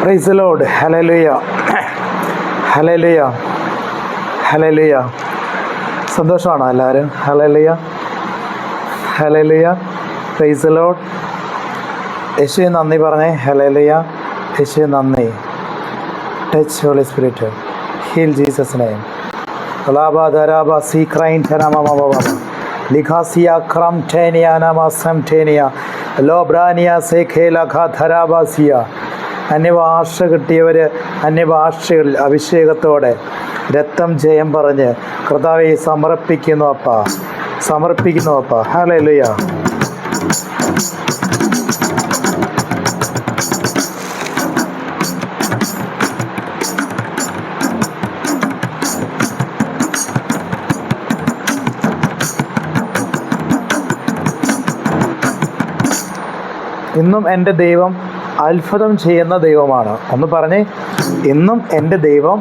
Price the lord. Hallelujah, hallelujah, hallelujah. സന്തോഷമാണോ എല്ലാവരും? Hallelujah, hallelujah. Praise the lord. യേശുവേ നന്ദി പറഞ്ഞേ. ഹല്ലേലൂയ. യേശുവേ നന്ദി. Touch holy spirit. Heal Jesus name. ലാബാദരാബ സീക്രൈൻ ധനമമവ ലിഖാസിയ ക്രം ഠേനിയ നമസം ഠേനിയ ലോബ്രാനിയ സേഖേല ഖാധരാബാസിയ. അന്യഭാഷ കിട്ടിയവർ അന്യഭാഷകളിൽ അഭിഷേകത്തോടെ രക്തം ജയം പറഞ്ഞ് കർത്താവെ സമർപ്പിക്കുന്നു അപ്പ. ഹല്ലേലൂയ. ഇന്നും എൻ്റെ ദൈവം അത്ഭുതം ചെയ്യുന്ന ദൈവമാണ്. ഒന്ന് പറഞ്ഞേ, ഇന്നും എൻ്റെ ദൈവം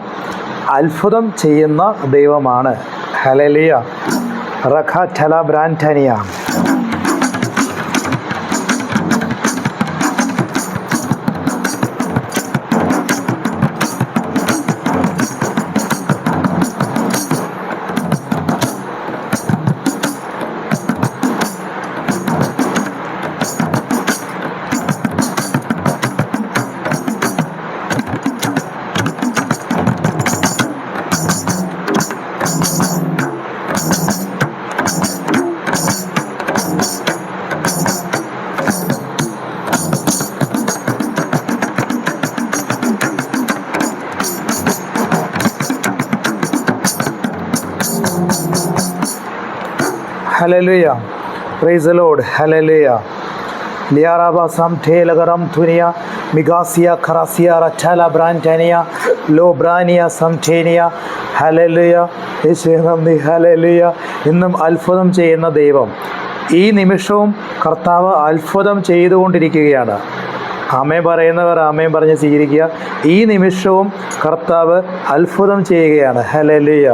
അത്ഭുതം ചെയ്യുന്ന ദൈവമാണ്. ഹല്ലേലൂയ. റഖ ഠല ബ്രാൻഠനിയ. Hallelujah. Praise the lord. Hallelujah. ലിയാറാബ സംഠേലകറം ധുനിയ മിഗാസിയ ഖറാസിയ റഠല ബ്രാൻഠനിയ ലോബ്രാനിയ സംഠേനിയ. ഹല്ലേലൂയ. യേശുവേ നന്ദി. ഹല്ലേലൂയ. ഇന്നും അത്ഭുതം ചെയ്യുന്ന ദൈവം. ഈ നിമിഷവും കർത്താവ് അത്ഭുതം ചെയ്തുകൊണ്ടിരിക്കുകയാണ്. ആമേൻ പറയുന്നവർ ആമേൻ പറഞ്ഞ് സ്വീകരിക്കുക. ഈ നിമിഷവും കർത്താവ് അത്ഭുതം ചെയ്യുകയാണ്. ഹല്ലേലൂയ.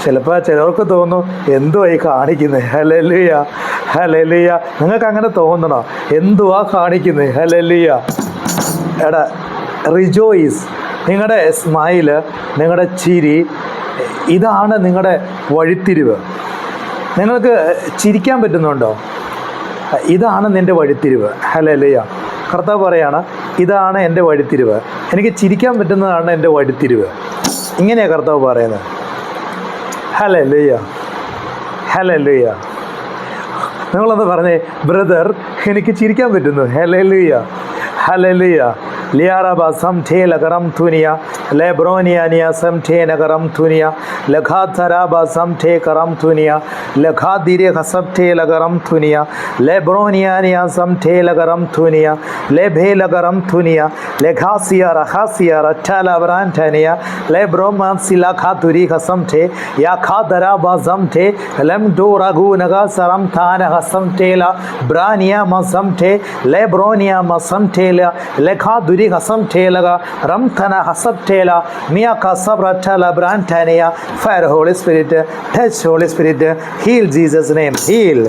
ചിലപ്പോൾ ചിലർക്ക് തോന്നും എന്തുവാ ഈ കാണിക്കുന്നത്. Hallelujah, hallelujah. നിങ്ങൾക്ക് അങ്ങനെ തോന്നണോ? എന്തുവാ കാണിക്കുന്നത്? ഹല്ലേലൂയ. എടാ റിജോയിസ്. നിങ്ങളുടെ സ്മൈല്, നിങ്ങളുടെ ചിരി, ഇതാണ് നിങ്ങളുടെ വഴിത്തിരിവ്. നിങ്ങൾക്ക് ചിരിക്കാൻ പറ്റുന്നുണ്ടോ? ഇതാണ് നിൻ്റെ വഴിത്തിരിവ്. ഹല്ലേലൂയ. കർത്താവ് പറയാണ്, ഇതാണ് എൻ്റെ വഴിത്തിരിവ്. എനിക്ക് ചിരിക്കാൻ പറ്റുന്നതാണ് എൻ്റെ വഴിത്തിരിവ്. ഇങ്ങനെയാണ് കർത്താവ് പറയുന്നത്. Hallelujah, hallelujah. നിങ്ങളൊന്ന് പറഞ്ഞേ, ബ്രദർ എനിക്ക് ചിരിക്കാൻ പറ്റുന്നു. Hallelujah, hallelujah. ലിയാറബ സംഠേലകറം ധുനിയ ലെബ്രോനിയാനിയ സംഠേനകറം ധുനിയ ലഖാധരാബ സംഠേകറം ധുനിയ ലഖാദിരെ ഹസംഠേലകറം ധുനിയ ലെബ്രോനിയാനിയ സംഠേലകറം ധുനിയ ലെഭേലകറം ധുനിയ ലഖാസിയ റഹാസിയ റഠല ബ്രാൻഠനിയ ലെബ്രോമാൻസിലഖാധുരി ഹസംഠേ യാഖാധരാബ സംഠേ ലംഡോ റഗൂനഗ സറം ഥാന ഹസംഠേല ബ്രാനിയ മസംഠേ ലെബ്രോനിയ മസംഠേല ലഖാധുരി ഹസംഠേലക റംഥന ഹസംഠേല മിയാക സബ്രഠല ബ്രാൻഠനിയ. Fire holy spirit. Touch holy spirit. Heal Jesus name. Heal.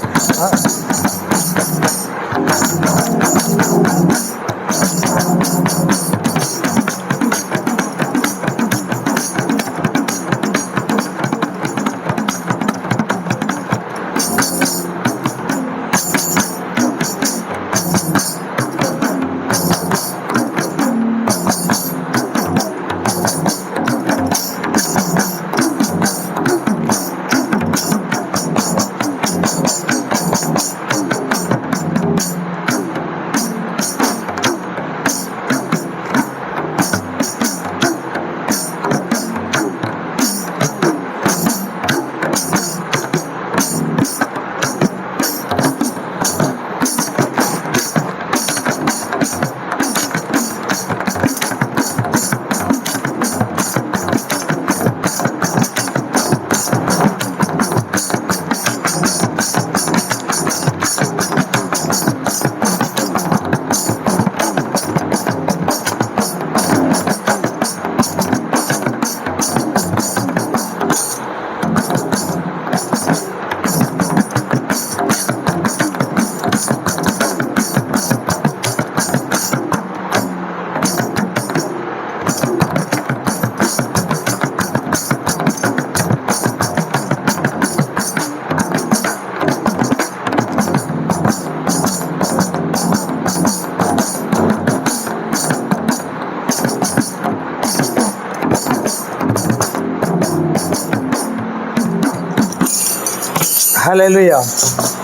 Hallelujah.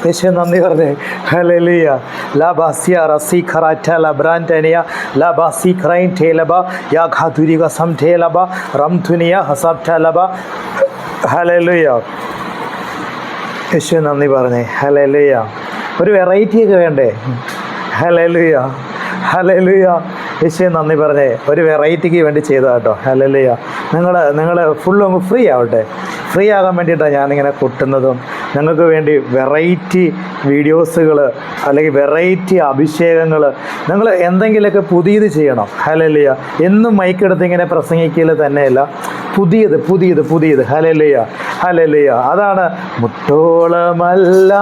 യേശുവേ നന്ദി പറഞ്ഞേ. ഹല്ലേലൂയ. ലാബാസിയ റസി ഖറാറ്റ ലബ്രാൻറ്റനിയ ലാബാസി ഖറൈൻ ടേലബ യാ ഖാതുരിക സം ടേലബ റംതുനിയ ഹസബ് ടലബ. ഹല്ലേലൂയ. യേശുവേ നന്ദി പറഞ്ഞേ. ഹല്ലേലൂയ. ഒരു വെറൈറ്റിയൊക്കെ വേണ്ടേ? ഹല്ലേലൂയ. ഹല്ലേലൂയ. യേശുവേ നന്ദി പറഞ്ഞേ. ഒരു വെറൈറ്റിക്ക് വേണ്ടി ചെയ്തതാ കേട്ടോ. ഹല്ലേലൂയ. നിങ്ങൾ ഫുള്ളും അങ്ങ് ഫ്രീ ആവട്ടെ. ഫ്രീ ആകാൻ വേണ്ടിയിട്ടാണ് ഞാനിങ്ങനെ കൊട്ടുന്നതും നിങ്ങൾക്ക് വേണ്ടി വെറൈറ്റി വീഡിയോസുകൾ അല്ലെങ്കിൽ വെറൈറ്റി അഭിഷേകങ്ങൾ. നിങ്ങൾ എന്തെങ്കിലുമൊക്കെ പുതിയത് ചെയ്യണം. ഹല്ലേലൂയ. എന്നും മൈക്കെടുത്ത് ഇങ്ങനെ പ്രസംഗിക്കൽ തന്നെയല്ല, പുതിയത് പുതിയത് പുതിയത്. ഹല്ലേലൂയ. ഹല്ലേലൂയ. അതാണ് മുട്ടോളമല്ല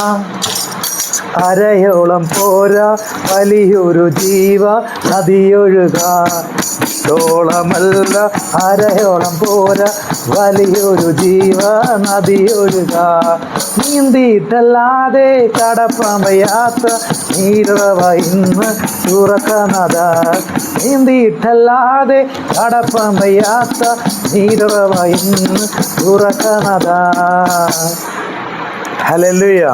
അരയോളം പോരാ വലിയൊരു ജീവ നദിയൊഴുകാൻ. ോളമല്ല അരയോളം പോരാ വലിയൊരു ജീവ നദിയൊഴുകാൻ. നീന്തിയിട്ടല്ലാതെ കടപ്പാൻ വയ്യാത്ത നീരവ ഇന്ന് തുറക്കണത. നീന്തിയിട്ടല്ലാതെ കടപ്പാൻ വയ്യാത്ത നീരവ ഇന്ന് തുറക്കണത. ഹല്ലേലൂയ.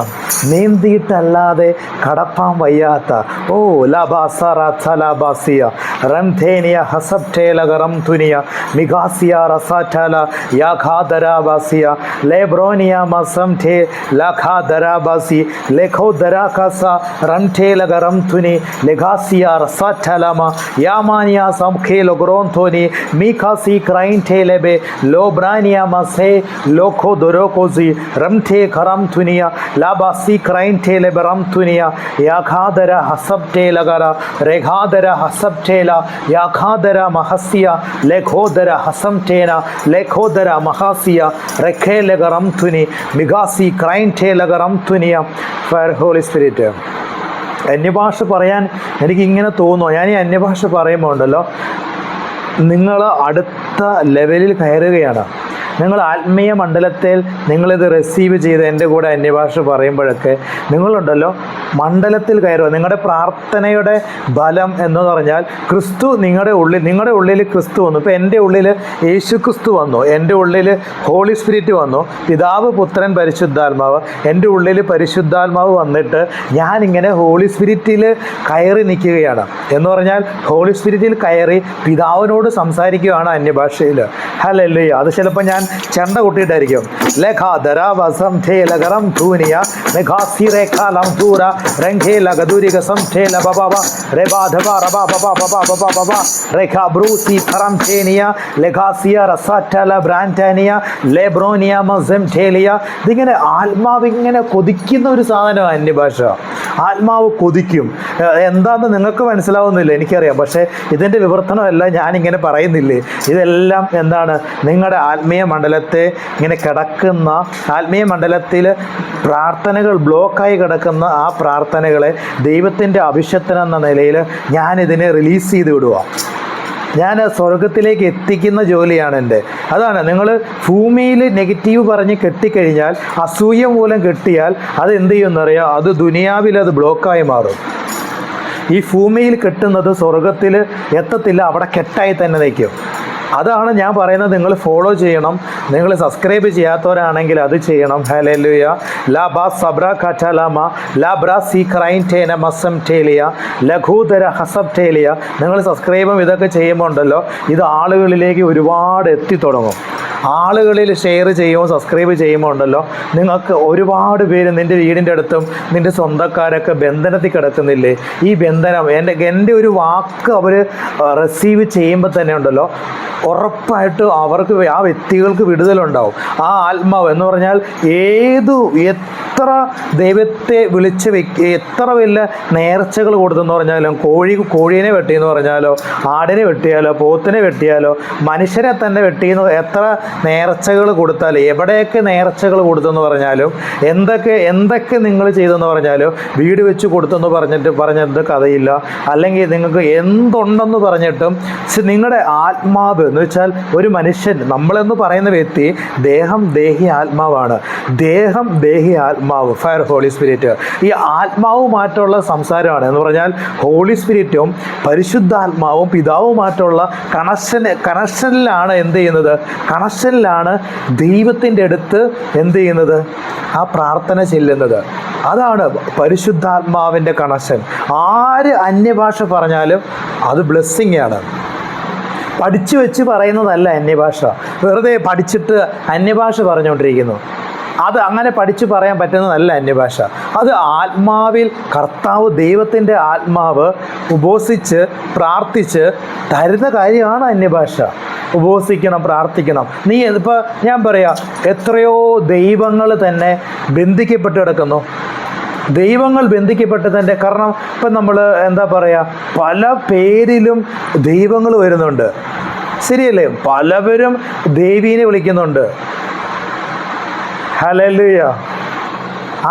നീന്തിയിട്ടല്ലാതെ കടപ്പാൻ വയ്യാത്ത ഓ ലബാസറലാബാസിയ റംധേനിയ ഹസബ്ടേലഗറം തുനിയ മിഗാസിയ റസാറ്റല യാഖാദരാബാസിയ ലേബ്രോനിയ മസംഠേ ലഖാദരാബാസി ലെഖോദരാകസ റംഠേലഗറം തുനി ലെഗാസിയ റസാറ്റലമ യാമാനിയ സംഖേലൊഗ്രോൻതോനി മിഖാസി ക്രൈൻഠേലെബെ ലോബ്രാനിയ മസേ ലോഖോദൊരോകോസി റംഠേ ഖറം തുനിയ ലാബാസി ക്രൈൻഠേലെ ബറം തുനിയ യാഖാദര ഹസബ്ടേലഗര രേഖാദര ഹസബ്ടേല യാഖാദര മഹസിയ ലേഖോദര ഹസംഠേന ലേഖോദര മഹാസിയ റെഖേലഗറം തുനി മിഗാസി ക്രൈൻഠേലഗറം തുനിയ. Holy spirit. അന്യഭാഷ പറയാൻ എനിക്കിങ്ങനെ തോന്നുന്നു. ഞാൻ ഈ അന്യഭാഷ പറയുമ്പോൾ ഉണ്ടല്ലോ, നിങ്ങൾ അടുത്ത ലെവലിൽ കയറുകയാണ്. നിങ്ങൾ ആത്മീയ മണ്ഡലത്തിൽ നിങ്ങളിത് റിസീവ് ചെയ്ത് എൻ്റെ കൂടെ അന്യഭാഷ പറയുമ്പോഴൊക്കെ നിങ്ങളുണ്ടല്ലോ മണ്ഡലത്തിൽ കയറുക. നിങ്ങളുടെ പ്രാർത്ഥനയുടെ ബലം എന്ന് പറഞ്ഞാൽ ക്രിസ്തു നിങ്ങളുടെ ഉള്ളിൽ ക്രിസ്തു വന്നു. ഇപ്പോൾ എൻ്റെ ഉള്ളിൽ യേശു ക്രിസ്തു വന്നു, എൻ്റെ ഉള്ളിൽ ഹോളി സ്പിരിറ്റ് വന്നു, പിതാവ് പുത്രൻ പരിശുദ്ധാത്മാവ്. എൻ്റെ ഉള്ളിൽ പരിശുദ്ധാത്മാവ് വന്നിട്ട് ഞാനിങ്ങനെ ഹോളി സ്പിരിറ്റിൽ കയറി നിൽക്കുകയാണ്. എന്ന് പറഞ്ഞാൽ ഹോളി സ്പിരിറ്റിൽ കയറി പിതാവിനോട് സംസാരിക്കുകയാണ് അന്യഭാഷയിൽ. ഹല്ലേലൂയ. അത് ചിലപ്പോൾ ഞാൻ ചെണ്ട കൊട്ടിയിട്ടായിരിക്കും. ഇതിങ്ങനെ ആത്മാവ് ഇങ്ങനെ കൊതിക്കുന്ന ഒരു സാധനമാണ് അന്യഭാഷ. ആത്മാവ് കൊതിക്കും. എന്താണെന്ന് നിങ്ങൾക്ക് മനസ്സിലാവുന്നില്ല, എനിക്കറിയാം. പക്ഷേ ഇതിൻ്റെ വിവർത്തനമല്ല ഞാനിങ്ങനെ പറയുന്നില്ലേ. ഇതെല്ലാം എന്താണ്? നിങ്ങളുടെ ആത്മീയ മണ്ഡലത്തെ ഇങ്ങനെ കിടക്കുന്ന ആത്മീയ മണ്ഡലത്തിൽ പ്രാർത്ഥനകൾ ബ്ലോക്കായി കിടക്കുന്ന ആ പ്രാർത്ഥനകളെ ദൈവത്തിൻ്റെ അഭിഷേകത്തിനെന്ന നിലയിൽ ഞാനിതിനെ റിലീസ് ചെയ്ത് വിടുക. ഞാൻ സ്വർഗത്തിലേക്ക് എത്തിക്കുന്ന ജോലിയാണ് എൻ്റെ. അതാണ്, നിങ്ങൾ ഭൂമിയിൽ നെഗറ്റീവ് പറഞ്ഞ് കെട്ടിക്കഴിഞ്ഞാൽ, അസൂയ മൂലം കെട്ടിയാൽ അത് എന്ത് ചെയ്യുമെന്നറിയാം? അത് ദുനിയാവിൽ അത് ബ്ലോക്കായി മാറും. ഈ ഭൂമിയിൽ കെട്ടുന്നത് സ്വർഗത്തിൽ എത്തത്തില്ല, അവിടെ കെട്ടായി തന്നെ നിൽക്കും. അതാണ് ഞാൻ പറയുന്നത്. നിങ്ങൾ ഫോളോ ചെയ്യണം. നിങ്ങൾ സബ്സ്ക്രൈബ് ചെയ്യാത്തവരാണെങ്കിൽ അത് ചെയ്യണം. ഹല്ലേലൂയ. ലാബാ സബ്ര കറ്റലമ ലാബ്രാ സി ക്രൈൻഠേന മസം ടേലിയ ലഘൂതര ഹസബ് ടേലിയ. നിങ്ങൾ സബ്സ്ക്രൈബും ഇതൊക്കെ ചെയ്യുമ്പോൾ ഉണ്ടല്ലോ, ഇത് ആളുകളിലേക്ക് ഒരുപാട് എത്തിത്തുടങ്ങും. ആളുകളിൽ ഷെയർ ചെയ്യുമ്പോൾ സബ്സ്ക്രൈബ് ചെയ്യുമ്പോൾ ഉണ്ടല്ലോ, നിങ്ങൾക്ക് ഒരുപാട് പേര് നിൻ്റെ വീടിൻ്റെ അടുത്തും നിൻ്റെ സ്വന്തക്കാരൊക്കെ ബന്ധനത്തിൽ കിടക്കുന്നില്ലേ? ഈ ബന്ധനം എൻ്റെ ഒരു വാക്ക് അവർ റിസീവ് ചെയ്യുമ്പോൾ തന്നെ ഉണ്ടല്ലോ, ഉറപ്പായിട്ട് അവർക്ക് ആ വ്യക്തികൾക്ക് വിടുതലുണ്ടാവും. ആ ആത്മാവ് എന്ന് പറഞ്ഞാൽ എത്ര ദൈവത്തെ വിളിച്ച് എത്ര വലിയ നേർച്ചകൾ കൊടുത്തെന്ന് പറഞ്ഞാലും, കോഴീനെ വെട്ടിയെന്ന് പറഞ്ഞാലോ, ആടിനെ വെട്ടിയാലോ, പോത്തിനെ വെട്ടിയാലോ, മനുഷ്യരെ തന്നെ വെട്ടിയെന്ന് എത്ര നേർച്ചകൾ കൊടുത്താൽ, എവിടെയൊക്കെ നേർച്ചകൾ കൊടുത്തെന്ന് പറഞ്ഞാലും, എന്തൊക്കെ നിങ്ങൾ ചെയ്തെന്ന് പറഞ്ഞാലും, വീട് വെച്ച് കൊടുത്തെന്ന് പറഞ്ഞത് കഥയില്ല. അല്ലെങ്കിൽ നിങ്ങൾക്ക് എന്തുണ്ടെന്ന് പറഞ്ഞിട്ടും നിങ്ങളുടെ ആത്മാവ് എന്ന് വെച്ചാൽ ഒരു മനുഷ്യൻ, നമ്മളെന്ന് പറയുന്ന വ്യക്തി ദേഹി ആത്മാവാണ്. ദേഹി ആത്മാവ്, ഫയർ ഹോളി സ്പിരിറ്റ്. ഈ ആത്മാവുമായിട്ടുള്ള സംസാരമാണ്. എന്ന് പറഞ്ഞാൽ ഹോളി സ്പിരിറ്റും പരിശുദ്ധാത്മാവും പിതാവുമായിട്ടുള്ള കണക്ഷനിലാണ് എന്ത് ചെയ്യുന്നത്? കണക്ഷൻ കണക്ഷനിലാണ് ദൈവത്തിൻ്റെ അടുത്ത് എന്ത് ചെയ്യുന്നത്? ആ പ്രാർത്ഥന ചെല്ലുന്നത്. അതാണ് പരിശുദ്ധാത്മാവിൻ്റെ കണക്ഷൻ. ആര് അന്യഭാഷ പറഞ്ഞാലും അത് ബ്ലെസ്സിങ് ആണ്. പഠിച്ചു വെച്ച് പറയുന്നതല്ല അന്യഭാഷ. വെറുതെ പഠിച്ചിട്ട് അന്യഭാഷ പറഞ്ഞുകൊണ്ടിരിക്കുന്നു. അത് അങ്ങനെ പഠിച്ചു പറയാൻ പറ്റുന്നതല്ല അന്യഭാഷ. അത് ആത്മാവിൽ കർത്താവ്, ദൈവത്തിൻ്റെ ആത്മാവ് ഉപവസിച്ച് പ്രാർത്ഥിച്ച് തരുന്ന കാര്യമാണ് അന്യഭാഷ. ഉപവസിക്കണം, പ്രാർത്ഥിക്കണം. ഇപ്പോൾ ഞാൻ പറയാം, എത്രയോ ദൈവങ്ങൾ തന്നെ ബന്ധിക്കപ്പെട്ട് കിടക്കുന്നു. ദൈവങ്ങൾ ബന്ധിക്കപ്പെട്ടതിൻ്റെ കാരണം ഇപ്പം നമ്മൾ എന്താ പറയുക, പല പേരിലും ദൈവങ്ങൾ വരുന്നുണ്ട്. ശരിയല്ലേ? പലവരും ദേവീനെ വിളിക്കുന്നുണ്ട്. ഹല്ലേലൂയ.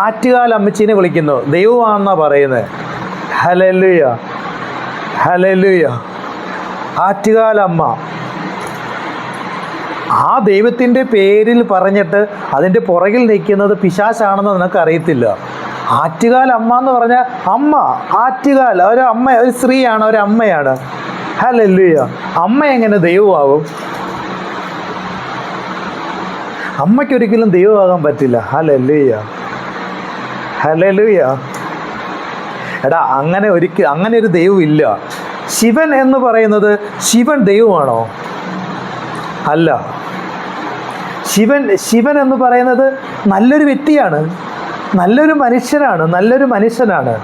ആറ്റുകാൽ അമ്മച്ചീനെ വിളിക്കുന്നു, ദൈവമാണെന്നാണ് പറയുന്നത്. Hallelujah, hallelujah. ആറ്റുകാൽ അമ്മ, ആ ദൈവത്തിൻ്റെ പേരിൽ പറഞ്ഞിട്ട് അതിൻ്റെ പുറകിൽ നിൽക്കുന്നത് പിശാചാണെന്ന് നിനക്ക് അറിയത്തില്ല. ആറ്റുകാൽ അമ്മ എന്ന് പറഞ്ഞാൽ അമ്മ, ആറ്റുകാൽ ഒരു അമ്മ, ഒരു സ്ത്രീയാണ്, ഒരു അമ്മയാണ്. ഹല്ലേലൂയ. അമ്മ എങ്ങനെ ദൈവമാകും? അമ്മയ്ക്കൊരിക്കലും ദൈവമാകാൻ പറ്റില്ല. Hallelujah, hallelujah. എടാ, അങ്ങനെ ഒരു ദൈവം ഇല്ല. ശിവൻ എന്ന് പറയുന്നത്, ശിവൻ ദൈവമാണോ? അല്ല. ശിവൻ എന്ന് പറയുന്നത് നല്ലൊരു വ്യക്തിയാണ്, നല്ലൊരു മനുഷ്യനാണ്.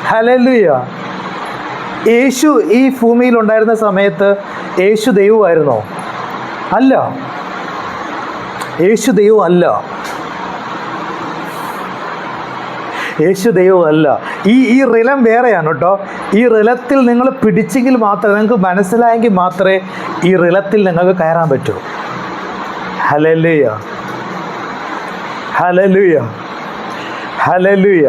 ഹല്ലേലൂയ. യേശു ഈ ഭൂമിയിൽ ഉണ്ടായിരുന്ന സമയത്ത് യേശു ദൈവമായിരുന്നോ? അല്ല. യേശു ദൈവം അല്ല. ഈ റിലം വേറെയാണ് കേട്ടോ. ഈ റിലത്തിൽ നിങ്ങൾ പിടിച്ചെങ്കിൽ മാത്രമേ, നിങ്ങൾക്ക് മനസ്സിലായെങ്കിൽ മാത്രമേ ഈ റിലത്തിൽ നിങ്ങൾക്ക് കയറാൻ പറ്റൂ. Hallelujah, hallelujah, hallelujah.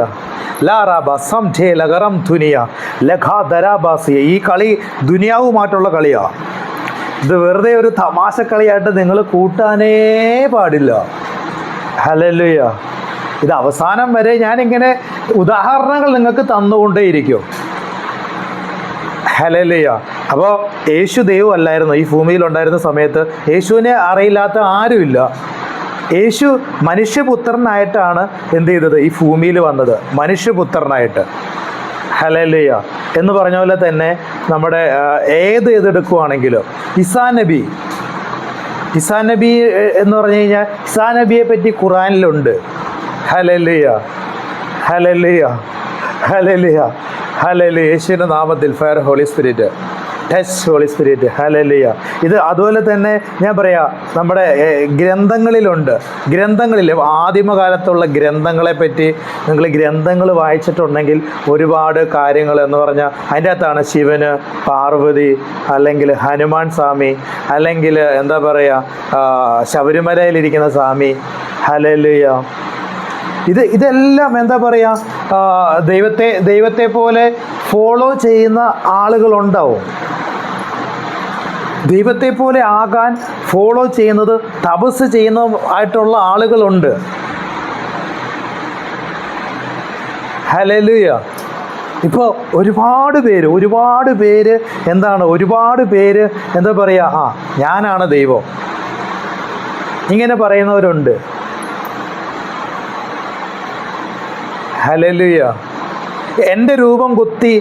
ഈ കളി ദുനിയാവുമായിട്ടുള്ള കളിയാണ്. ഇത് വെറുതെ ഒരു തമാശ കളിയായിട്ട് നിങ്ങൾ കൂട്ടാനേ പാടില്ല. ഹല്ലേലൂയ. ഇത് അവസാനം വരെ ഞാനിങ്ങനെ ഉദാഹരണങ്ങൾ നിങ്ങൾക്ക് തന്നുകൊണ്ടേയിരിക്കും. ഹല്ലേലൂയ. അപ്പോൾ യേശു ദൈവം അല്ലായിരുന്നു. ഈ ഭൂമിയിൽ ഉണ്ടായിരുന്ന സമയത്ത് യേശുവിനെ അറിയില്ലാത്ത ആരുമില്ല. യേശു മനുഷ്യപുത്രനായിട്ടാണ് എന്ത് ചെയ്തത്? ഈ ഭൂമിയിൽ വന്നത് മനുഷ്യപുത്രനായിട്ട്. ഹല്ലേലൂയ. എന്ന് പറഞ്ഞ പോലെ തന്നെ നമ്മുടെ ഏതെടുക്കുവാണെങ്കിലും ഈസാ നബി എന്ന് പറഞ്ഞു കഴിഞ്ഞാൽ ഈസാ നബിയെ പറ്റി ഖുറാനിലുണ്ട്. Hallelujah, hallelujah, hallelujah, hallelujah. യേശുവിൻ്റെ നാമത്തിൽ fire holy spirit, touch holy spirit. Hallelujah. ഇത് അതുപോലെ തന്നെ ഞാൻ പറയാം, നമ്മുടെ ഗ്രന്ഥങ്ങളിൽ ആദിമകാലത്തുള്ള ഗ്രന്ഥങ്ങളെ പറ്റി നിങ്ങൾ ഗ്രന്ഥങ്ങൾ വായിച്ചിട്ടുണ്ടെങ്കിൽ ഒരുപാട് കാര്യങ്ങൾ എന്ന് പറഞ്ഞാൽ അതിൻ്റെ അകത്താണ് ശിവന്, പാർവതി, അല്ലെങ്കിൽ ഹനുമാൻ സ്വാമി, അല്ലെങ്കിൽ എന്താ പറയുക ശബരിമലയിലിരിക്കുന്ന സ്വാമി. ഹല്ലേലൂയ. ഇതെല്ലാം എന്താ പറയുക, ദൈവത്തെ പോലെ ഫോളോ ചെയ്യുന്ന ആളുകളുണ്ടാവും. ദൈവത്തെ പോലെ ആകാൻ ഫോളോ ചെയ്യുന്നത്, തപസ് ചെയ്യുന്ന ആയിട്ടുള്ള ആളുകളുണ്ട്. ഹല്ലേലൂയ. ഇപ്പോൾ ഒരുപാട് പേര് എന്താ പറയുക, ഞാനാണ് ദൈവം ഇങ്ങനെ പറയുന്നവരുണ്ട്. ഹല്ലേലൂയ. എൻ്റെ രൂപം കുത്തി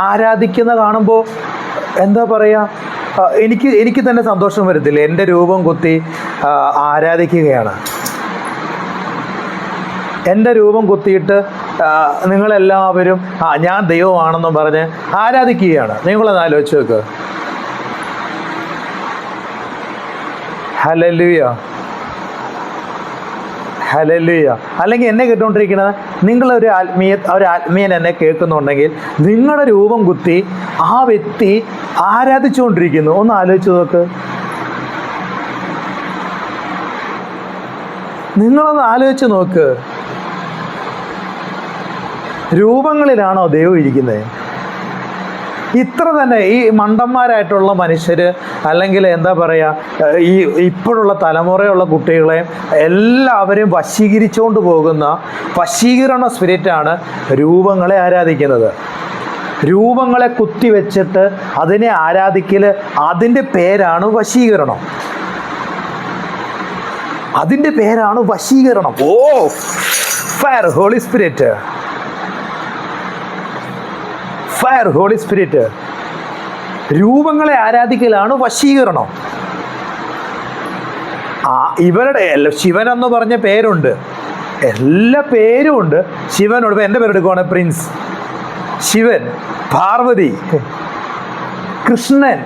ആരാധിക്കുന്ന കാണുമ്പോൾ എന്താ പറയുക, എനിക്ക് തന്നെ സന്തോഷം വരത്തില്ല. എൻ്റെ രൂപം കുത്തി ആരാധിക്കുകയാണ്. എൻ്റെ രൂപം കുത്തിയിട്ട് നിങ്ങളെല്ലാവരും ഞാൻ ദൈവമാണെന്നും പറഞ്ഞ് ആരാധിക്കുകയാണ്. നിങ്ങളത് ആലോചിച്ച് നോക്ക്. Hallelujah, hallelujah. അല്ലെങ്കിൽ എന്നെ കേട്ടുകൊണ്ടിരിക്കുന്നത് നിങ്ങളൊരു ആത്മീയൻ എന്നെ കേൾക്കുന്നുണ്ടെങ്കിൽ നിങ്ങളുടെ രൂപം കുത്തി ആ വ്യക്തി ആരാധിച്ചുകൊണ്ടിരിക്കുന്നു. ഒന്ന് ആലോചിച്ച് നോക്ക്. നിങ്ങളൊന്ന് ആലോചിച്ച് നോക്ക്. രൂപങ്ങളിലാണോ ദൈവം ഇരിക്കുന്നത്? ഇത്ര തന്നെ ഈ മണ്ടന്മാരായിട്ടുള്ള മനുഷ്യർ, അല്ലെങ്കിൽ എന്താ പറയുക, ഈ ഇപ്പോഴുള്ള തലമുറയുള്ള കുട്ടികളെ എല്ലാവരെയും വശീകരിച്ചുകൊണ്ട് പോകുന്ന വശീകരണ സ്പിരിറ്റാണ് രൂപങ്ങളെ ആരാധിക്കുന്നത്. രൂപങ്ങളെ കുത്തിവെച്ചിട്ട് അതിനെ ആരാധിക്കൽ, അതിൻ്റെ പേരാണ് വശീകരണം. അതിൻ്റെ പേരാണ് വശീകരണം. Oh fire holy spirit, fire holy spirit. രൂപങ്ങളെ ആരാധിക്കലാണ് വശീകരണം. ഇവരുടെ ശിവൻ എന്ന് പറഞ്ഞ പേരുണ്ട്, എല്ലാ പേരും ഉണ്ട് ശിവനോട്. ഇപ്പം എൻ്റെ പേരെടുക്കുവാണ് പ്രിൻസ്, ശിവൻ, പാർവതി, കൃഷ്ണൻ.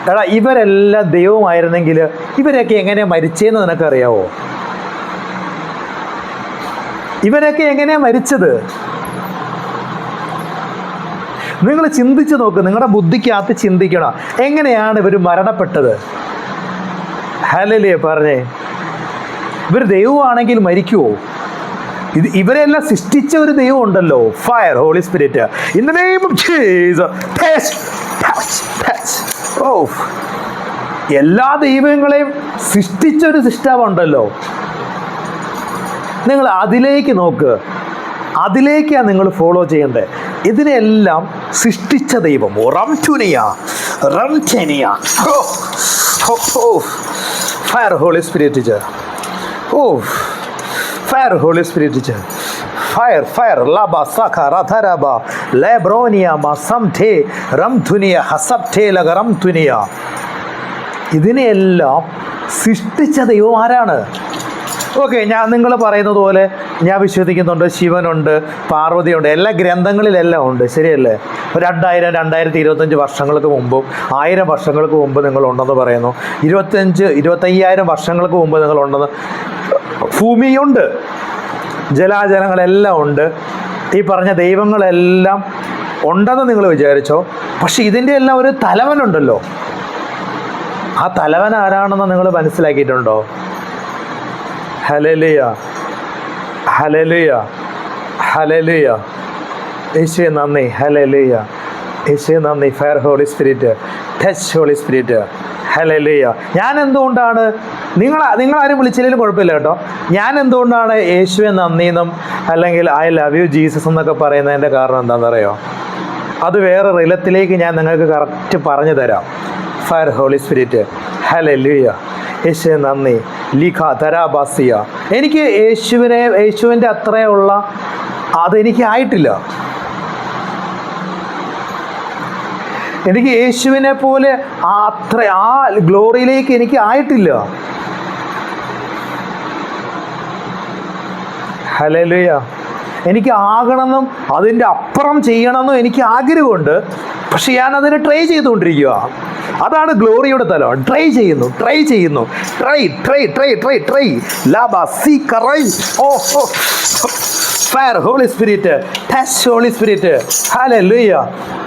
എടാ ഇവരെല്ലാം ദൈവമായിരുന്നെങ്കിൽ ഇവരൊക്കെ എങ്ങനെയാണ് മരിച്ചതെന്ന് നിനക്കറിയാവോ? ഇവരൊക്കെ എങ്ങനെയാണ് മരിച്ചത്? നിങ്ങൾ ചിന്തിച്ച് നോക്ക്, നിങ്ങളുടെ ബുദ്ധിക്കകത്ത് ചിന്തിക്കണം, എങ്ങനെയാണ് ഇവർ മരണപ്പെട്ടത്? ഹല്ലേലൂയ പറഞ്ഞേ. ഇവർ ദൈവമാണെങ്കിൽ മരിക്കുമോ? ഇവരെല്ലാം സൃഷ്ടിച്ച ഒരു ദൈവം ഉണ്ടല്ലോ, fire holy spirit. In the name of Jesus. Oh, എല്ലാ ദൈവങ്ങളെയും സൃഷ്ടിച്ച ഒരു സൃഷ്ടാവുണ്ടല്ലോ. നിങ്ങൾ അതിലേക്ക് നോക്ക്, അതിലേക്കാണ് നിങ്ങൾ ഫോളോ ചെയ്യേണ്ടത്. ഇതിനെല്ലാം സൃഷ്ടിച്ച ദൈവം fire holy spirit. Oh fire holy spirit. Fire fire ലബ സഖ റധരബ ലെബ്രോനിയ മസംഠേ റംധുനിയ ഹസബ്ഠേ ലഗറംധുനിയ. ഇതിനെല്ലാം സൃഷ്ടിച്ച ദൈവം ആരാണ്? ഓക്കെ, നിങ്ങൾ പറയുന്നത് പോലെ ഞാൻ വിശ്വസിക്കുന്നുണ്ട്. ശിവനുണ്ട്, പാർവതിയുണ്ട്, എല്ലാ ഗ്രന്ഥങ്ങളിലെല്ലാം ഉണ്ട്, ശരിയല്ലേ? 2025 വർഷങ്ങൾക്ക് മുമ്പും 1000 വർഷങ്ങൾക്ക് മുമ്പ് നിങ്ങളുണ്ടെന്ന് പറയുന്നു. 25,000 വർഷങ്ങൾക്ക് മുമ്പ് നിങ്ങളുണ്ടെന്ന്. ഭൂമിയുണ്ട്, ജലാചലങ്ങളെല്ലാം ഉണ്ട്, ഈ പറഞ്ഞ ദൈവങ്ങളെല്ലാം ഉണ്ടെന്ന് നിങ്ങൾ വിചാരിച്ചോ? പക്ഷെ ഇതിൻ്റെ എല്ലാം ഒരു തലവനുണ്ടല്ലോ. ആ തലവൻ ആരാണെന്ന് നിങ്ങൾ മനസ്സിലാക്കിയിട്ടുണ്ടോ? Hallelujah, hallelujah, hallelujah. യേശുവേ നന്ദി, ഹല്ലേലൂയ, യേശുവേ നന്ദി. Fire holy spirit, touch holy spirit, hallelujah. ഞാൻ എന്തുകൊണ്ടാണ് നിങ്ങളാരും വിളിച്ചില്ലെങ്കിലും കുഴപ്പമില്ല കേട്ടോ. ഞാൻ എന്തുകൊണ്ടാണ് യേശുവേ നന്ദിയെന്നും അല്ലെങ്കിൽ ഐ ലവ് യു ജീസസ് എന്നൊക്കെ പറയുന്നതിൻ്റെ കാരണം എന്താണെന്നറിയോ? അത് വേറെ റിലത്തിലേക്ക് ഞാൻ നിങ്ങൾക്ക് കറക്റ്റ് പറഞ്ഞു തരാം. ഫയർ ഹോളി സ്പിരിറ്റ്, ഹല്ലേലൂയ, യേശുവേ നന്ദി. ലിഖ തരാബാസിയ. എനിക്ക് യേശുവിൻ്റെ അത്രയുള്ള അതെനിക്ക് ആയിട്ടില്ല. എനിക്ക് യേശുവിനെ പോലെ ആ ഗ്ലോറിയിലേക്ക് എനിക്ക് ആയിട്ടില്ല. ഹല്ലേലൂയ. എനിക്ക് ആകണമെന്നും അതിൻ്റെ അപ്പുറം ചെയ്യണമെന്നും എനിക്ക് ആഗ്രഹമുണ്ട്. പക്ഷെ ഞാൻ അതിനെ ട്രൈ ചെയ്തുകൊണ്ടിരിക്കുക. അതാണ് ഗ്ലോറിയുടെ തലം. ട്രൈ ചെയ്യുന്നു. Fire holy spirit, touch holy spirit, hallelujah.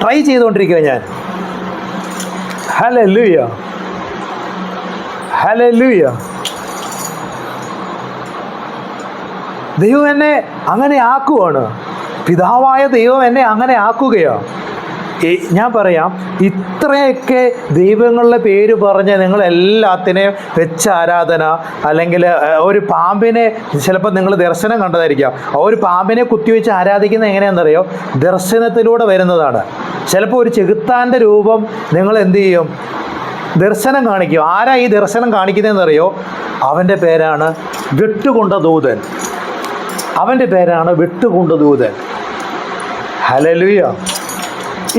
Try ചെയ്തുകൊണ്ടിരിക്കുക ഞാൻ. Hallelujah, hallelujah. ദൈവം എന്നെ അങ്ങനെ ആക്കുവാണ്. പിതാവായ ദൈവം എന്നെ അങ്ങനെ ആക്കുകയാണ്. ഞാൻ പറയാം, ഇത്രയൊക്കെ ദൈവങ്ങളുടെ പേര് പറഞ്ഞ് നിങ്ങളെല്ലാത്തിനെയും വെച്ച് ആരാധന, അല്ലെങ്കിൽ ഒരു പാമ്പിനെ ചിലപ്പോൾ നിങ്ങൾ ദർശനം കണ്ടതായിരിക്കാം. ഒരു പാമ്പിനെ കുത്തിവെച്ച് ആരാധിക്കുന്നത് എങ്ങനെയാണെന്നറിയോ? ദർശനത്തിലൂടെ വരുന്നതാണ്. ചിലപ്പോൾ ഒരു ചെകുത്താൻ്റെ രൂപം നിങ്ങൾ എന്ത് ചെയ്യും? ദർശനം കാണിക്കും. ആരാ ഈ ദർശനം കാണിക്കുന്നതെന്നറിയോ? അവൻ്റെ പേരാണ് വെട്ടുകൊണ്ട ദൂതൻ. അവൻ്റെ പേരാണ് വെട്ടുകൊണ്ട ദൂതൻ. ഹല്ലേലൂയ.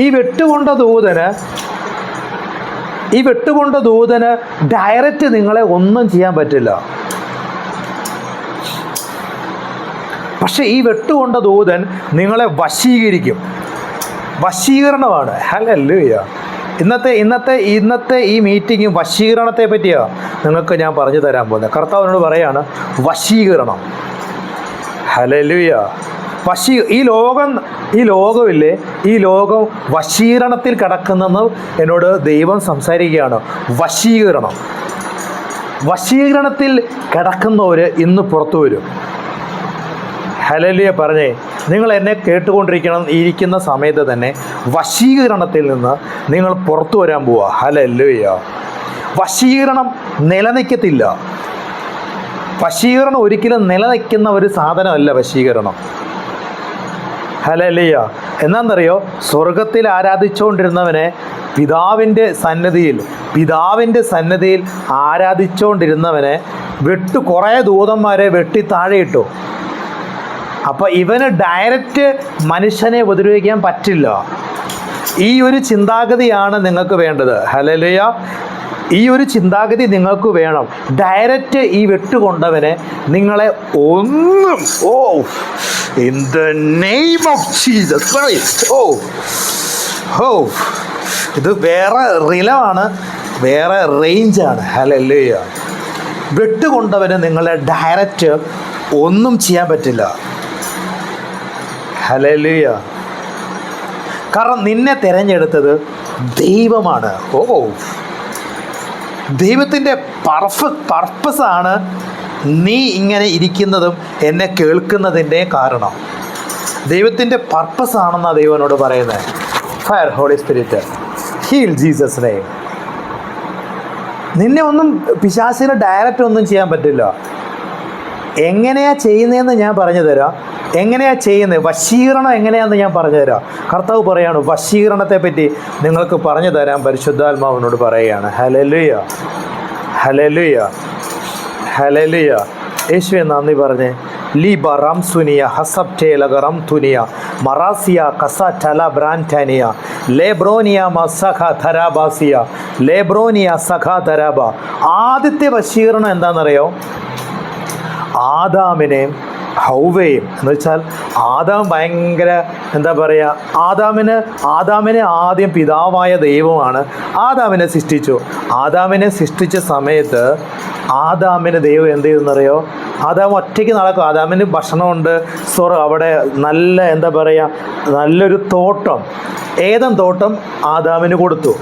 ഈ വെട്ടുകൊണ്ട ദൂതന് ഡയറക്റ്റ് നിങ്ങളെ ഒന്നും ചെയ്യാൻ പറ്റില്ല. പക്ഷെ ഈ വെട്ടുകൊണ്ട ദൂതൻ നിങ്ങളെ വശീകരിക്കും. വശീകരണമാണ്. ഹല്ലേലൂയ. ഇന്നത്തെ ഈ മീറ്റിംഗ് വശീകരണത്തെ പറ്റിയാണ് നിങ്ങൾക്ക് ഞാൻ പറഞ്ഞു തരാൻ പോകുന്നത്. കർത്താവിനോട് പറയാണ് വശീകരണം. ഹല്ലേലൂയ. ഈ ലോകം വശീകരണത്തിൽ കിടക്കുന്നെന്ന് എന്നോട് ദൈവം സംസാരിക്കുകയാണ്. വശീകരണത്തിൽ കിടക്കുന്നവർ ഇന്ന് പുറത്തു വരും. ഹല്ലേലൂയ പറഞ്ഞേ. നിങ്ങൾ എന്നെ ഇരിക്കുന്ന സമയത്ത് തന്നെ വശീകരണത്തിൽ നിന്ന് നിങ്ങൾ പുറത്തു വരാൻ പോവുക. ഹല്ലേലൂയ. വശീകരണം നിലനിൽക്കത്തില്ല. വശീകരണം ഒരിക്കലും നിലനിൽക്കുന്ന ഒരു സാധനമല്ല വശീകരണം. ഹല്ലേലൂയ. എന്നാന്നറിയോ, സ്വർഗത്തിൽ ആരാധിച്ചുകൊണ്ടിരുന്നവനെ പിതാവിൻ്റെ സന്നിധിയിൽ ആരാധിച്ചുകൊണ്ടിരുന്നവനെ കുറേ ദൂതന്മാരെ വെട്ടി താഴെയിട്ടു. അപ്പോൾ ഇവന് ഡയറക്റ്റ് മനുഷ്യനെ ഉപദ്രവിക്കാൻ പറ്റില്ല. ഈ ഒരു ചിന്താഗതിയാണ് നിങ്ങൾക്ക് വേണ്ടത്. ഹല്ലേലൂയ. ഈ ഒരു ചിന്താഗതി നിങ്ങൾക്ക് വേണം. ഡയറക്റ്റ് ഈ വെട്ടുകൊണ്ടവനെ നിങ്ങളെ ഒന്നും in the name of Jesus Christ ഇത് വേറെ റിലമാണ്, വേറെ റേഞ്ചാണ്. ഹല്ലേലൂയ. വെട്ടുകൊണ്ടവന് നിങ്ങളെ ഡയറക്റ്റ് ഒന്നും ചെയ്യാൻ പറ്റില്ല. ഹല്ലേലൂയ. കാരണം നിന്നെ തിരഞ്ഞെടുത്തത് ദൈവമാണ്. ദൈവത്തിൻ്റെ പർപ്പസാണ് നീ ഇങ്ങനെ ഇരിക്കുന്നതും എന്നെ കേൾക്കുന്നതിൻ്റെ കാരണം. ദൈവത്തിൻ്റെ പർപ്പസാണെന്നാണ് ദൈവനോട് പറയുന്നത്. Fire holy spirit, heal Jesus name. നിന്നെ ഒന്നും പിശാചിന് ഡയറക്റ്റ് ഒന്നും ചെയ്യാൻ പറ്റില്ല. എങ്ങനെയാ ചെയ്യുന്നതെന്ന് ഞാൻ പറഞ്ഞു തരാം. എങ്ങനെയാ ചെയ്യുന്നത്, വശീകരണം എങ്ങനെയാണെന്ന് ഞാൻ പറഞ്ഞു തരാം. കർത്താവ് പറയാണ്, വശീകരണത്തെ പറ്റി നിങ്ങൾക്ക് പറഞ്ഞു തരാൻ പരിശുദ്ധാത്മാവിനോട് പറയുകയാണ്. Hallelujah, hallelujah, hallelujah. യേശുവെ നന്ദി പറഞ്ഞേ. ലീബ റം സുനിയ ഹസബ് ടേലക റം തുനിയ മറാസിയ കസ ടല ബ്രാൻറ്റാനിയ ലേബ്രോനിയ മസഖ ധരാബാസിയ ലേബ്രോനിയ സഖ ധരാബ. ആദ്യത്തെ വശീകരണം എന്താണെന്നറിയോ? ആദാമിനെയും ഹൗവയും എന്ന് വെച്ചാൽ ആദാം ഭയങ്കര എന്താ പറയുക, ആദാമിനെ ആദ്യം പിതാവായ ദൈവമാണ് ആദാമിനെ സൃഷ്ടിച്ചു. ആദാമിനെ സൃഷ്ടിച്ച സമയത്ത് ആദാമിന് ദൈവം എന്ത് ചെയ്തെന്നറിയോ? ആദാം ഒറ്റയ്ക്ക് നടക്കും. ആദാമിന് ഭക്ഷണമുണ്ട്, അവിടെ നല്ല എന്താ പറയുക, നല്ലൊരു തോട്ടം, ഏദൻ തോട്ടം ആദാമിന് കൊടുത്തു.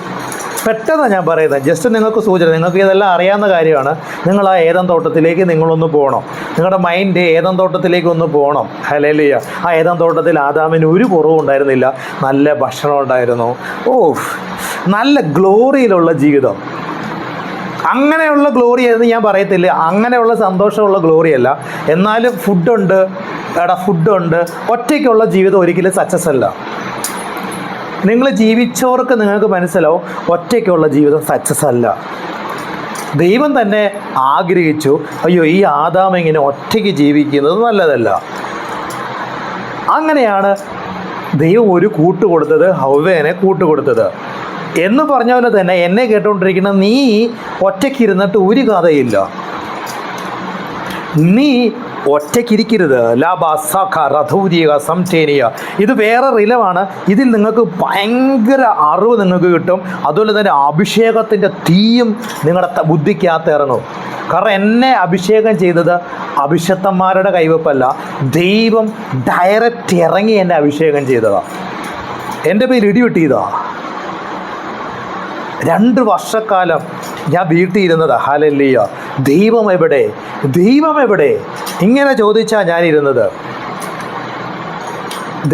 പെട്ടെന്നാണ് ഞാൻ പറയുന്നത്, ജസ്റ്റ് നിങ്ങൾക്ക് സൂചന, നിങ്ങൾക്ക് ഇതെല്ലാം അറിയാവുന്ന കാര്യമാണ്. നിങ്ങൾ ആ ഏദൻ തോട്ടത്തിലേക്ക് നിങ്ങളൊന്ന് പോകണം. നിങ്ങളുടെ മൈൻഡ് ഏദൻ തോട്ടത്തിലേക്ക് ഒന്ന് പോകണം. ഹല്ലേലൂയ. ആ ഏദൻ തോട്ടത്തിൽ ആദാമിന് ഒരു കുറവും ഉണ്ടായിരുന്നില്ല, നല്ല ഭക്ഷണം ഉണ്ടായിരുന്നു. നല്ല ഗ്ലോറിയിലുള്ള ജീവിതം. അങ്ങനെയുള്ള ഗ്ലോറി എന്ന് ഞാൻ പറയത്തില്ല, അങ്ങനെയുള്ള സന്തോഷമുള്ള ഗ്ലോറിയല്ല. എന്നാലും ഫുഡുണ്ട്, ഒറ്റയ്ക്കുള്ള ജീവിതം ഒരിക്കലും സക്സസ് അല്ല. നിങ്ങൾ ജീവിച്ചവർക്ക് നിങ്ങൾക്ക് മനസ്സിലാവും, ഒറ്റയ്ക്കുള്ള ജീവിതം സക്സസ് അല്ല. ദൈവം തന്നെ ആഗ്രഹിച്ചു, അയ്യോ ഈ ആദാം ഇങ്ങനെ ഒറ്റയ്ക്ക് ജീവിക്കുന്നത് നല്ലതല്ല. അങ്ങനെയാണ് ദൈവം ഒരു കൂട്ടുകൊടുത്തത്, ഹൗവേനെ കൂട്ടുകൊടുത്തത്. എന്ന് പറഞ്ഞ പോലെ തന്നെ എന്നെ കേട്ടുകൊണ്ടിരിക്കുന്ന നീ ഒറ്റയ്ക്കിരുന്നിട്ട് ഒരു കഥയില്ല. നീ ഒറ്റയ്ക്കിരിക്കരുത്. ഇത് വേറെ റിലവാണ്. ഇതിൽ നിങ്ങൾക്ക് ഭയങ്കര അറിവ് നിങ്ങൾക്ക് കിട്ടും. അതുപോലെ തന്നെ അഭിഷേകത്തിൻ്റെ തീയും നിങ്ങളുടെ ബുദ്ധിക്കകത്ത് ഇറങ്ങും. കാരണം എന്നെ അഭിഷേകം ചെയ്തത് അഭിഷക്തന്മാരുടെ കൈവപ്പല്ല, ദൈവം ഡയറക്റ്റ് ഇറങ്ങി എന്നെ അഭിഷേകം ചെയ്തതാണ്. എൻ്റെ പേര് ഇടിവെട്ടിയതാ. 2 വർഷക്കാലം ഞാൻ വീട്ടിലിരുന്നതാ. ഹല്ലേലൂയ. ദൈവം എവിടെ, ദൈവം എവിടെ, ഇങ്ങനെ ചോദിച്ചാൽ ഞാനിരുന്നത്.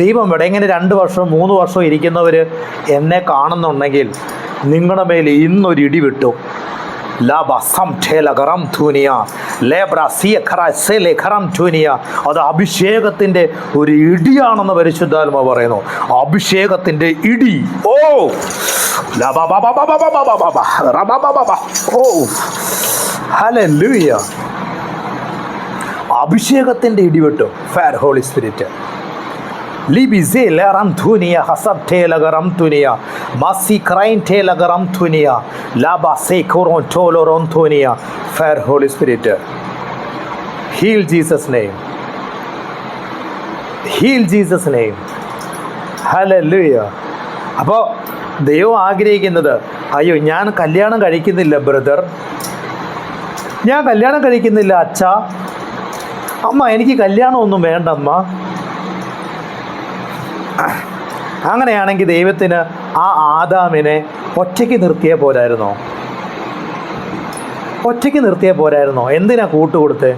ദൈവം എവിടെ? ഇങ്ങനെ 2 വർഷം 3 വർഷം ഇരിക്കുന്നവർ എന്നെ കാണുന്നുണ്ടെങ്കിൽ നിങ്ങളുടെ മേൽ ഇന്നൊരു ഇടി വിട്ടു. അത് അഭിഷേകത്തിൻ്റെ ഒരു ഇടിയാണെന്ന് പരിശുദ്ധാത്മാ പറയുന്നു. അഭിഷേകത്തിൻ്റെ ഇടി. ഹല്ലേലൂയ. അഭിഷേകത്തിൻ്റെ ഇടിവെട്ടും. Fire holy spirit. Fire holy spirit. Heal Jesus name, heal Jesus name. Hallelujah. അപ്പോൾ ദൈവം ആഗ്രഹിക്കുന്നത്, അയ്യോ ഞാൻ കല്യാണം കഴിക്കുന്നില്ല ബ്രദർ, ഞാൻ കല്യാണം കഴിക്കുന്നില്ല അച്ഛാ, അമ്മ എനിക്ക് കല്യാണമൊന്നും വേണ്ട അമ്മ. അങ്ങനെയാണെങ്കിൽ ദൈവത്തിന് ആ ആദാമിനെ ഒറ്റയ്ക്ക് നിർത്തിയേ പോരായിരുന്നോ? ഒറ്റയ്ക്ക് നിർത്തിയേ പോരായിരുന്നോ? എന്തിനാ കൂട്ടുകൊടുത്തേ?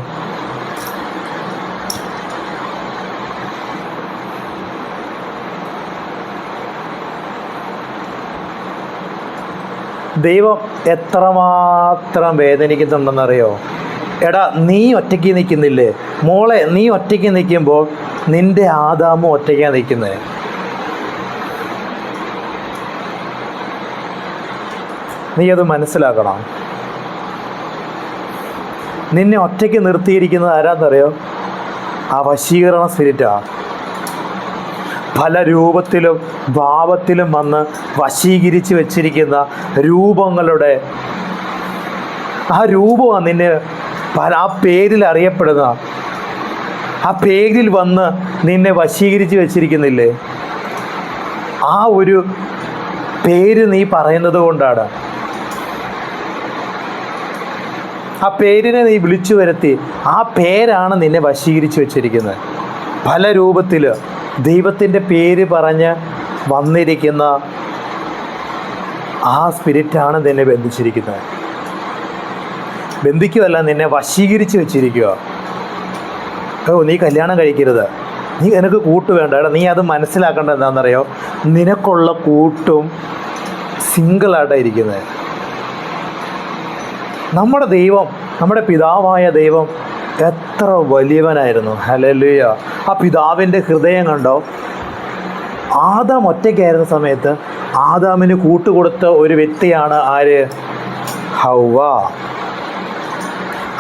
ദൈവം എത്രമാത്രം വേദനിക്കുന്നുണ്ടെന്നറിയോ? എടാ നീ ഒറ്റയ്ക്ക് നിൽക്കുന്നില്ലേ മോളെ, നീ ഒറ്റയ്ക്ക് നിൽക്കുമ്പോൾ നിൻ്റെ ആദാമും ഒറ്റയ്ക്കാണ് നിൽക്കുന്നത്. നീ അത് മനസ്സിലാക്കണം. നിന്നെ ഒറ്റയ്ക്ക് നിർത്തിയിരിക്കുന്നത് ആരാന്നറിയോ? ആ വശീകരണ സ്പിരിറ്റാണ്. പല രൂപത്തിലും ഭാവത്തിലും വന്ന് വശീകരിച്ച് വെച്ചിരിക്കുന്ന രൂപങ്ങളുടെ ആ രൂപമാണ് നിന്നെ ആ പേരിൽ അറിയപ്പെടുന്ന, ആ പേരിൽ വന്ന് നിന്നെ വശീകരിച്ച് വെച്ചിരിക്കുന്നില്ലേ? ആ ഒരു പേര് നീ പറയുന്നത് കൊണ്ടാണ്. ആ പേരിനെ നീ വിളിച്ചു വരുത്തി, ആ പേരാണ് നിന്നെ വശീകരിച്ച് വെച്ചിരിക്കുന്നത്. പല രൂപത്തിൽ ദൈവത്തിൻ്റെ പേര് പറഞ്ഞ് വന്നിരിക്കുന്ന ആ സ്പിരിറ്റാണ് നിന്നെ ബന്ധിച്ചിരിക്കുന്നത്. ബന്ധിക്കുകയല്ല, നിന്നെ വശീകരിച്ച് വെച്ചിരിക്കുക. നീ കല്യാണം കഴിക്കരുത്, നീ എനിക്ക് കൂട്ട് വേണ്ട. എടാ, നീ അത് മനസ്സിലാക്കേണ്ടത് എന്താണെന്നറിയോ? നിനക്കുള്ള കൂട്ടും സിംഗിളായിട്ടാണ് ഇരിക്കുന്നത്. നമ്മുടെ ദൈവം, നമ്മുടെ പിതാവായ ദൈവം എത്ര വലിയവനായിരുന്നു. ഹല്ലേലൂയ. ആ പിതാവിൻ്റെ ഹൃദയം കണ്ടോ? ആദാം ഒറ്റയ്ക്കായിരുന്ന സമയത്ത് ആദാമിന് കൂട്ടുകൊടുത്ത ഒരു വ്യക്തിയാണ് ആര്? ഹവ്വ.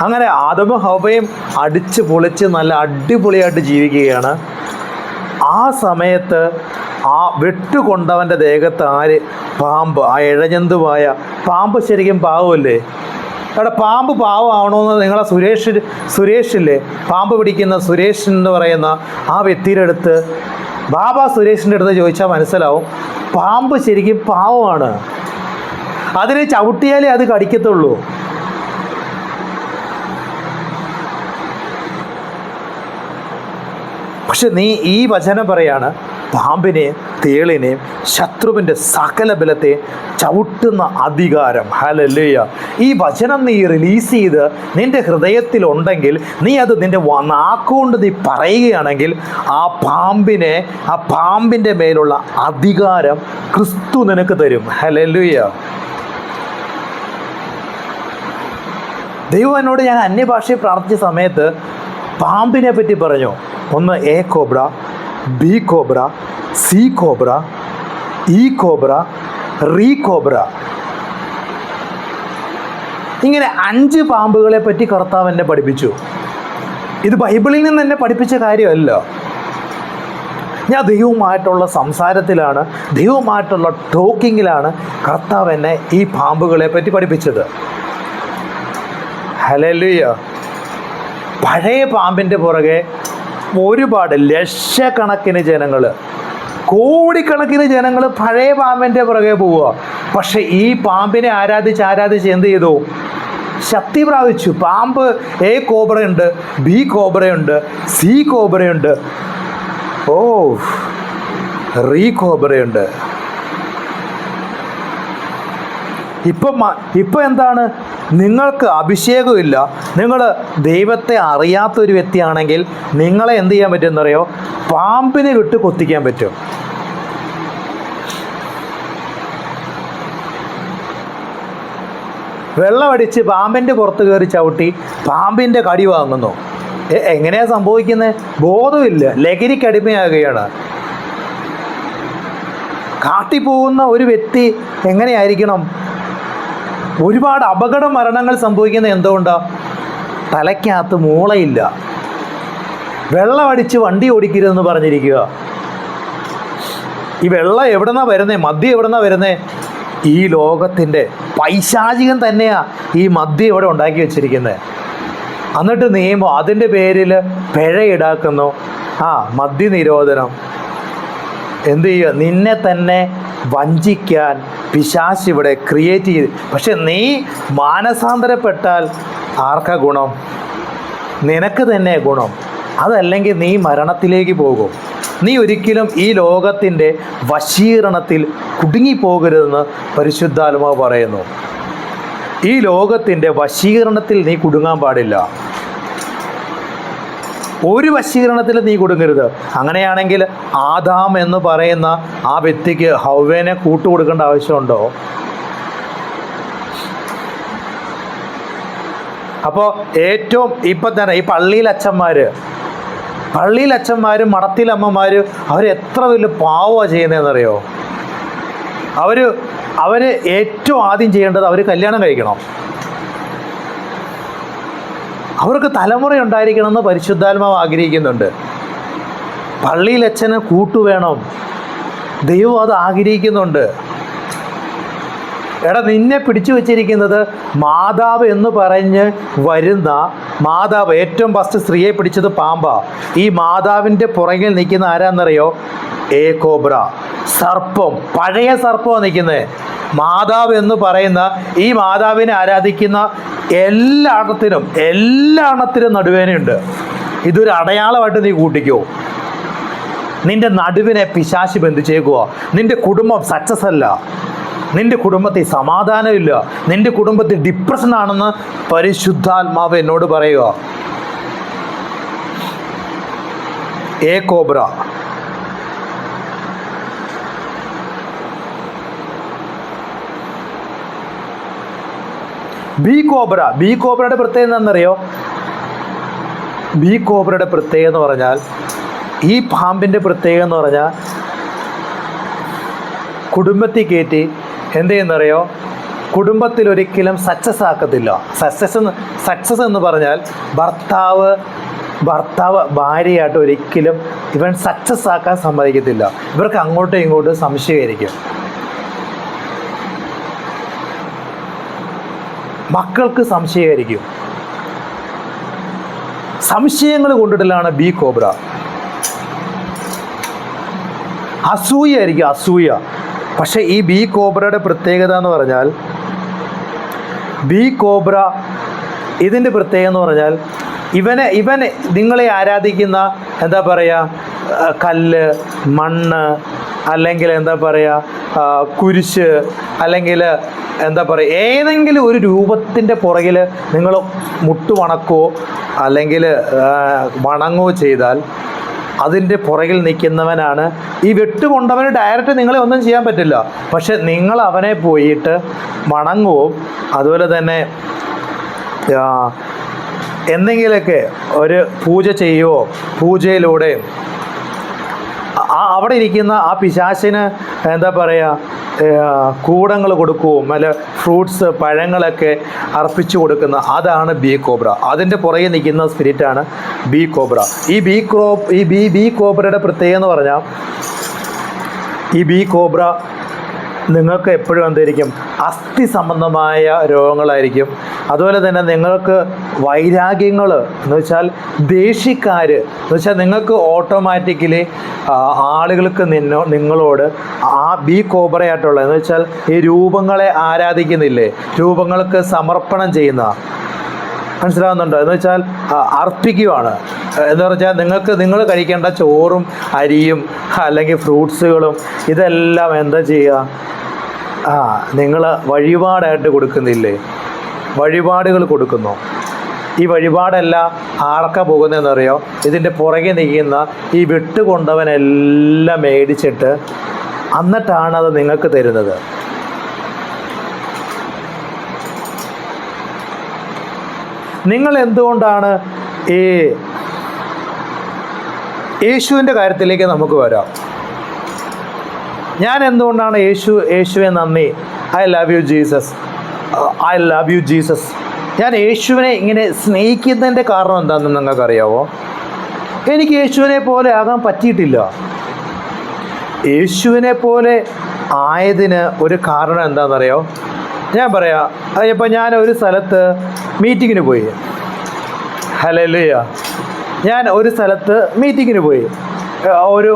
അങ്ങനെ ആദമും ഹവ്വയും അടിച്ച് പൊളിച്ച് നല്ല അടിപൊളിയായിട്ട് ജീവിക്കുകയാണ്. ആ സമയത്ത് ആ വെട്ടുകൊണ്ടവൻ്റെ ദേഹത്ത് ആര്? പാമ്പ്. ആ ഇഴജന്തുവായ പാമ്പ്. ശരിക്കും പാവമല്ലേ? അവിടെ പാമ്പ് പാവമാണോയെന്ന് നിങ്ങളെ സുരേഷില്ലേ, പാമ്പ് പിടിക്കുന്ന സുരേഷ് എന്ന് പറയുന്ന ആ വ്യക്തിയുടെ അടുത്ത്, ബാബാ സുരേഷിൻ്റെ അടുത്ത് ചോദിച്ചാൽ മനസ്സിലാവും, പാമ്പ് ശരിക്കും പാവമാണ്. അതിനെ ചവിട്ടിയാലേ അത് കടിക്കത്തുള്ളൂ. പക്ഷെ നീ ഈ വചനം പറയാണ്, പാമ്പിനെയും തേളിനെയും ശത്രുവിൻ്റെ സകല ബലത്തെ ചവിട്ടുന്ന അധികാരം. ഹല്ലേലൂയ. ഈ വചനം നീ റിലീസ് ചെയ്ത് നിൻ്റെ ഹൃദയത്തിലുണ്ടെങ്കിൽ, നീ അത് നിൻ്റെ നാക്കുകൊണ്ട് നീ പറയുകയാണെങ്കിൽ, ആ പാമ്പിൻ്റെ മേലുള്ള അധികാരം ക്രിസ്തു നിനക്ക് തരും. ഹല്ലേലൂയ. ദൈവം എന്നോട്, ഞാൻ അന്യഭാഷയിൽ പ്രാർത്ഥിച്ച സമയത്ത് പാമ്പിനെ പറ്റി പറഞ്ഞു. ഒന്ന് A cobra, B cobra, C cobra, E cobra, re cobra. ഇങ്ങനെ 5 പാമ്പുകളെ പറ്റി കർത്താവ് എന്നെ പഠിപ്പിച്ചു. ഇത് ബൈബിളിൽ നിന്ന് എന്നെ പഠിപ്പിച്ച കാര്യമല്ല. ഞാൻ ദൈവവുമായിട്ടുള്ള സംസാരത്തിലാണ്, ദൈവവുമായിട്ടുള്ള ടോക്കിങ്ങിലാണ് കർത്താവ് എന്നെ ഈ പാമ്പുകളെ പറ്റി പഠിപ്പിച്ചത്. ഹല്ലേലൂയ. പഴയ പാമ്പിൻ്റെ പുറകെ ഒരുപാട് ലക്ഷക്കണക്കിന് ജനങ്ങൾ, കോടിക്കണക്കിന് ജനങ്ങൾ പഴയ പാമ്പിൻ്റെ പുറകെ പോവുക. പക്ഷെ ഈ പാമ്പിനെ ആരാധിച്ച് എന്ത് ചെയ്തു? ശക്തി പ്രാപിച്ചു. പാമ്പ് എ കോബ്രയുണ്ട്, ബി കോബ്രയുണ്ട്, സി കോബ്രയുണ്ട്, റീ കോബ്രയുണ്ട്. ഇപ്പം എന്താണ്? നിങ്ങൾക്ക് അഭിഷേകമില്ല, നിങ്ങൾ ദൈവത്തെ അറിയാത്തൊരു വ്യക്തിയാണെങ്കിൽ നിങ്ങളെ എന്ത് ചെയ്യാൻ പറ്റുമെന്നറിയോ? പാമ്പിനെ വിട്ട് കൊത്തിക്കാൻ പറ്റും. വെള്ളമടിച്ച് പാമ്പിൻ്റെ പുറത്ത് കയറി ചവിട്ടി പാമ്പിൻ്റെ കടി വാങ്ങുന്നു. എങ്ങനെയാണ് സംഭവിക്കുന്നത്? ബോധമില്ല, ലഹരിക്കടിമയാകുകയാണ്. കാട്ടിപ്പോകുന്ന ഒരു വ്യക്തി എങ്ങനെയായിരിക്കണം? ഒരുപാട് അപകട മരണങ്ങൾ സംഭവിക്കുന്നത് എന്തുകൊണ്ടാണ്? തലയ്ക്കകത്ത് മൂളയില്ല. വെള്ളമടിച്ച് വണ്ടി ഓടിക്കരുതെന്ന് പറഞ്ഞിരിക്കുക. ഈ വെള്ളം എവിടെന്നാണ് വരുന്നത്? മദ്യം എവിടെന്നാണ് വരുന്നത്? ഈ ലോകത്തിൻ്റെ പൈശാചികം തന്നെയാണ് ഈ മദ്യം ഇവിടെ ഉണ്ടാക്കി വെച്ചിരിക്കുന്നത്. എന്നിട്ട് നിയമം അതിൻ്റെ പേരിൽ പിഴ ഈടാക്കുന്നു. മദ്യനിരോധനം. എന്ത് ചെയ്യുക? നിന്നെ തന്നെ വഞ്ചിക്കാൻ പിശാച് ഇവിടെ ക്രിയേറ്റ് ചെയ്ത്. പക്ഷെ നീ മാനസാന്തരപ്പെട്ടാൽ ആർക്കാ ഗുണം? നിനക്ക് തന്നെ ഗുണം. അതല്ലെങ്കിൽ നീ മരണത്തിലേക്ക് പോകും. നീ ഒരിക്കലും ഈ ലോകത്തിൻ്റെ വശീകരണത്തിൽ കുടുങ്ങിപ്പോകരുതെന്ന് പരിശുദ്ധാത്മാവ് പറയുന്നു. ഈ ലോകത്തിൻ്റെ വശീകരണത്തിൽ നീ കുടുങ്ങാൻ പാടില്ല. ഒരു വശീകരണത്തിൽ നീ കുടുങ്ങരുത്. അങ്ങനെയാണെങ്കിൽ ആദാം എന്ന് പറയുന്ന ആ വ്യക്തിക്ക് ഹവ്വേനെ കൂട്ടുകൊടുക്കേണ്ട ആവശ്യമുണ്ടോ? അപ്പോൾ ഏറ്റവും ഇപ്പം തന്നെ ഈ പള്ളിയിലച്ഛന്മാരും മടത്തിലമ്മമാരും അവരെത്ര വലിയ പാവമാണ് ചെയ്യുന്നതെന്നറിയോ? അവർ അവർ ഏറ്റവും ആദ്യം ചെയ്യേണ്ടത് അവർ കല്യാണം കഴിക്കണം. അവർക്ക് തലമുറ ഉണ്ടായിരിക്കണമെന്ന് പരിശുദ്ധാത്മാവ് ആഗ്രഹിക്കുന്നുണ്ട്. പള്ളിയിൽ അച്ഛന് കൂട്ടുവേണം, ദൈവം അത് ആഗ്രഹിക്കുന്നുണ്ട്. എടാ, നിന്നെ പിടിച്ചു വച്ചിരിക്കുന്നത് മാതാവ് എന്ന് പറഞ്ഞ് വരുന്ന മാതാവ്. ഏറ്റവും ഫസ്റ്റ് സ്ത്രീയെ പിടിച്ചത് പാമ്പാ. ഈ മാതാവിൻ്റെ പുറകിൽ നിൽക്കുന്ന ആരാന്നറിയോ? കോബ്ര, സർപ്പം, പഴയ സർപ്പമാണ് നിൽക്കുന്നത്. മാതാവ് എന്ന് പറയുന്ന ഈ മാതാവിനെ ആരാധിക്കുന്ന എല്ലാത്തിനും നടുവേനയുണ്ട്. ഇതൊരു അടയാളമായിട്ട് നീ കൂട്ടിക്കോ. നിന്റെ നടുവിനെ പിശാച് ബന്ധിച്ചേക്കുക. നിന്റെ കുടുംബം സക്സസ് അല്ല, നിന്റെ കുടുംബത്തിൽ സമാധാനമില്ല, നിന്റെ കുടുംബത്തിൽ ഡിപ്രഷൻ ആണെന്ന് പരിശുദ്ധാത്മാവ് എന്നോട് പറയുക. കോബ്ര. ബി കോബ്രയുടെ പ്രത്യേകത എന്താണെന്നറിയോ? ബി കോബ്രയുടെ പ്രത്യേകത എന്ന് പറഞ്ഞാൽ, ഈ പാമ്പിൻ്റെ പ്രത്യേകത എന്ന് പറഞ്ഞാൽ കുടുംബത്തിൽ കയറ്റി എന്ത് ചെയ്യുന്നറിയോ? കുടുംബത്തിൽ ഒരിക്കലും സക്സസ് ആക്കത്തില്ല. സക്സസ് എന്ന് പറഞ്ഞാൽ ഭർത്താവ് ഭാര്യയായിട്ട് ഒരിക്കലും ഇവൻ സക്സസ് ആക്കാൻ സമ്മതിക്കത്തില്ല. ഇവർക്ക് അങ്ങോട്ടും ഇങ്ങോട്ടും സംശയമായിരിക്കും. മക്കൾക്ക് സംശയമായിരിക്കും. സംശയങ്ങൾ കൊണ്ടിട്ടാണ് ബി കോബ്ര. അസൂയായിരിക്കും, അസൂയ. പക്ഷേ ഈ ബി കോബ്രയുടെ പ്രത്യേകത എന്ന് പറഞ്ഞാൽ, ബി കോബ്ര ഇതിൻ്റെ പ്രത്യേകത എന്ന് പറഞ്ഞാൽ, ഇവൻ നിങ്ങളെ ആരാധിക്കുന്ന എന്താ പറയുക, കല്ല്, മണ്ണ്, അല്ലെങ്കിൽ എന്താ പറയുക കുരിശ്, അല്ലെങ്കിൽ എന്താ പറയുക ഏതെങ്കിലും ഒരു രൂപത്തിൻ്റെ പുറകിൽ നിങ്ങൾ മുട്ടുവണക്കോ അല്ലെങ്കിൽ വണങ്ങുകയോ ചെയ്താൽ അതിൻ്റെ പുറകിൽ നിൽക്കുന്നവനാണ് ഈ വെട്ടുകൊണ്ടവന്. ഡയറക്റ്റ് നിങ്ങളെ ഒന്നും ചെയ്യാൻ പറ്റില്ല. പക്ഷെ നിങ്ങൾ അവനെ പോയിട്ട് വണങ്ങുകയോ അതുപോലെ തന്നെ എന്തെങ്കിലുമൊക്കെ ഒരു പൂജ ചെയ്യുകയോ പൂജയിലൂടെ അവിടെ ഇരിക്കുന്ന ആ പിശാചിന് എന്താ പറയുക കൂടങ്ങൾ കൊടുക്കുകയും അല്ല ഫ്രൂട്ട്സ്, പഴങ്ങളൊക്കെ അർപ്പിച്ചു കൊടുക്കുന്ന അതാണ് ബി കോബ്ര. അതിൻ്റെ പുറകെ നിൽക്കുന്ന സ്പിരിറ്റാണ് ബി കോബ്ര. ഈ ബി കോബ്രയുടെ പ്രത്യേകത എന്ന് പറഞ്ഞാൽ, ഈ ബി കോബ്ര നിങ്ങൾക്ക് എപ്പോഴും എന്തായിരിക്കും? അസ്ഥി സംബന്ധമായ രോഗങ്ങളായിരിക്കും. അതുപോലെ തന്നെ നിങ്ങൾക്ക് വൈരാഗ്യങ്ങൾ എന്ന് വെച്ചാൽ ദേഷ്യക്കാർ എന്ന് വെച്ചാൽ നിങ്ങൾക്ക് ഓട്ടോമാറ്റിക്കലി ആളുകൾക്ക് നിങ്ങളോട് ആ ബി കോബ്രയായിട്ടുള്ള എന്ന് വെച്ചാൽ ഈ രൂപങ്ങളെ ആരാധിക്കുന്നില്ലേ, രൂപങ്ങൾക്ക് സമർപ്പണം ചെയ്യുന്ന, മനസ്സിലാകുന്നുണ്ടോ? എന്ന് വെച്ചാൽ അർപ്പിക്കുകയാണ്. എന്ന് പറഞ്ഞാൽ നിങ്ങൾ കഴിക്കേണ്ട ചോറും അരിയും അല്ലെങ്കിൽ ഫ്രൂട്ട്സുകളും ഇതെല്ലാം എന്താ ചെയ്യുക? നിങ്ങൾ വഴിപാടായിട്ട് കൊടുക്കുന്നില്ലേ? വഴിപാടുകൾ കൊടുക്കുന്നു. ഈ വഴിപാടെല്ലാം ആർക്കാ പോകുന്നതെന്നറിയോ? ഇതിൻ്റെ പുറകെ നിൽക്കുന്ന ഈ വെട്ടുകൊണ്ടവനെല്ലാം മേടിച്ചിട്ട് എന്നിട്ടാണ് അത് നിങ്ങൾക്ക് തരുന്നത്. നിങ്ങൾ എന്തുകൊണ്ടാണ് ഈ യേശുവിൻ്റെ കാര്യത്തിലേക്ക് നമുക്ക് വരാം. ഞാൻ എന്തുകൊണ്ടാണ് യേശുവെ നന്ദി, I love you Jesus, I love you Jesus. ഞാൻ യേശുവിനെ ഇങ്ങനെ സ്നേഹിക്കുന്നതിൻ്റെ കാരണം എന്താണെന്ന് നിങ്ങൾക്കറിയാവോ? എനിക്ക് യേശുവിനെ പോലെ ആകാൻ പറ്റിയിട്ടില്ല. യേശുവിനെ പോലെ ആയതിന് ഒരു കാരണം എന്താണെന്നറിയോ? ഞാൻ പറയാം. അതിപ്പോൾ ഞാൻ ഒരു സ്ഥലത്ത് മീറ്റിങ്ങിന് പോയി. ഹല്ലേലൂയ. ഞാൻ ഒരു സ്ഥലത്ത് മീറ്റിങ്ങിന് പോയി. ഒരു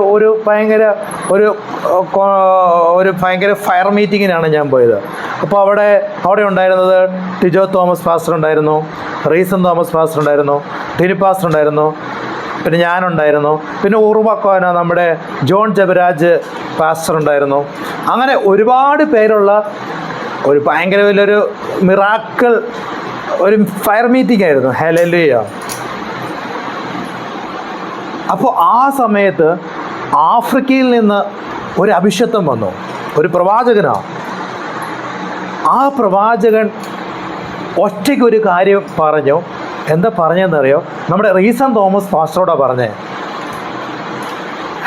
ഭയങ്കര ഫയർ മീറ്റിങ്ങിനാണ് ഞാൻ പോയത്. അപ്പോൾ അവിടെ ഉണ്ടായിരുന്നത് ടിജോ തോമസ് പാസ്റ്റർ ഉണ്ടായിരുന്നു, റീസൺ തോമസ് പാസ്റ്റർ ഉണ്ടായിരുന്നു, ടിനി പാസ്റ്റർ ഉണ്ടായിരുന്നു, പിന്നെ ഞാനുണ്ടായിരുന്നു, പിന്നെ ഉറുവക്കോന നമ്മുടെ ജോൺ ജബരാജ് പാസ്റ്റർ ഉണ്ടായിരുന്നു. അങ്ങനെ ഒരുപാട് പേരുള്ള ഒരു ഭയങ്കര വലിയൊരു മിറാക്കിൾ ഒരു ഫയർ മീറ്റിംഗ് ആയിരുന്നു. ഹല്ലേലൂയ. അപ്പോൾ ആ സമയത്ത് ആഫ്രിക്കയിൽ നിന്ന് ഒരു അഭിഷേകം വന്നു, ഒരു പ്രവാചകനാണ്. ആ പ്രവാചകൻ ഒറ്റയ്ക്ക് ഒരു കാര്യം പറഞ്ഞു. എന്താ പറഞ്ഞതെന്നറിയോ? നമ്മുടെ റീസൺ തോമസ് പാസ്റ്ററോടാ പറഞ്ഞേ.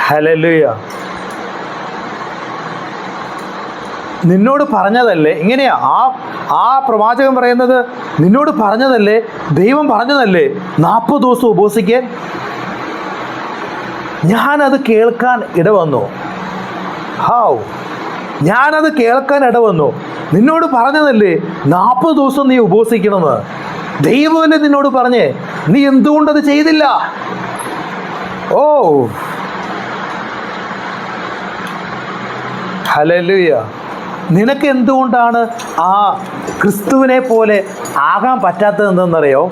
ഹല്ലേലൂയ. നിന്നോട് പറഞ്ഞതല്ലേ, ഇങ്ങനെയാ ആ പ്രവാചകൻ പറയുന്നത്, നിന്നോട് പറഞ്ഞതല്ലേ, ദൈവം പറഞ്ഞതല്ലേ 40 ദിവസം ഉപവസിക്കാൻ. ഞാനത് കേൾക്കാൻ ഇടവന്നു. ഞാനത് കേൾക്കാൻ ഇടവന്നു. നിന്നോട് പറഞ്ഞതല്ലേ 40 ദിവസം നീ ഉപവസിക്കണമെന്ന്. ദൈവമല്ലേ നിന്നോട് പറഞ്ഞേ, നീ എന്തുകൊണ്ടത് ചെയ്തില്ല? ഹല്ലേലൂയ. നിനക്ക് എന്തുകൊണ്ടാണ് ആ ക്രിസ്തുവിനെ പോലെ ആകാൻ പറ്റാത്തത് എന്തെന്നറിയോ?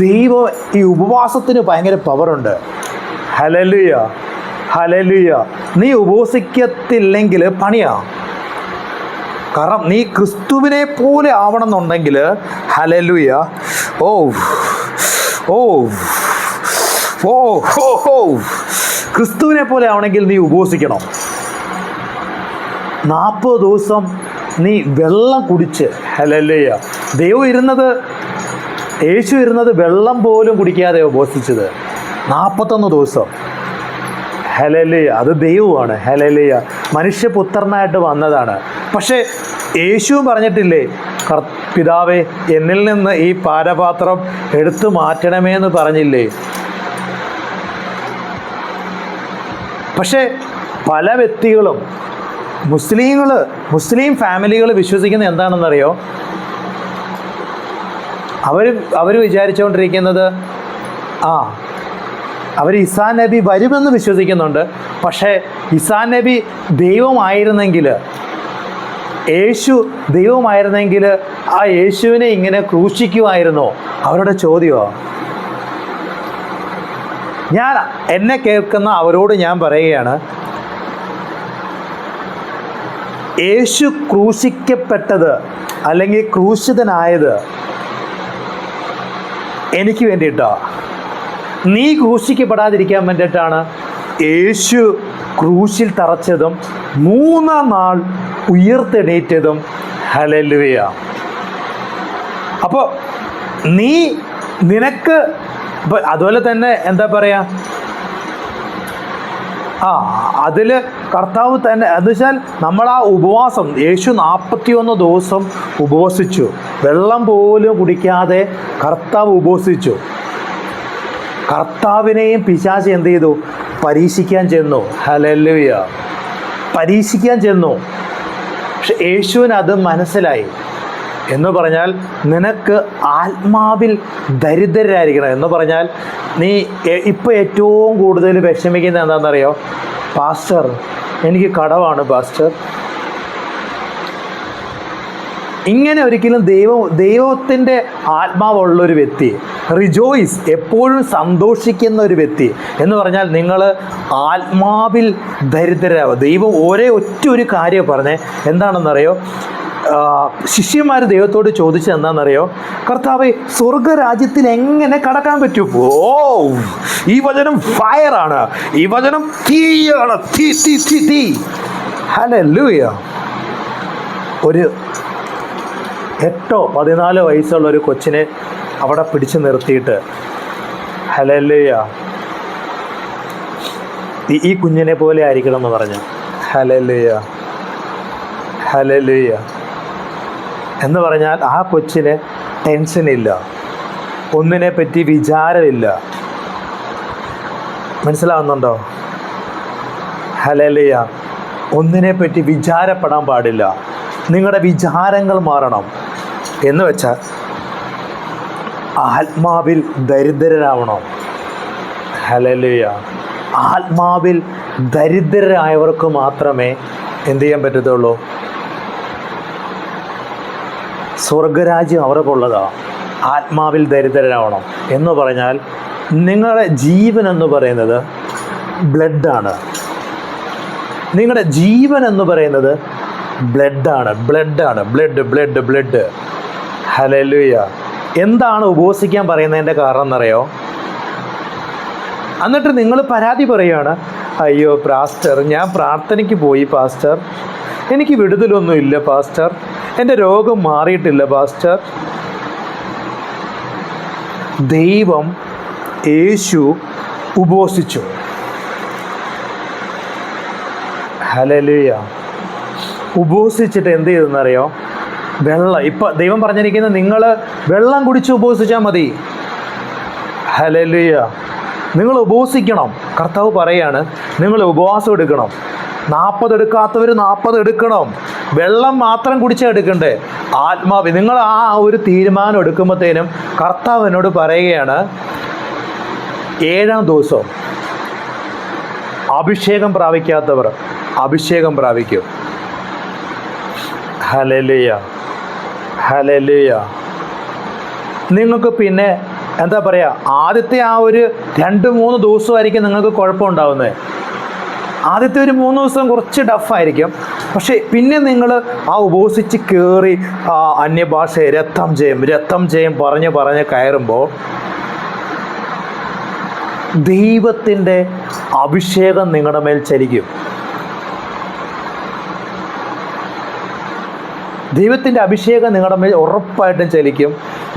ദൈവം ഈ ഉപവാസത്തിന് ഭയങ്കര പവറുണ്ട്. Hallelujah, hallelujah. നീ ഉപവസിക്കത്തില്ലെങ്കിൽ പണിയാ. കാരണം നീ ക്രിസ്തുവിനെ പോലെ ആവണം എന്നുണ്ടെങ്കിൽ, ഹല്ലേലൂയ, ക്രിസ്തുവിനെ പോലെ ആവണമെങ്കിൽ നീ ഉപവസിക്കണം. 40 ദിവസം നീ വെള്ളം കുടിച്ച്, ഹല്ലേലൂയ. യേശു ഇരുന്നത് വെള്ളം പോലും കുടിക്കാതെ ഉപവസിച്ചത് 41 ദിവസം. ഹല്ലേലൂയ. അത് ദൈവമാണ്. ഹല്ലേലൂയ. മനുഷ്യപുത്രനായിട്ട് വന്നതാണ്. പക്ഷേ യേശുവും പറഞ്ഞിട്ടില്ലേ, പിതാവേ എന്നിൽ നിന്ന് ഈ പാനപാത്രം എടുത്തു മാറ്റണമേ എന്ന് പറഞ്ഞില്ലേ? പക്ഷേ പല വ്യക്തികളും, മുസ്ലിം ഫാമിലികൾ വിശ്വസിക്കുന്നത് എന്താണെന്നറിയോ? അവർ വിചാരിച്ചുകൊണ്ടിരിക്കുന്നത് അവർ ഈസാ നബി വരുമെന്ന് വിശ്വസിക്കുന്നുണ്ട്. പക്ഷേ ഈസാ നബി ദൈവമായിരുന്നെങ്കിൽ, യേശു ദൈവമായിരുന്നെങ്കിൽ ആ യേശുവിനെ ഇങ്ങനെ ക്രൂശിക്കുമായിരുന്നോ? അവരുടെ ചോദ്യമാണ്. എന്നെ കേൾക്കുന്ന അവരോട് ഞാൻ പറയുകയാണ്, യേശു ക്രൂശിക്കപ്പെട്ടത് അല്ലെങ്കിൽ ക്രൂശിതനായത് എനിക്ക് വേണ്ടിയിട്ടാണ്. നീ ക്രൂശിക്കപ്പെടാതിരിക്കാൻ വേണ്ടിയിട്ടാണ് യേശു ക്രൂശിൽ തറച്ചതും 3-ാം നാൾ ഉയർത്തെണീറ്റതും. ഹല്ലേലൂയ. അപ്പോൾ നിനക്ക് അതുപോലെ തന്നെ എന്താ പറയുക, അതിൽ കർത്താവ് തന്നെ, എന്ന് വെച്ചാൽ നമ്മൾ ആ ഉപവാസം, യേശു 41 ദിവസം ഉപവസിച്ചു. വെള്ളം പോലും കുടിക്കാതെ കർത്താവ് ഉപവസിച്ചു. കർത്താവിനെയും പിശാച് എന്ത് ചെയ്തു? പരീക്ഷിക്കാൻ ചെന്നു. ഹല്ലേലൂയ. പരീക്ഷിക്കാൻ ചെന്നു. പക്ഷെ യേശുവിന് അത് മനസ്സിലായി. എന്ന് പറഞ്ഞാൽ നിനക്ക് ആത്മാവിൽ ദരിദ്രരായിരിക്കണം. എന്ന് പറഞ്ഞാൽ നീ ഇപ്പോൾ ഏറ്റവും കൂടുതൽ വിഷമിക്കുന്നത് എന്താണെന്നറിയോ? പാസ്റ്റർ, എനിക്ക് കടമാണ് പാസ്റ്റർ. ഇങ്ങനെ ഒരിക്കലും ദൈവത്തിൻ്റെ ആത്മാവുള്ളൊരു വ്യക്തി, റിജോയ്സ്, എപ്പോഴും സന്തോഷിക്കുന്ന ഒരു വ്യക്തി എന്ന് പറഞ്ഞാൽ നിങ്ങൾ ആത്മാവിൽ ദരിദ്രരാവുക. ദൈവം ഒറ്റ കാര്യം പറഞ്ഞേ, എന്താണെന്നറിയോ? ശിഷ്യന്മാർ ദൈവത്തോട് ചോദിച്ചത് എന്താണെന്നറിയോ? കർത്താവേ, സ്വർഗരാജ്യത്തിൽ എങ്ങനെ കടക്കാൻ പറ്റും? ഈ വചനം ഫയറാണ്, ഈ വചനം തീയാണ്, തീ. ഹല്ലേലൂയ. ഒരു 8-14 വയസ്സുള്ള ഒരു കൊച്ചിനെ അവിടെ പിടിച്ചു നിർത്തിയിട്ട്, ഹല്ലേലൂയ, ഈ കുഞ്ഞിനെ പോലെ ആയിരിക്കണം എന്ന് പറഞ്ഞു. Hallelujah, hallelujah. എന്ന് പറഞ്ഞാൽ ആ കൊച്ചിന് ടെൻഷനില്ല, ഒന്നിനെ പറ്റി വിചാരമില്ല. മനസ്സിലാവുന്നുണ്ടോ? ഹല്ലേലൂയ. ഒന്നിനെ പറ്റി വിചാരപ്പെടാൻ പാടില്ല. നിങ്ങളുടെ വിചാരങ്ങൾ മാറണം. എന്ന് വെച്ചാൽ ആത്മാവിൽ ദരിദ്രരാവണം. ഹല്ലേലൂയ. ആത്മാവിൽ ദരിദ്രരായവർക്ക് മാത്രമേ എന്ത് ചെയ്യാൻ പറ്റത്തുള്ളൂ? സ്വർഗരാജ്യം അവർക്കുള്ളതാണ്. ആത്മാവിൽ ദരിദ്രരാവണം എന്ന് പറഞ്ഞാൽ നിങ്ങളുടെ ജീവൻ എന്ന് പറയുന്നത് ബ്ലഡാണ്. നിങ്ങളുടെ ജീവൻ എന്ന് പറയുന്നത് ബ്ലഡാണ്. ബ്ലഡ്. ഹല്ലേലൂയ. എന്താണ് ഉപവസിക്കാൻ പറയുന്നതിൻ്റെ കാരണം എന്നറിയോ? എന്നിട്ട് നിങ്ങൾ പരാതി പറയുകയാണ്, അയ്യോ പാസ്റ്റർ, ഞാൻ പ്രാർത്ഥനയ്ക്ക് പോയി പാസ്റ്റർ, എനിക്ക് വിടുതലൊന്നും ഇല്ല പാസ്റ്റർ, എൻ്റെ രോഗം മാറിയിട്ടില്ല പാസ്റ്റർ. ദൈവം, യേശു ഉപവസിച്ചു. ഹല്ലേലൂയ. ഉപവസിച്ചിട്ട് എന്ത് ചെയ്തെന്നറിയോ? ഇപ്പം ദൈവം പറഞ്ഞിരിക്കുന്നത് നിങ്ങൾ വെള്ളം കുടിച്ച് ഉപവസിച്ചാൽ മതി. ഹല്ലേലൂയ. നിങ്ങൾ ഉപവസിക്കണം. കർത്താവ് പറയാണ് നിങ്ങൾ ഉപവാസം എടുക്കണം. 40 എടുക്കാത്തവർ 40 എടുക്കണം. വെള്ളം മാത്രം കുടിച്ചാൽ എടുക്കണ്ടേ? നിങ്ങൾ ആ ഒരു തീരുമാനം എടുക്കുമ്പോഴത്തേനും കർത്താവ് എന്നോട് പറയുകയാണ്, 7-ാം ദിവസം അഭിഷേകം പ്രാപിക്കാത്തവർ അഭിഷേകം പ്രാപിക്കും. Hallelujah, hallelujah. നിങ്ങൾക്ക് പിന്നെ എന്താ പറയുക, ആദ്യത്തെ ആ ഒരു 2-3 ദിവസമായിരിക്കും നിങ്ങൾക്ക് കുഴപ്പമുണ്ടാവുന്നത്. ആദ്യത്തെ ഒരു 3 ദിവസം കുറച്ച് ടഫായിരിക്കും. പക്ഷേ പിന്നെ നിങ്ങൾ ആ ഉപവസിച്ച് കയറി അന്യഭാഷ രക്തം ജയം പറഞ്ഞ് കയറുമ്പോൾ ദൈവത്തിൻ്റെ അഭിഷേകം നിങ്ങളുടെ മേൽ ചലിക്കും. ദൈവത്തിൻ്റെ അഭിഷേകം നിങ്ങളുടെ മേൽ ഉറപ്പായിട്ടും ചലിക്കും.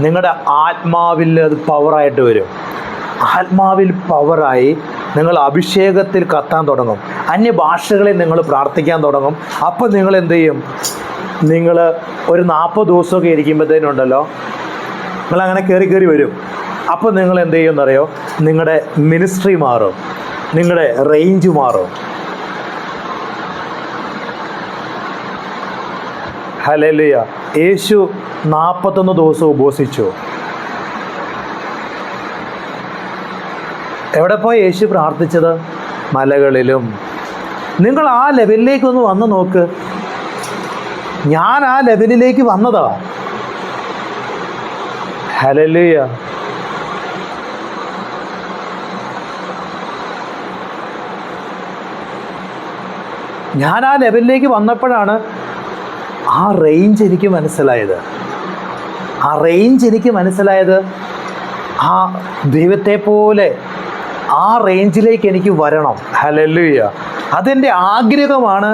നിങ്ങളുടെ ആത്മാവിൽ അത് പവറായിട്ട് വരും. ആത്മാവിൽ പവറായി നിങ്ങൾ അഭിഷേകത്തിൽ കത്താൻ തുടങ്ങും. അന്യഭാഷകളിൽ നിങ്ങൾ പ്രാർത്ഥിക്കാൻ തുടങ്ങും. അപ്പോൾ നിങ്ങൾ എന്ത് ചെയ്യും? നിങ്ങൾ ഒരു 40 ദിവസമൊക്കെ ഇരിക്കുമ്പോഴത്തേനുണ്ടല്ലോ, നിങ്ങളങ്ങനെ കയറി വരും. അപ്പോൾ നിങ്ങൾ എന്ത് ചെയ്യുമെന്നറിയോ? നിങ്ങളുടെ മിനിസ്ട്രി മാറും, നിങ്ങളുടെ റേഞ്ച് മാറും. ഹല്ലേലൂയ. യേശു 41 ദിവസം ഉപവസിച്ചു. എവിടെ പോയി യേശു പ്രാർത്ഥിച്ചത്? മലകളിലും. നിങ്ങൾ ആ ലെവലിലേക്കൊന്ന് വന്ന് നോക്ക്. ഞാൻ ആ ലെവലിലേക്ക് വന്നതാ. ഹല്ലേലൂയ. ഞാൻ ആ ലെവലിലേക്ക് വന്നപ്പോഴാണ് ആ റേഞ്ച് എനിക്ക് മനസ്സിലായത്. ആ ദൈവത്തെ പോലെ ആ റേഞ്ചിലേക്ക് എനിക്ക് വരണം. ഹല്ലേലൂയ. അതെൻ്റെ ആഗ്രഹമാണ്.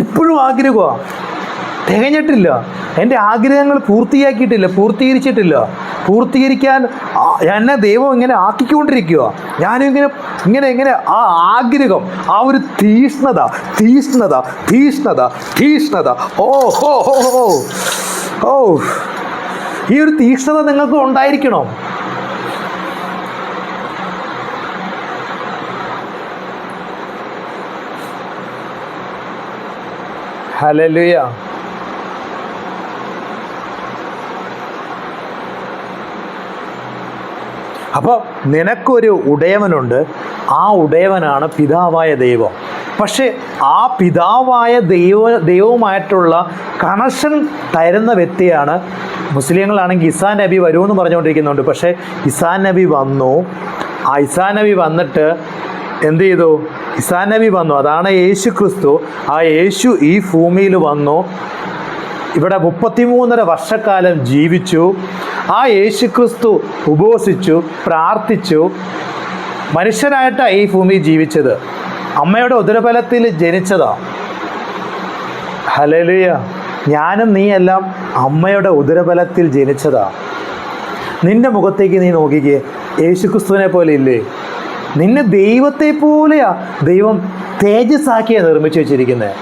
ഇപ്പോഴും ആഗ്രഹമാണ്. തികഞ്ഞിട്ടില്ല. എൻ്റെ ആഗ്രഹങ്ങൾ പൂർത്തീകരിച്ചിട്ടില്ല. പൂർത്തീകരിക്കാൻ എന്നെ ദൈവം ഇങ്ങനെ ആക്കിക്കൊണ്ടിരിക്കുക. ഞാനും ഇങ്ങനെ ആ ആഗ്രഹം, ആ ഒരു തീഷ്ണത. ഓ ഈ ഒരു തീഷ്ണത നിങ്ങൾക്ക് ഉണ്ടായിരിക്കണം. ഹല്ലേലൂയ. അപ്പോൾ നിനക്കൊരു ഉടയവനുണ്ട്. ആ ഉടയവനാണ് പിതാവായ ദൈവം. പക്ഷേ ആ പിതാവായ ദൈവവുമായിട്ടുള്ള കണക്ഷൻ തരുന്ന വ്യക്തിയാണ്. മുസ്ലിങ്ങളാണെങ്കിൽ ഈസാ നബി വരുമെന്ന് പറഞ്ഞുകൊണ്ടിരിക്കുന്നുണ്ട്. പക്ഷേ ഈസാ നബി വന്നു. ആ ഈസാ നബി വന്നിട്ട് എന്ത് ചെയ്തു? ഈസാ നബി വന്നു. അതാണ് യേശു ക്രിസ്തു. ആ യേശു ഈ ഭൂമിയിൽ വന്നു. ഇവിടെ 33.5 വർഷക്കാലം ജീവിച്ചു. ആ യേശു ക്രിസ്തു ഉപവസിച്ചു, പ്രാർത്ഥിച്ചു. മനുഷ്യനായിട്ടാണ് ഈ ഭൂമി ജീവിച്ചത്. അമ്മയുടെ ഉദരഫലത്തിൽ ജനിച്ചതാ. ഹല്ലേലൂയ. ഞാനും നീയെല്ലാം അമ്മയുടെ ഉദരഫലത്തിൽ ജനിച്ചതാ. നിന്റെ മുഖത്തേക്ക് നീ നോക്കിക്കേ, യേശു ക്രിസ്തുവിനെ പോലെ ഇല്ലേ? നിന്നെ ദൈവത്തെ പോലെയാ ദൈവം തേജസ്സാക്കിയാണ് നിർമ്മിച്ചു വെച്ചിരിക്കുന്നത്.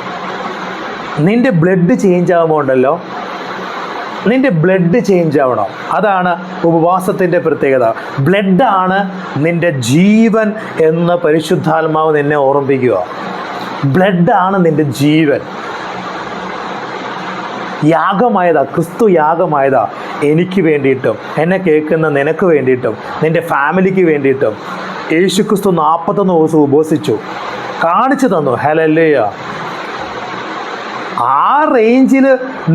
നിന്റെ ബ്ലഡ് ചേഞ്ച് ആകുമ്പോൾ ഉണ്ടല്ലോ, നിന്റെ ബ്ലഡ് ചേഞ്ച് ആവണം. അതാണ് ഉപവാസത്തിൻ്റെ പ്രത്യേകത. ബ്ലഡാണ് നിന്റെ ജീവൻ എന്ന് പരിശുദ്ധാത്മാവ് നിന്നെ ഓർമ്മിപ്പിക്കുക. ബ്ലഡാണ് നിന്റെ ജീവൻ. യാഗമായതാ, ക്രിസ്തു യാഗമായതാ. എനിക്ക് വേണ്ടിയിട്ടും എന്നെ കേൾക്കുന്ന നിനക്ക് വേണ്ടിയിട്ടും നിന്റെ ഫാമിലിക്ക് വേണ്ടിയിട്ടും യേശു ക്രിസ്തു 41 ദിവസം ഉപവസിച്ചു, കാണിച്ചു തന്നു. ഹല്ലേലൂയ. ആ റേഞ്ചിൽ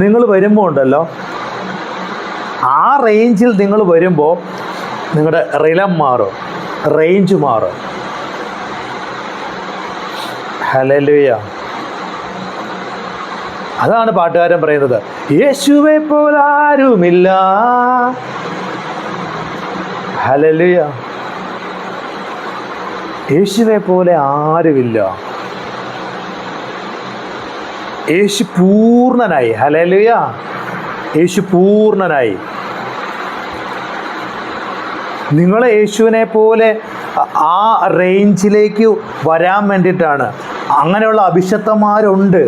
നിങ്ങൾ വരുമ്പോൾ ഉണ്ടല്ലോ, ആ റേഞ്ചിൽ നിങ്ങൾ വരുമ്പോൾ നിങ്ങളുടെ റിലം മാറും, റേഞ്ച് മാറും. ഹല്ലേലൂയ. അതാണ് പാട്ടുകാരൻ പറയുന്നത്, യേശുവെ പോലാരുമില്ല. ഹല്ലേലൂയ. യേശുവെ പോലെ ആരുമില്ല. യേശു പൂർണ്ണനായി. ഹല്ലേലൂയ. യേശു പൂർണ്ണനായി. നിങ്ങളെ യേശുവിനെ പോലെ ആ റേഞ്ചിലേക്ക് വരാൻ വേണ്ടിയിട്ടാണ്. അങ്ങനെയുള്ള അഭിഷക്തന്മാരുണ്ട്.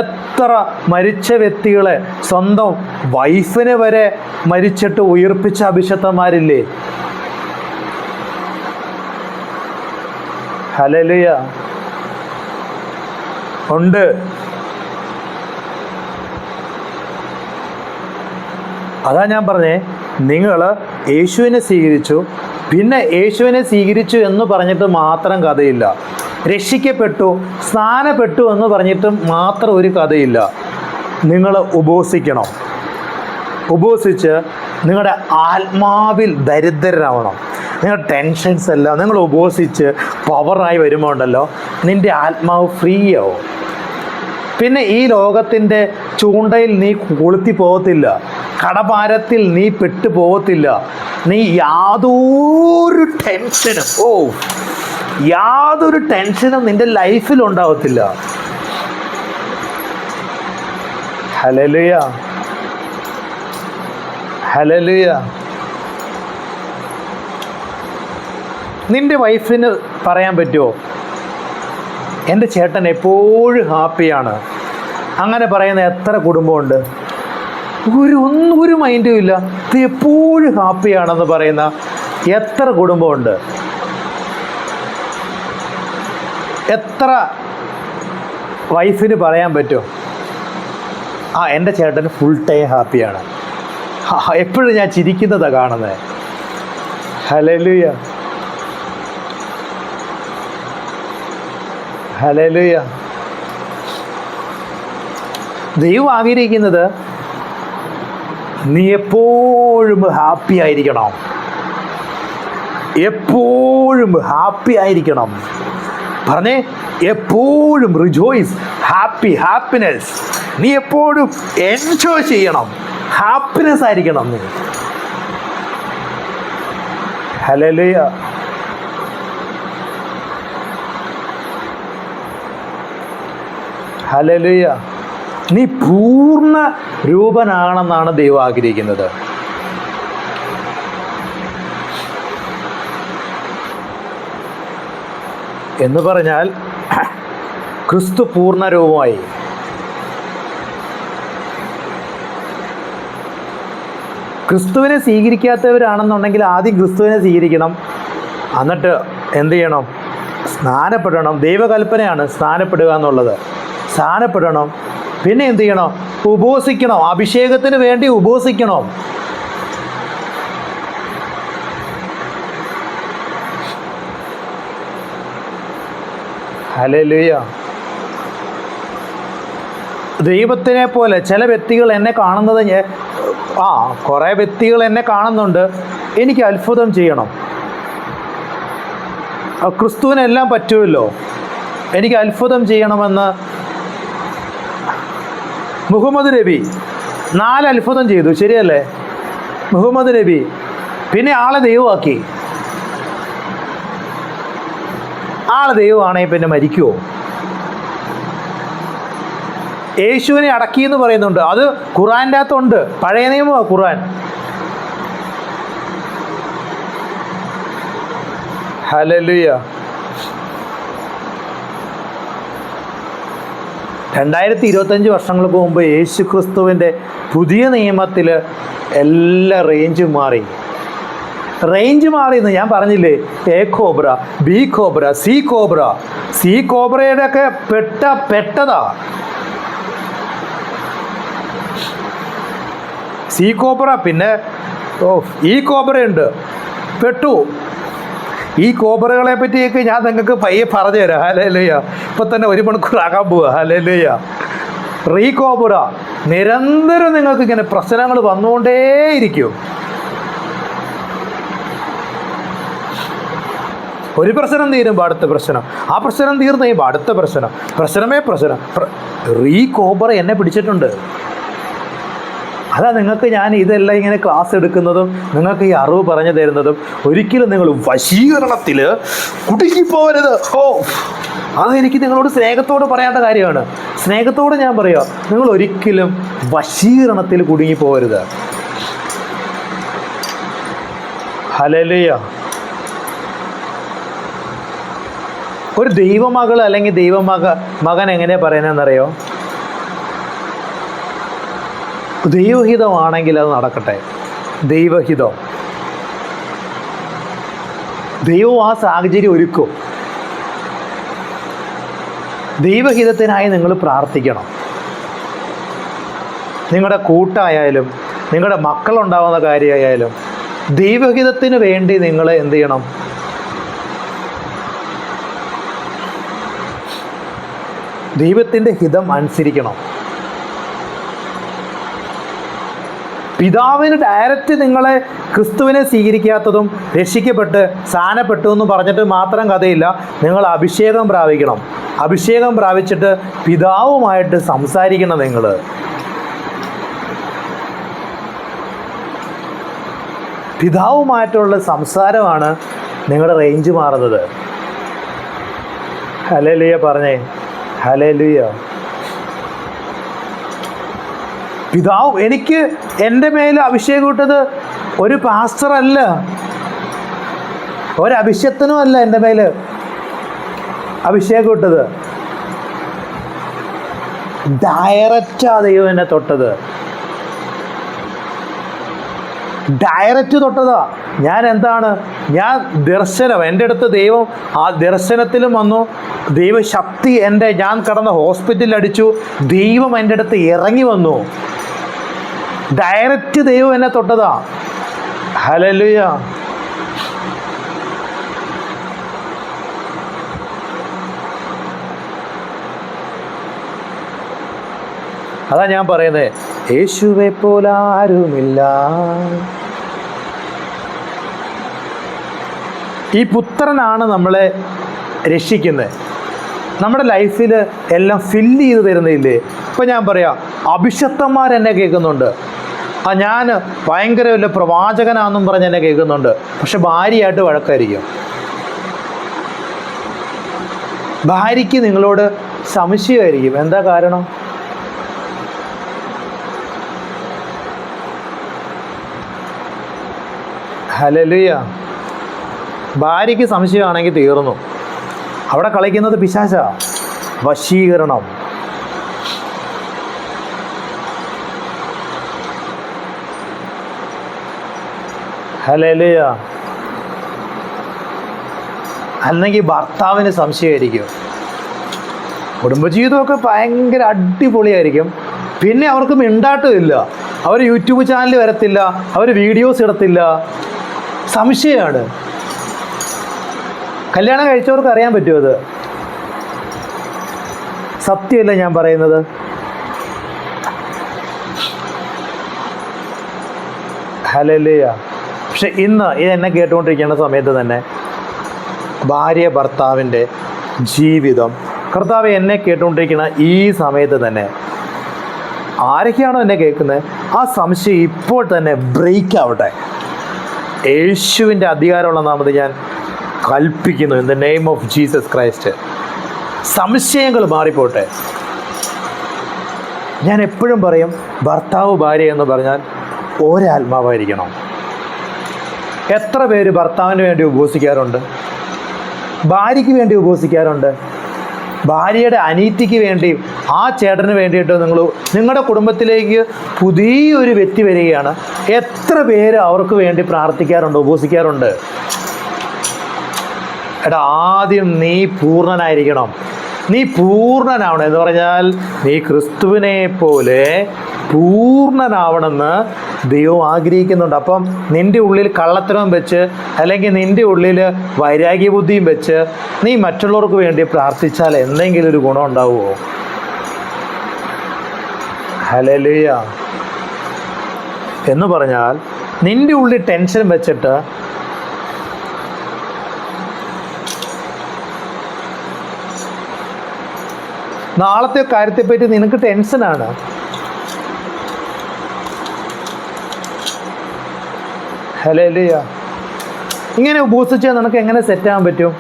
എത്ര മരിച്ച വ്യക്തികളെ സ്വന്തം വൈഫിനെ വരെ മരിച്ചിട്ട് ഉയർപ്പിച്ച അഭിഷക്തന്മാരില്ലേ? ഹല്ലേലൂയ, ഉണ്ട്. അതാ ഞാൻ പറഞ്ഞേ, നിങ്ങൾ യേശുവിനെ സ്വീകരിച്ചു, പിന്നെ യേശുവിനെ സ്വീകരിച്ചു എന്ന് പറഞ്ഞിട്ട് മാത്രം കഥയില്ല. രക്ഷിക്കപ്പെട്ടു, സ്നാനപ്പെട്ടു എന്ന് പറഞ്ഞിട്ടും മാത്രം ഒരു കഥയില്ല. നിങ്ങൾ ഉപവസിക്കണം. ഉപവസിച്ച് നിങ്ങളുടെ ആത്മാവിൽ ദരിദ്രരാവണം. നിങ്ങളുടെ ടെൻഷൻസ് എല്ലാം നിങ്ങൾ ഉപവസിച്ച് പവറായി വരുമ്പോൾ ഉണ്ടല്ലോ, നിൻ്റെ ആത്മാവ് ഫ്രീ ആവും. പിന്നെ ഈ ലോകത്തിൻ്റെ ചൂണ്ടയിൽ നീ കൊളുത്തി പോകത്തില്ല, കടഭാരത്തിൽ നീ പെട്ടു പോകത്തില്ല. നീ യാതൊരു ടെൻഷനും നിൻ്റെ ലൈഫിൽ ഉണ്ടാവത്തില്ല. Hallelujah, hallelujah. നിൻ്റെ വൈഫിന് പറയാൻ പറ്റുമോ, എൻ്റെ ചേട്ടൻ എപ്പോഴും ഹാപ്പിയാണ്? അങ്ങനെ പറയുന്ന എത്ര കുടുംബമുണ്ട്? ഒരു മൈൻഡും ഇല്ല, ഇത് എപ്പോഴും ഹാപ്പിയാണെന്ന് പറയുന്ന എത്ര കുടുംബമുണ്ട്? എത്ര വൈഫിന് പറയാൻ പറ്റും, ആ എൻ്റെ ചേട്ടൻ ഫുൾ ടൈം ഹാപ്പിയാണ്, എപ്പോഴും ഞാൻ ചിരിക്കുന്നതാണ് കാണുന്നത്? Hallelujah, hallelujah. ദൈവം ആഗ്രഹിക്കുന്നത് നീ എപ്പോഴും ഹാപ്പി ആയിരിക്കണം, എപ്പോഴും ഹാപ്പി ആയിരിക്കണം. പറഞ്ഞേ, എപ്പോഴും റിജോയ്സ്, ഹാപ്പിനെസ്. നീ എപ്പോഴും എൻജോയ് ചെയ്യണം, ഹാപ്പിനെസ് ആയിരിക്കണം നീ. ഹല്ലേലൂയ. ഹല്ലേലൂയ. നീ പൂർണ്ണ രൂപനാകണമെന്നാണ് ദൈവം ആഗ്രഹിക്കുന്നത്. എന്ന് പറഞ്ഞാൽ ക്രിസ്തു പൂർണ്ണ രൂപമായി. ക്രിസ്തുവിനെ സ്വീകരിക്കാത്തവരാണെന്നുണ്ടെങ്കിൽ ആദ്യം ക്രിസ്തുവിനെ സ്വീകരിക്കണം. എന്നിട്ട് എന്ത് ചെയ്യണം? സ്നാനപ്പെടണം. ദൈവകൽപ്പനയാണ് സ്നാനപ്പെടുക എന്നുള്ളത്. സ്നാനപ്പെടണം. പിന്നെ എന്ത് ചെയ്യണം? ഉപവസിക്കണം. അഭിഷേകത്തിന് വേണ്ടി ഉപവസിക്കണം. ഹല്ലേലൂയ. ദൈവത്തിനെ പോലെ ചില വ്യക്തികൾ എന്നെ കാണുന്നത്, കുറേ വ്യക്തികൾ എന്നെ കാണുന്നുണ്ട്, എനിക്ക് അത്ഭുതം ചെയ്യണം. ക്രിസ്തുവിനെല്ലാം പറ്റുമല്ലോ, എനിക്ക് അത്ഭുതം ചെയ്യണമെന്ന്. മുഹമ്മദ് നബി 4 അത്ഭുതം ചെയ്തു, ശരിയല്ലേ? മുഹമ്മദ് നബി പിന്നെ ആളെ ദൈവമാക്കി. ആളെ ദൈവമാണെങ്കിൽ പിന്നെ മരിക്കുമോ? യേശുവിനെ അടക്കി എന്ന് പറയുന്നുണ്ട്, അത് ഖുറാൻ്റെ അകത്തുണ്ട്. പഴയ നിയമമാണ് ഖുറാൻ. ഹല്ലേലൂയ. 2025 വർഷങ്ങൾക്ക് മുമ്പ് യേശു ക്രിസ്തുവിൻ്റെ പുതിയ നിയമത്തിൽ എല്ലാ റേഞ്ചും മാറി. റേഞ്ച് മാറിയെന്ന് ഞാൻ പറഞ്ഞില്ലേ? A cobra, B cobra, C cobra. C കോബ്രയുടെ ഒക്കെ പെട്ടതാ. സി കോബ്ര, പിന്നെ ഈ കോബ്രയുണ്ട്, പെട്ടു. ഈ കോബ്രകളെ പറ്റിയൊക്കെ ഞാൻ നിങ്ങൾക്ക് പയ്യെ പറഞ്ഞു തരാം. ഹല്ലേലൂയ. ഇപ്പം തന്നെ 1 മണിക്കൂർ ആകാൻ പോവുക. ഹല്ലേലൂയ. റീ കോബ്ര നിരന്തരം നിങ്ങൾക്ക് ഇങ്ങനെ പ്രശ്നങ്ങൾ വന്നുകൊണ്ടേയിരിക്കും. ഒരു പ്രശ്നം തീരുമ്പോൾ അടുത്ത പ്രശ്നം, ആ പ്രശ്നം തീർന്നു കഴിയുമ്പോൾ അടുത്ത പ്രശ്നം, പ്രശ്നമേ പ്രശ്നം. റീ കോബ്ര എന്നെ പിടിച്ചിട്ടുണ്ട്. അതാ നിങ്ങൾക്ക് ഞാൻ ഇതെല്ലാം ഇങ്ങനെ ക്ലാസ് എടുക്കുന്നതും നിങ്ങൾക്ക് ഈ അറിവ് പറഞ്ഞു തരുന്നതും. ഒരിക്കലും നിങ്ങൾ വശീകരണത്തിൽ കുടുങ്ങിപ്പോകരുത്. അതെനിക്ക് നിങ്ങളോട് സ്നേഹത്തോട് പറയേണ്ട കാര്യമാണ്. സ്നേഹത്തോട് ഞാൻ പറയാം, നിങ്ങൾ ഒരിക്കലും വശീകരണത്തിൽ കുടുങ്ങിപ്പോകരുത്. ഹല്ലേലൂയ. ഒരു ദൈവമകൾ അല്ലെങ്കിൽ മകൻ എങ്ങനെയാ പറയുന്നതെന്നറിയോ? ദൈവഹിതമാണെങ്കിൽ അത് നടക്കട്ടെ. ദൈവഹിതം, ദൈവം ആ സാഹചര്യം ഒരുക്കും. ദൈവഹിതത്തിനായി നിങ്ങൾ പ്രാർത്ഥിക്കണം. നിങ്ങളുടെ കൂട്ടായാലും നിങ്ങളുടെ മക്കളുണ്ടാവുന്ന കാര്യമായാലും ദൈവഹിതത്തിന് വേണ്ടി നിങ്ങൾ എന്ത് ചെയ്യണം? ദൈവത്തിൻ്റെ ഹിതം അനുസരിക്കണം. പിതാവിന് ഡയറക്റ്റ് നിങ്ങളെ ക്രിസ്തുവിനെ സ്വീകരിക്കാത്തതും രക്ഷിക്കപ്പെട്ട് സ്ഥാനപ്പെട്ടു എന്ന് പറഞ്ഞിട്ട് മാത്രം കഥയില്ല. നിങ്ങൾ അഭിഷേകം പ്രാപിക്കണം. അഭിഷേകം പ്രാപിച്ചിട്ട് പിതാവുമായിട്ട് സംസാരിക്കണം. നിങ്ങൾ പിതാവുമായിട്ടുള്ള സംസാരമാണ് നിങ്ങളുടെ റേഞ്ച് മാറുന്നത്. ഹല്ലേലൂയ പറഞ്ഞേ, ഹല്ലേലൂയ. പിതാവ് എനിക്ക് എൻ്റെ മേൽ അഭിഷേകം ഇട്ടത് ഒരു പാസ്റ്ററല്ല, ഒരഭിഷേകത്തിനും അല്ല എൻ്റെ മേൽ അഭിഷേകം ഇട്ടത്. ഡയറക്റ്റാ ദൈവം എന്നെ തൊട്ടത്, ഡയറക്റ്റ് തൊട്ടതാ. ഞാൻ ദർശനം എൻ്റെ അടുത്ത് ദൈവം ആ ദർശനത്തിലും വന്നു. ദൈവശക്തി ഞാൻ കിടന്ന ഹോസ്പിറ്റലിൽ അടിച്ചു. ദൈവം എൻ്റെ അടുത്ത് ഇറങ്ങി വന്നു. ഡയറക്റ്റ് ദൈവം എന്നെ തൊട്ടതാ. ഹല്ലേലൂയ. അതാ ഞാൻ പറയുന്നത്, യേശുവെ പോലാരുമില്ല. ഈ പുത്രനാണ് നമ്മളെ രക്ഷിക്കുന്നത്. നമ്മുടെ ലൈഫിൽ എല്ലാം ഫില്ല് ചെയ്ത് തരുന്നില്ലേ? ഇപ്പം ഞാൻ പറയാം, അഭിഷക്തന്മാരെന്നെ കേൾക്കുന്നുണ്ട്. ഞാൻ ഭയങ്കര വല്ല പ്രവാചകനാണെന്നും പറഞ്ഞ് എന്നെ കേൾക്കുന്നുണ്ട്. പക്ഷെ ഭാര്യയായിട്ട് വഴക്കായിരിക്കും. ഭാര്യയ്ക്ക് നിങ്ങളോട് സംശയമായിരിക്കും. എന്താ കാരണം? ഹല്ലേലൂയ. ഭാര്യയ്ക്ക് സംശയമാണെങ്കിൽ തീർന്നു. അവിടെ കളിക്കുന്നത് പിശാചാ, വശീകരണം. ഹല്ലേലൂയ. അല്ലെങ്കിൽ ഭർത്താവിന് സംശയമായിരിക്കും. കുടുംബജീവിതമൊക്കെ ഭയങ്കര അടിപൊളിയായിരിക്കും. പിന്നെ അവർക്ക് മിണ്ടാട്ടമില്ല. അവർ യൂട്യൂബ് ചാനൽ വരത്തില്ല, അവർ വീഡിയോസ് ഇടത്തില്ല. സംശയമാണ്. കല്യാണം കഴിച്ചവർക്ക് അറിയാൻ പറ്റുമോ? അത് സത്യമല്ല ഞാൻ പറയുന്നത്. ഹല്ലേലൂയ. പക്ഷെ ഇന്ന് ഇതെന്നെ കേട്ടുകൊണ്ടിരിക്കുന്ന സമയത്ത് തന്നെ ഭാര്യ ഭർത്താവിൻ്റെ ജീവിതം, കർത്താവ് എന്നെ കേട്ടുകൊണ്ടിരിക്കുന്ന ഈ സമയത്ത് തന്നെ ആരൊക്കെയാണോ എന്നെ കേൾക്കുന്നത്, ആ സംശയം ഇപ്പോൾ തന്നെ ബ്രേക്ക് ആവട്ടെ. യേശുവിൻ്റെ അധികാരമുള്ള നാമത്തിൽ ഞാൻ കൽപ്പിക്കുന്നു, in the name of Jesus Christ. സംശയങ്ങൾ മാറിപ്പോട്ടെ. ഞാൻ എപ്പോഴും പറയും, ഭർത്താവ് ഭാര്യ എന്ന് പറഞ്ഞാൽ ഒരാത്മാവായിരിക്കണം. എത്ര പേര് ഭർത്താവിന് വേണ്ടി ഉപവസിക്കാറുണ്ട്, ഭാര്യയ്ക്ക് വേണ്ടി ഉപവസിക്കാറുണ്ട്, ഭാര്യയുടെ അനീതിക്ക് വേണ്ടി, ആ ചേട്ടന് വേണ്ടിയിട്ട് നിങ്ങളുടെ കുടുംബത്തിലേക്ക് പുതിയൊരു വ്യക്തി വരികയാണ്. എത്ര പേര് അവർക്ക് വേണ്ടി പ്രാർത്ഥിക്കാറുണ്ട്, ഉപവസിക്കാറുണ്ട്? എടാ, ആദ്യം നീ പൂർണ്ണനായിരിക്കണം. നീ പൂർണ്ണനാവണം എന്ന് പറഞ്ഞാൽ നീ ക്രിസ്തുവിനെ പോലെ പൂർണ്ണനാവണമെന്ന് ദൈവം ആഗ്രഹിക്കുന്നുണ്ട്. അപ്പം നിൻ്റെ ഉള്ളിൽ കള്ളത്തരവും വെച്ച്, അല്ലെങ്കിൽ നിൻ്റെ ഉള്ളിൽ വൈരാഗ്യ ബുദ്ധിയും വെച്ച് നീ മറ്റുള്ളവർക്ക് വേണ്ടി പ്രാർത്ഥിച്ചാൽ എന്തെങ്കിലും ഒരു ഗുണം ഉണ്ടാവുമോ? ഹല്ലേലൂയ. എന്ന് പറഞ്ഞാൽ നിൻ്റെ ഉള്ളിൽ ടെൻഷൻ വെച്ചിട്ട് നാളത്തെ കാര്യത്തെപ്പറ്റി നിനക്ക് ടെൻഷനാണ്. ഹല്ലേലൂയ. ഇങ്ങനെ ഉപവസിച്ചാൽ നിനക്ക് എങ്ങനെ സെറ്റാകാൻ പറ്റും?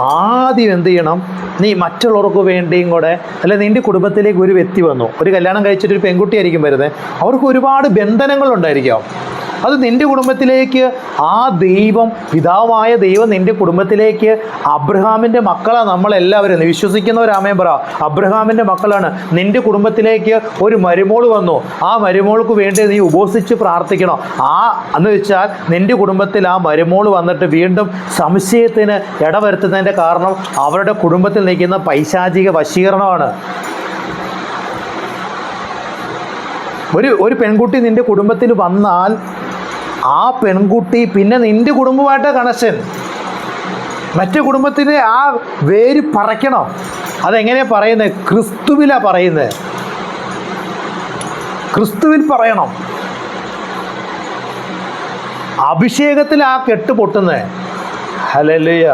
ആദ്യം എന്ത് ചെയ്യണം? നീ മറ്റുള്ളവർക്ക് വേണ്ടിയും കൂടെ, അല്ലെ നിൻ്റെ കുടുംബത്തിലേക്ക് ഒരു വ്യക്തി വന്നു, ഒരു കല്യാണം കഴിച്ചിട്ടൊരു പെൺകുട്ടിയായിരിക്കും വരുന്നത്. അവർക്ക് ഒരുപാട് ബന്ധനങ്ങളുണ്ടായിരിക്കാം. അത് നിൻ്റെ കുടുംബത്തിലേക്ക് ആ ദൈവം, പിതാവായ ദൈവം നിൻ്റെ കുടുംബത്തിലേക്ക് അബ്രഹാമിൻ്റെ മക്കളാണ് നമ്മളെല്ലാവരും. നീ വിശ്വസിക്കുന്നവരാമേൻ പറ. അബ്രഹാമിൻ്റെ മക്കളാണ്. നിൻ്റെ കുടുംബത്തിലേക്ക് ഒരു മരുമോൾ വന്നു. ആ മരുമോൾക്ക് വേണ്ടി നീ ഉപവസിച്ച് പ്രാർത്ഥിക്കണം. എന്ന് വെച്ചാൽ നിൻ്റെ കുടുംബത്തിൽ ആ മരുമോൾ വന്നിട്ട് വീണ്ടും സംശയത്തിന് ഇടവരുത്തുന്നതിൻ്റെ കാരണം അവരുടെ കുടുംബത്തിൽ നിൽക്കുന്ന പൈശാചിക വശീകരണമാണ്. ഒരു പെൺകുട്ടി നിൻ്റെ കുടുംബത്തിൽ വന്നാൽ ആ പെൺകുട്ടി പിന്നെ നിൻ്റെ കുടുംബമായിട്ട് കണക്ഷൻ. മറ്റേ കുടുംബത്തിൻ്റെ ആ വേര് പറയ്ക്കണം. അതെങ്ങനെയാണ് പറയുന്നത്? ക്രിസ്തുവിലാണ് പറയുന്നത്. ക്രിസ്തുവിൽ പറയണം. അഭിഷേകത്തിൽ ആ കെട്ട് പൊട്ടുന്നത്. Hallelujah,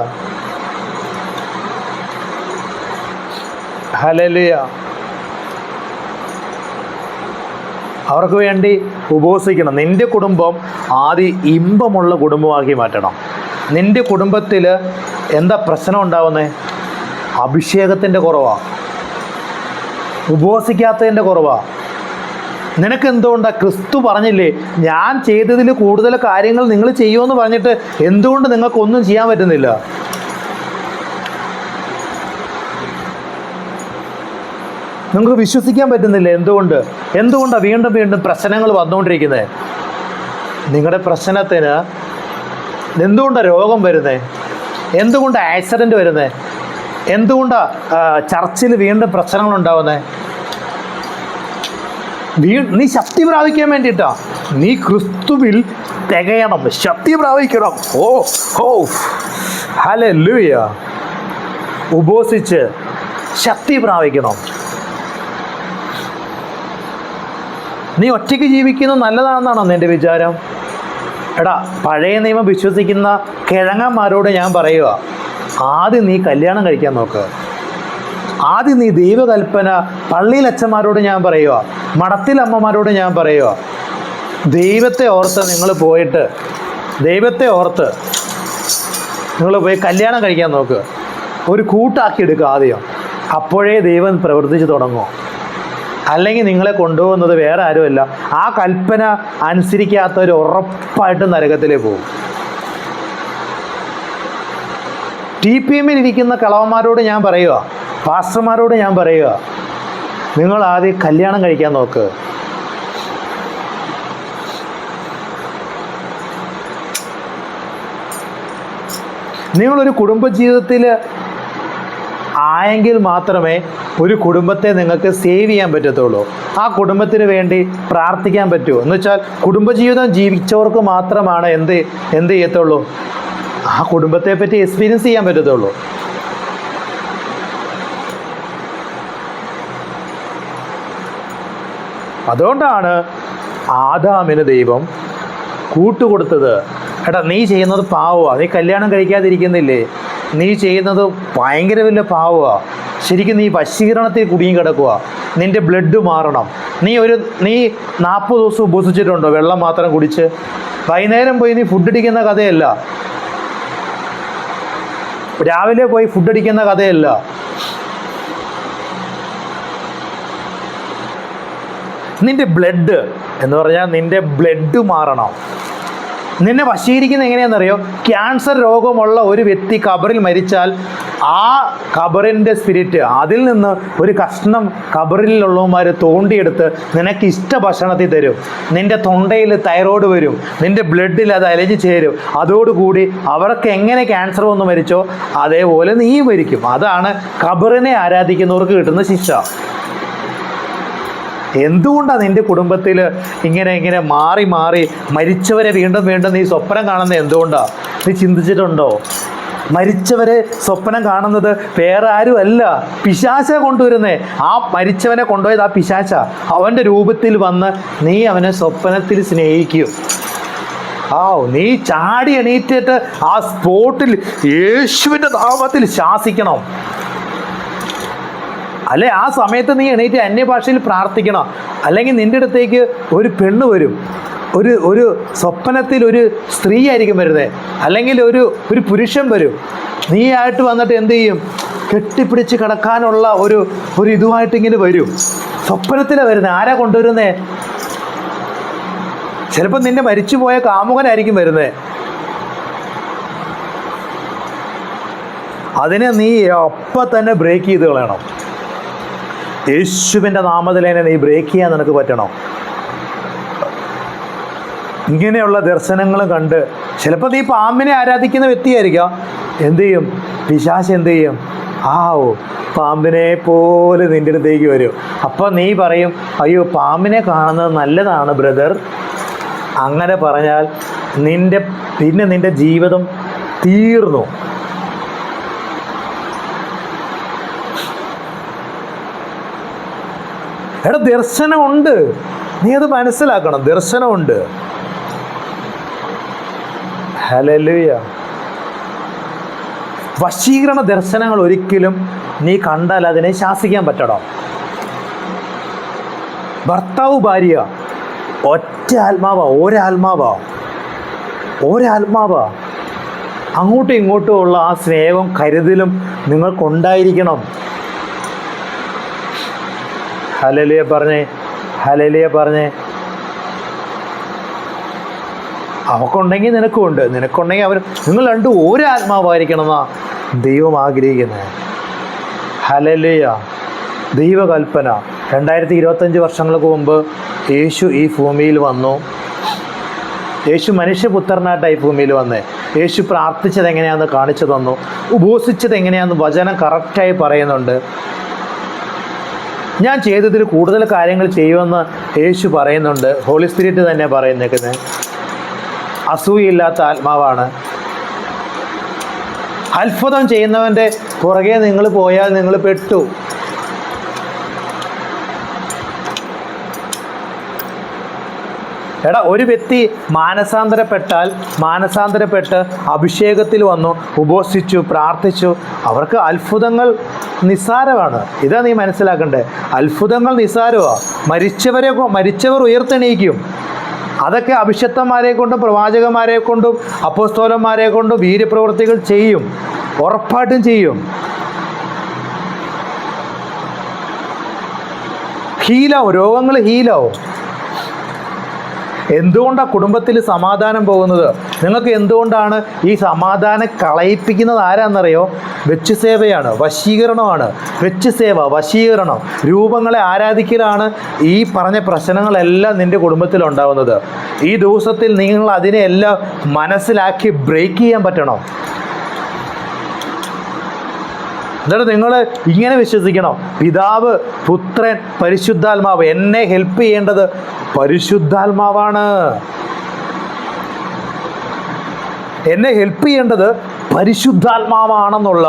hallelujah. അവർക്ക് വേണ്ടി ഉപവസിക്കണം. നിൻ്റെ കുടുംബം ആദ്യം ഇമ്പമുള്ള കുടുംബമാക്കി മാറ്റണം. നിൻ്റെ കുടുംബത്തിൽ എന്താ പ്രശ്നം ഉണ്ടാവുന്നത്? അഭിഷേകത്തിൻ്റെ കുറവാണ്, ഉപവസിക്കാത്തതിൻ്റെ കുറവാണ്. നിനക്ക് എന്തുകൊണ്ടാണ്? ക്രിസ്തു പറഞ്ഞില്ലേ, ഞാൻ ചെയ്തതിൽ കൂടുതൽ കാര്യങ്ങൾ നിങ്ങൾ ചെയ്യുമെന്ന് പറഞ്ഞിട്ട് എന്തുകൊണ്ട് നിങ്ങൾക്കൊന്നും ചെയ്യാൻ പറ്റുന്നില്ല? നിങ്ങൾക്ക് വിശ്വസിക്കാൻ പറ്റുന്നില്ല. എന്തുകൊണ്ടാണ് വീണ്ടും വീണ്ടും പ്രശ്നങ്ങൾ വന്നുകൊണ്ടിരിക്കുന്നത്? നിങ്ങളുടെ പ്രശ്നത്തിന് എന്തുകൊണ്ടാണ് രോഗം വരുന്നത്? എന്തുകൊണ്ടാണ് ആക്സിഡൻറ്റ് വരുന്നത്? എന്തുകൊണ്ടാണ് ചർച്ചിൽ വീണ്ടും പ്രശ്നങ്ങളുണ്ടാവുന്നത്? നീ ശക്തി പ്രാപിക്കാൻ വേണ്ടിയിട്ടാ. നീ ക്രിസ്തുവിൽ തികയണം, ശക്തി പ്രാപിക്കണം. ഹല്ലേലൂയ. ഉപവസിച്ച് ശക്തി പ്രാപിക്കണം. നീ ഒറ്റയ്ക്ക് ജീവിക്കുന്നത് നല്ലതാണെന്നാണോ നിൻ്റെ വിചാരം? എടാ, പഴയ നിയമം വിശ്വസിക്കുന്ന കിഴങ്ങന്മാരോട് ഞാൻ പറയുക, ആദ്യം നീ കല്യാണം കഴിക്കാൻ നോക്ക്. ആദ്യം നീ ദൈവകൽപ്പന പള്ളിയിലച്ഛന്മാരോട് ഞാൻ പറയുക, മഠത്തിലമ്മമാരോട് ഞാൻ പറയുക, ദൈവത്തെ ഓർത്ത് നിങ്ങൾ പോയിട്ട്, ദൈവത്തെ ഓർത്ത് നിങ്ങൾ പോയി കല്യാണം കഴിക്കാൻ നോക്ക്. ഒരു കൂട്ടാക്കി എടുക്കുക ആദ്യം. അപ്പോഴേ ദൈവം പ്രവർത്തിച്ച് തുടങ്ങും. അല്ലെങ്കിൽ നിങ്ങളെ കൊണ്ടുപോകുന്നത് വേറെ ആരുമല്ല, ആ കൽപ്പന അനുസരിക്കാത്തവർ ഉറപ്പായിട്ടും നരകത്തിലേക്ക് പോകും. TPM ഇരിക്കുന്ന കളവന്മാരോട് ഞാൻ പറയുക, പാസ്റ്റർമാരോട് ഞാൻ പറയുക, നിങ്ങൾ ആദ്യം കല്യാണം കഴിക്കാൻ നോക്ക്. നിങ്ങളൊരു കുടുംബജീവിതത്തിൽ ആയെങ്കിൽ മാത്രമേ ഒരു കുടുംബത്തെ നിങ്ങൾക്ക് സേവ് ചെയ്യാൻ പറ്റത്തുള്ളൂ. ആ കുടുംബത്തിന് വേണ്ടി പ്രാർത്ഥിക്കാൻ പറ്റുമോ എന്ന് വെച്ചാൽ കുടുംബജീവിതം ജീവിച്ചവർക്ക് മാത്രമാണ് എന്ത് ചെയ്യത്തുള്ളൂ, ആ കുടുംബത്തെ പറ്റി എക്സ്പീരിയൻസ് ചെയ്യാൻ പറ്റത്തുള്ളൂ. അതുകൊണ്ടാണ് ആദാമിന് ദൈവം കൂട്ടുകൊടുത്തത്. എടാ, നീ ചെയ്യുന്നത് പാവമാണ്. നീ കല്യാണം കഴിക്കാതിരിക്കുന്നില്ലേ? നീ ചെയ്യുന്നത് ഭയങ്കര വലിയ പാവമാണ്. ശരിക്കും നീ വശീകരണത്തിൽ കുടുങ്ങി കിടക്കുക. നിൻ്റെ ബ്ലഡ് മാറണം. നീ 40 ദിവസം ഉപസിച്ചിട്ടുണ്ടോ വെള്ളം മാത്രം കുടിച്ച്? വൈകുന്നേരം പോയി നീ ഫുഡ് അടിക്കുന്ന കഥയല്ല, രാവിലെ പോയി ഫുഡ് അടിക്കുന്ന കഥയല്ല. നിൻ്റെ ബ്ലഡ് എന്ന് പറഞ്ഞാൽ നിൻ്റെ ബ്ലഡ് മാറണം. നിന്നെ വശീകരിക്കുന്നത് എങ്ങനെയാണെന്നറിയോ? ക്യാൻസർ രോഗമുള്ള ഒരു വ്യക്തി കബറിൽ മരിച്ചാൽ ആ കബറിൻ്റെ സ്പിരിറ്റ്, അതിൽ നിന്ന് ഒരു കഷ്ണം കബറിലുള്ളവന്മാർ തോണ്ടിയെടുത്ത് നിനക്ക് ഇഷ്ട ഭക്ഷണത്തിൽ തരും. നിൻ്റെ തൊണ്ടയിൽ തൈറോയ്ഡ് വരും, നിൻ്റെ ബ്ലഡിൽ അത് അലിഞ്ഞു ചേരും. അതോടുകൂടി അവർക്ക് എങ്ങനെ ക്യാൻസർ വന്ന് മരിച്ചോ അതേപോലെ നീ മരിക്കും. അതാണ് കബറിനെ ആരാധിക്കുന്നവർക്ക് കിട്ടുന്ന ശിക്ഷ. എന്തുകൊണ്ടാണ് നിൻ്റെ കുടുംബത്തിൽ ഇങ്ങനെ മാറി മരിച്ചവരെ വീണ്ടും നീ സ്വപ്നം കാണുന്നത്? എന്തുകൊണ്ടാണ്? നീ ചിന്തിച്ചിട്ടുണ്ടോ? മരിച്ചവരെ സ്വപ്നം കാണുന്നത് വേറെ ആരുമല്ല, പിശാച കൊണ്ടുവരുന്നേ. ആ മരിച്ചവനെ കൊണ്ടുപോയത് ആ പിശാച. അവൻ്റെ രൂപത്തിൽ വന്ന് നീ അവനെ സ്വപ്നത്തിൽ സ്നേഹിക്കും. നീ ചാടി എണീറ്റിട്ട് ആ സ്പോട്ടിൽ യേശുവിൻ്റെ നാമത്തിൽ ശാസിക്കണം. അല്ലെ, ആ സമയത്ത് നീ എണീറ്റ് അന്യഭാഷയിൽ പ്രാർത്ഥിക്കണം. അല്ലെങ്കിൽ നിൻ്റെ അടുത്തേക്ക് ഒരു പെണ്ണ് വരും, ഒരു സ്വപ്നത്തിൽ ഒരു സ്ത്രീ ആയിരിക്കും വരുന്നത്, അല്ലെങ്കിൽ ഒരു പുരുഷൻ വരും. നീ ആയിട്ട് വന്നിട്ട് എന്ത് ചെയ്യും? കെട്ടിപ്പിടിച്ച് കിടക്കാനുള്ള ഒരു ഇതുമായിട്ട് ഇങ്ങനെ വരും. സ്വപ്നത്തിലാണ് വരുന്നത്. ആരാ കൊണ്ടുവരുന്നേ? ചിലപ്പോൾ നിന്റെ മരിച്ചുപോയ കാമുകനായിരിക്കും വരുന്നത്. അതിനെ നീ അപ്പം തന്നെ ബ്രേക്ക് ചെയ്ത് കളയണം. യേശുവിൻ്റെ നാമത്തിലെ നീ ബ്രേക്ക് ചെയ്യാൻ നിനക്ക് പറ്റണം. ഇങ്ങനെയുള്ള ദർശനങ്ങൾ കണ്ട് ചിലപ്പോൾ നീ പാമ്പിനെ ആരാധിക്കുന്ന വ്യക്തിയായിരിക്കാം. എന്തു ചെയ്യും? പിശാച് എന്തു ചെയ്യും? പാമ്പിനെ പോലെ നിൻ്റെ അടുത്തേക്ക് വരും. അപ്പം നീ പറയും, അയ്യോ പാമ്പിനെ കാണുന്നത് നല്ലതാണ് ബ്രദർ. അങ്ങനെ പറഞ്ഞാൽ പിന്നെ നിൻ്റെ ജീവിതം തീർന്നു. ദർശനമുണ്ട്, നീ അത് മനസ്സിലാക്കണം. ദർശനമുണ്ട്. ഹല്ലേലൂയ. വശീകരണ ദർശനങ്ങൾ ഒരിക്കലും നീ കണ്ടാൽ അതിനെ ശാസിക്കാൻ പറ്റണം. ഭർത്താവ് ഭാര്യ ഒറ്റ ഒരാത്മാവാ. അങ്ങോട്ടും ഇങ്ങോട്ടും ഉള്ള ആ സ്നേഹവും കരുതലും നിങ്ങൾക്കുണ്ടായിരിക്കണം. ഹല്ലേലൂയ പറഞ്ഞേ. അവക്കുണ്ടെങ്കിൽ നിനക്കുമുണ്ട്, നിനക്കുണ്ടെങ്കിൽ നിങ്ങൾ രണ്ടും ഒരാത്മാവായിരിക്കണം എന്നാ ദൈവം ആഗ്രഹിക്കുന്നത്. ഹല്ലേലൂയ. ദൈവകൽപ്പന. 2025 വർഷങ്ങൾക്ക് മുമ്പ് യേശു ഈ ഭൂമിയിൽ വന്നു. യേശു മനുഷ്യപുത്രനായിട്ടായി ഭൂമിയിൽ വന്നേ. യേശു പ്രാർത്ഥിച്ചത് എങ്ങനെയാണെന്ന് കാണിച്ചു തന്നു. ഉപവസിച്ചത് എങ്ങനെയാണെന്ന് വചനം കറക്റ്റായി പറയുന്നുണ്ട്. ഞാൻ ചെയ്തതിൽ കൂടുതൽ കാര്യങ്ങൾ ചെയ്യുമെന്ന് യേശു പറയുന്നുണ്ട്. ഹോളി സ്പിരിറ്റ് തന്നെ പറയുന്നേക്കുന്നത്. അസൂയയില്ലാത്ത ആത്മാവാണ്. അത്ഭുതം ചെയ്യുന്നവൻ്റെ പുറകെ നിങ്ങൾ പോയാൽ നിങ്ങൾ പെട്ടു. ഒരു വ്യക്തി മാനസാന്തരപ്പെട്ട് അഭിഷേകത്തിൽ വന്നു, ഉപവസിച്ചു, പ്രാർത്ഥിച്ചു. അവർക്ക് അത്ഭുതങ്ങൾ നിസ്സാരമാണ്. ഇതാ നീ മനസ്സിലാക്കണ്ടേ. അത്ഭുതങ്ങൾ നിസ്സാരമാണ്. മരിച്ചവർ ഉയർത്തെണീക്കും. അതൊക്കെ അഭിഷക്തന്മാരെ കൊണ്ടും പ്രവാചകന്മാരെ കൊണ്ടും അപ്പോസ്തലന്മാരെ കൊണ്ടും വീര്യപ്രവൃത്തികൾ ചെയ്യും. ഉറപ്പായിട്ടും ചെയ്യും. രോഗങ്ങൾ ഹീലാവും. എന്തുകൊണ്ടാണ് കുടുംബത്തിൽ സമാധാനം പോകുന്നത്? നിങ്ങൾക്ക് എന്തുകൊണ്ടാണ് ഈ സമാധാനം കളയിപ്പിക്കുന്നത്? ആരാന്നറിയോ? വെച്ചുസേവയാണ്, വശീകരണമാണ്. വെച്ചുസേവ, വശീകരണം, രൂപങ്ങളെ ആരാധിക്കലാണ് ഈ പറഞ്ഞ പ്രശ്നങ്ങളെല്ലാം നിൻ്റെ കുടുംബത്തിലുണ്ടാവുന്നത്. ഈ ദിവസത്തിൽ നിങ്ങൾ അതിനെല്ലാം മനസ്സിലാക്കി ബ്രേക്ക് ചെയ്യാൻ പറ്റണം. എന്നിട്ട് നിങ്ങൾ ഇങ്ങനെ വിശ്വസിക്കണം, പിതാവ്, പുത്രൻ, പരിശുദ്ധാത്മാവ്. എന്നെ ഹെൽപ്പ് ചെയ്യേണ്ടത് പരിശുദ്ധാത്മാവാണ്. എന്നെ ഹെൽപ്പ് ചെയ്യേണ്ടത് പരിശുദ്ധാത്മാവാണെന്നുള്ള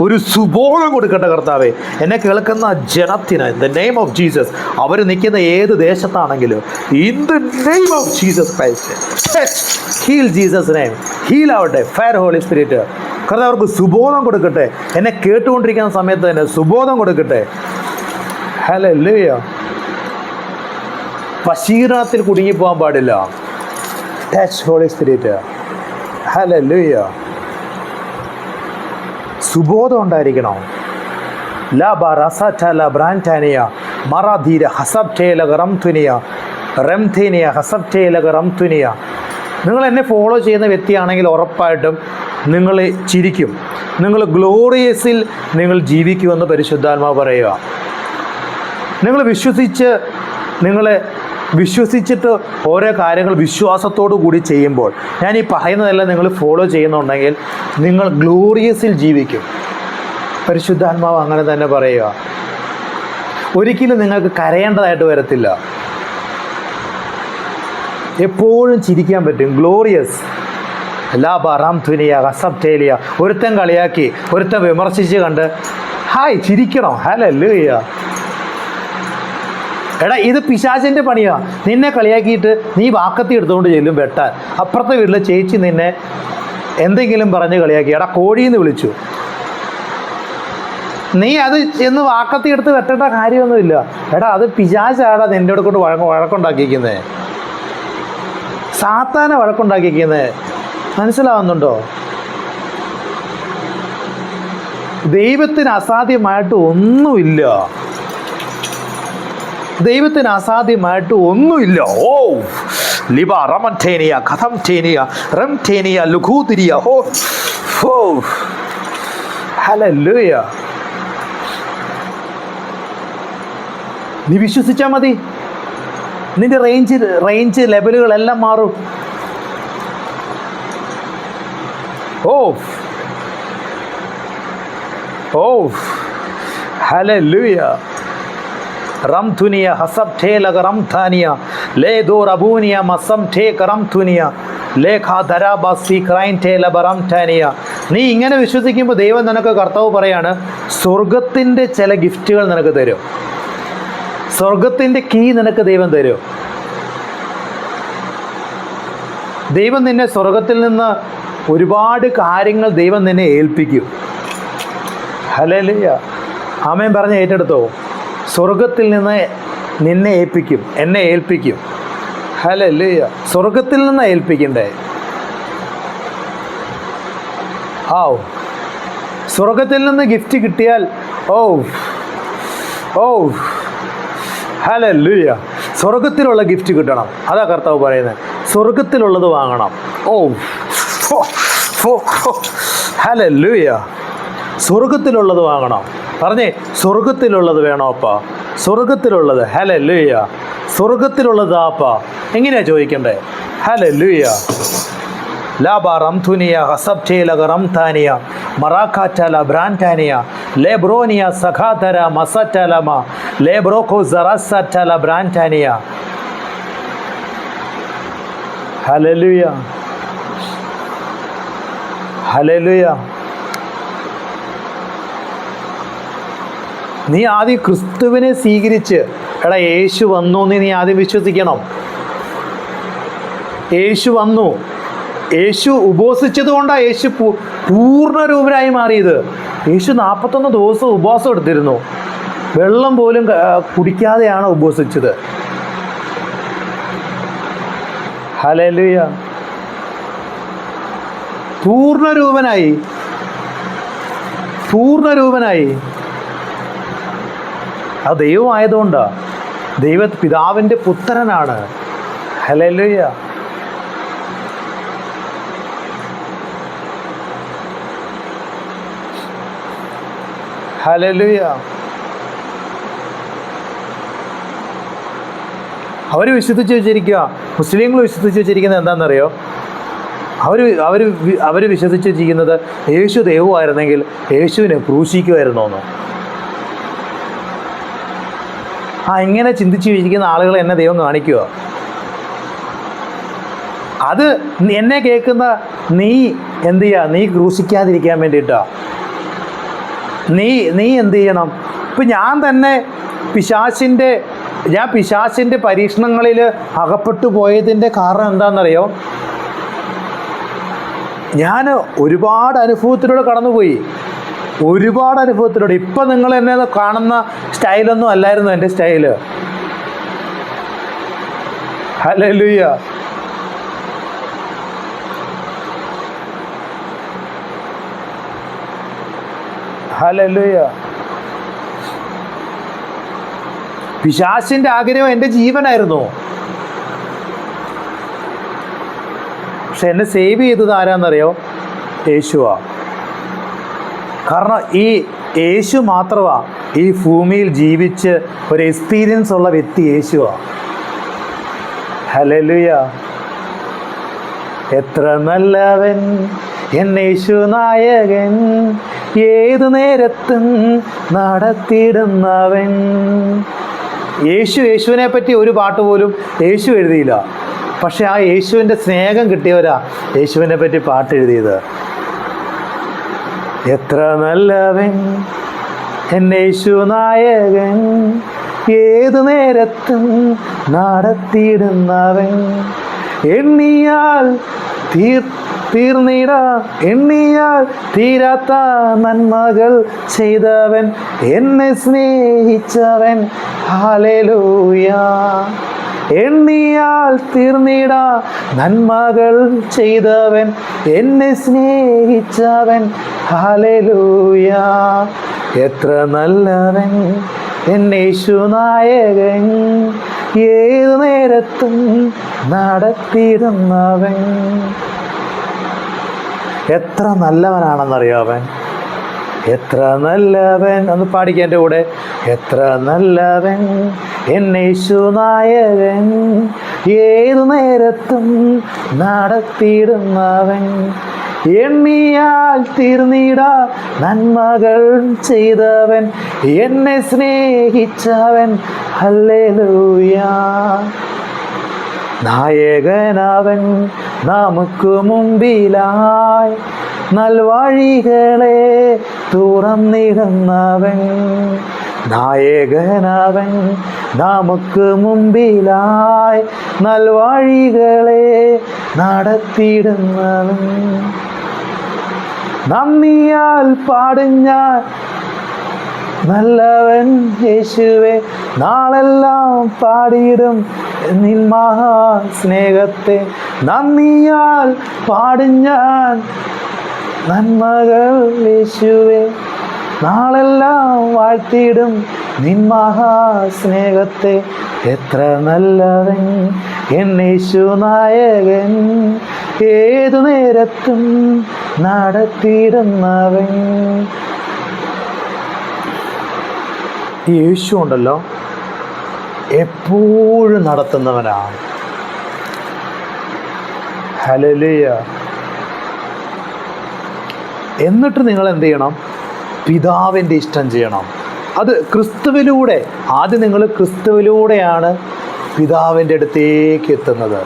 ഒരു സുബോധം കൊടുക്കട്ടെ കർത്താവേ. എന്നെ കേൾക്കുന്ന ജനത്തിന് in the name of Jesus, അവർ നിൽക്കുന്ന ഏത് ദേശത്താണെങ്കിലും in the name of Jesus Christ, heal Jesus name, heal ആവട്ടെ. ഫയർ ഹോളി സ്പിരിറ്റ് കർത്താവ് അവർക്ക് സുബോധം കൊടുക്കട്ടെ. എന്നെ കേട്ടുകൊണ്ടിരിക്കുന്ന സമയത്ത് തന്നെ സുബോധം കൊടുക്കട്ടെ. ഹല്ലേലൂയ. വശീകരണത്തിൽ കുടുങ്ങിപ്പോകാൻ പാടില്ല. Touch holy spirit. ഹല്ലേലൂയ. സുബോധം ഉണ്ടായിരിക്കണം. നിങ്ങൾ എന്നെ ഫോളോ ചെയ്യുന്ന വ്യക്തിയാണെങ്കിൽ ഉറപ്പായിട്ടും നിങ്ങൾ ചിരിക്കും. നിങ്ങൾ ഗ്ലോറിയസിൽ നിങ്ങൾ ജീവിക്കുമെന്ന് പരിശുദ്ധാത്മാവ് പറയുക. നിങ്ങൾ വിശ്വസിച്ചിട്ട് ഓരോ കാര്യങ്ങൾ വിശ്വാസത്തോടു കൂടി ചെയ്യുമ്പോൾ, ഞാൻ ഈ പറയുന്നതെല്ലാം നിങ്ങൾ ഫോളോ ചെയ്യുന്നുണ്ടെങ്കിൽ നിങ്ങൾ ഗ്ലോറിയസിൽ ജീവിക്കും. പരിശുദ്ധാത്മാവ് അങ്ങനെ തന്നെ പറയുക. ഒരിക്കലും നിങ്ങൾക്ക് കരയേണ്ടതായിട്ട് വരത്തില്ല. എപ്പോഴും ചിരിക്കാൻ പറ്റും. ഗ്ലോറിയസ്. ഒരുത്തൻ കളിയാക്കി, ഒരുത്തൻ വിമർശിച്ച് കണ്ട് ഹായ് ചിരിക്കണം. ഹല്ലേലൂയ. ഇത് പിശാചിൻ്റെ പണിയാ. നിന്നെ കളിയാക്കിയിട്ട് നീ വാക്കത്തി എടുത്തുകൊണ്ട് ചെല്ലും വെട്ടാൻ. അപ്പുറത്തെ വീട്ടിലെ ചേച്ചി നിന്നെ എന്തെങ്കിലും പറഞ്ഞ് കളിയാക്കി, കോഴിന്ന് വിളിച്ചു. നീ അത് എന്ന് വാക്കത്തി എടുത്ത് വെട്ടേണ്ട കാര്യമൊന്നുമില്ല. അത് പിശാചാടാ നിൻ്റെ കൊണ്ട് വഴക്കുണ്ടാക്കിയിരിക്കുന്നത്. സാത്താനെ വഴക്കുണ്ടാക്കിയിരിക്കുന്നത്. മനസ്സിലാവുന്നുണ്ടോ? ദൈവത്തിന് അസാധ്യമായിട്ട് ഒന്നുമില്ല. ദൈവത്തിന് അസാധ്യമായിട്ട് ഒന്നുമില്ല. ലിബ റമൻറ്റേനിയ കഥം ടേനിയ റം ടേനിയ ലുഖൂതിരിയ ഹോ ഹോ. ഹല്ലേലൂയ. നീ വിശ്വസിച്ചാൽ മതി, നിന്റെ റേഞ്ച് ലെവലുകളെല്ലാം മാറും. ഓ ഓ ഹല്ലേലൂയ. റംതുനിയ ഹസബ്ഠേ ലഗ റംതാനിയ ലേ ദോ റബൂനിയ മസംഠേ കറംതുനിയ ലേഖാ ധരാബാസി ക്രൈൻഠേ ലബ റംതാനിയ. നീ ഇങ്ങനെ വിശ്വസിക്കുമ്പോൾ ദൈവം നിനക്ക്, കർത്താവ് പറയാണ്, സ്വർഗത്തിൻ്റെ ചില ഗിഫ്റ്റുകൾ നിനക്ക് തരും. സ്വർഗത്തിൻ്റെ കീ നിനക്ക് ദൈവം തരും. ദൈവം നിന്നെ സ്വർഗത്തിൽ നിന്ന് ഒരുപാട് കാര്യങ്ങൾ ദൈവം നിന്നെ ഏൽപ്പിക്കും. ഹല്ലേലൂയ. ആമേൻ പറഞ്ഞ് ഏറ്റെടുത്തോ. സ്വർഗത്തിൽ നിന്ന് നിന്നെ ഏൽപ്പിക്കും, എന്നെ ഏൽപ്പിക്കും. ഹല്ലേലൂയ. സ്വർഗത്തിൽ നിന്ന് ഏൽപ്പിക്കണ്ടേ. ആ സ്വർഗത്തിൽ നിന്ന് ഗിഫ്റ്റ് കിട്ടിയാൽ ഓ ഓ ഹല്ലേലൂയ. സ്വർഗത്തിലുള്ള ഗിഫ്റ്റ് കിട്ടണം. അതാ കർത്താവ് പറയുന്നത്. സ്വർഗത്തിലുള്ളത് വാങ്ങണം. ഓ ഹല്ലേലൂയ. സ്വർഗത്തിലുള്ളത് വാങ്ങണം. പറഞ്ഞേ, സ്വർഗത്തിലുള്ളത് വേണോ അപ്പാ? സ്വർഗത്തിലുള്ളത്. ഹല്ലേലൂയ. സ്വർഗത്തിലുള്ളത് ആപ്പാ. എങ്ങനെയാ ചോദിക്കണ്ടേ? Hallelujah. Lamba റംതുനിയ ഹസബ്ഠേ Laga റംതാനിയ മറാഖാറ്റല ബ്രാൻറ്റാനിയ ലേബ്രോനിയ സഖാതര മസറ്റലമ ലേബ്രോക്കോ സറസറ്റല ബ്രാൻറ്റാനിയ. Hallelujah. Hallelujah. നീ ആദ്യം ക്രിസ്തുവിനെ സ്വീകരിച്ച്, എടാ യേശു വന്നു എന്ന് നീ ആദ്യം വിശ്വസിക്കണം. യേശു വന്നു. യേശു ഉപവസിച്ചത് കൊണ്ടാണ് യേശു പൂർണ്ണരൂപരായി മാറിയത്. യേശു 41 ദിവസം ഉപവാസം എടുത്തിരുന്നു. വെള്ളം പോലും കുടിക്കാതെയാണ് ഉപവസിച്ചത്. ഹല്ലേലൂയ. പൂർണ്ണരൂപനായി. അത് ദൈവമായതുകൊണ്ടാണ്. പിതാവിൻ്റെ പുത്രനാണ്. ഹല്ലേലൂയ. ഹല്ലേലൂയ. അവർ വിശ്വസിച്ച് വെച്ചിരിക്കുക, മുസ്ലിങ്ങൾ വിശ്വസിച്ച് വെച്ചിരിക്കുന്നത് എന്താണെന്നറിയോ? അവർ വിശ്വസിച്ച് വെച്ചിരിക്കുന്നത് യേശു ദൈവമായിരുന്നെങ്കിൽ യേശുവിനെ ക്രൂശിക്കുമായിരുന്നോന്ന്. ഇങ്ങനെ ചിന്തിച്ച് വിചാരിക്കുന്ന ആളുകളെ എന്നെ ദൈവം കാണിക്കുക. അത് എന്നെ കേൾക്കുന്ന നീ എന്ത് ചെയ്യുക? നീ ക്രൂശിക്കാതിരിക്കാൻ വേണ്ടിയിട്ടാ. നീ എന്ത് ചെയ്യണം? ഇപ്പം ഞാൻ പിശാചിൻ്റെ പരീക്ഷണങ്ങളിൽ അകപ്പെട്ടു പോയതിൻ്റെ കാരണം എന്താണെന്നറിയോ? ഞാൻ ഒരുപാട് അനുഭവത്തിലൂടെ കടന്നുപോയി. ഇപ്പം നിങ്ങൾ എന്നെ കാണുന്ന സ്റ്റൈലൊന്നും അല്ലായിരുന്നു എൻ്റെ സ്റ്റൈല്. ഹല്ലേലൂയ. ഹല്ലേലൂയ. പിശാചിൻ്റെ ആഗ്രഹം എൻ്റെ ജീവനായിരുന്നു. പക്ഷെ എന്നെ സേവ് ചെയ്തത് ആരാന്നറിയോ? യേശുവാ. കാരണം ഈ യേശു മാത്രമാ ഈ ഭൂമിയിൽ ജീവിച്ച് ഒരു എക്സ്പീരിയൻസ് ഉള്ള വ്യക്തി യേശുവാ. ഹല്ലേലൂയ. എത്ര നല്ലവൻ എൻ യേശു നായകൻ, ഏതു നേരത്തും നടത്തിയിടുന്നവൻ. യേശുവിനെ പറ്റി ഒരു പാട്ട് പോലും യേശു എഴുതിയില്ല. പക്ഷെ ആ യേശുവിൻ്റെ സ്നേഹം കിട്ടിയവരാ യേശുവിനെ പറ്റി പാട്ട് എഴുതിയത്. എത്ര നല്ലവൻ എൻ യേശു നായകൻ, ഏതു നേരത്തും നടത്തിയിടുന്നവൻ. എണ്ണിയാൽ തീരാത്ത നന്മകൾ ചെയ്തവൻ, എന്നെ സ്നേഹിച്ചവൻ. ഹല്ലേലൂയ. എണ്ണിയാൽ തീർന്നിടാ നന്മകൾ ചെയ്തവൻ, എന്നെ സ്നേഹിച്ചവൻ. ഹല്ലേലൂയ. എത്ര നല്ലവൻ എൻ യേശു നായകൻ, ഏതു നേരത്തും നടത്തിയിടുന്നവൻ. എത്ര നല്ലവനാണെന്നറിയോ അവൻ, എത്ര നല്ലവൻ. ഒന്ന് പാടിക്കാൻ എൻ്റെ കൂടെ. എത്ര നല്ലവൻ എന്നേശുനായകൻ, ഏതു നേരത്തും നടത്തിയിടുന്നവൻ. എണ്ണിയാൽ തീർന്നിടാ നന്മകൾ ചെയ്തവൻ, എന്നെ സ്നേഹിച്ചവൻ. ഹല്ലേലൂയ. നായകനവൻ നമുക്ക് മുമ്പിലായി നൽവഴികളെ തുറന്നിടുന്നവൻ. നായകനവൻ നമുക്ക് മുമ്പിലായി നൽവഴികളെ നടത്തിയിടുന്നവൻ. നന്ദിയാൽ പാടും ഞാൻ നല്ലവൻ യേശുവേ, നാളെല്ലാം പാടിയിടും നിൻ മഹാസ്നേഹത്തെ. നന്ദിയാൽ പാടും ഞാൻ നന്മകൾ യേശുവേ, നാളെല്ലാം വാഴ്ത്തിയിടും നിൻ മഹാസ്നേഹത്തെ. എത്ര നല്ലവൻ എന്നേശുനായകൻ, ഏതു നേരത്തും നടത്തിയിടുന്നവൻ. യേശു ഉണ്ടല്ലോ എപ്പോഴും നടത്തുന്നവനാണ്. ഹല്ലേലൂയ. എന്നിട്ട് നിങ്ങൾ എന്ത് ചെയ്യണം? പിതാവിൻ്റെ ഇഷ്ടം ചെയ്യണം. അത് ക്രിസ്തുവിലൂടെ. ആദ്യം നിങ്ങൾ ക്രിസ്തുവിലൂടെയാണ് പിതാവിൻ്റെ അടുത്തേക്ക് എത്തുന്നത്.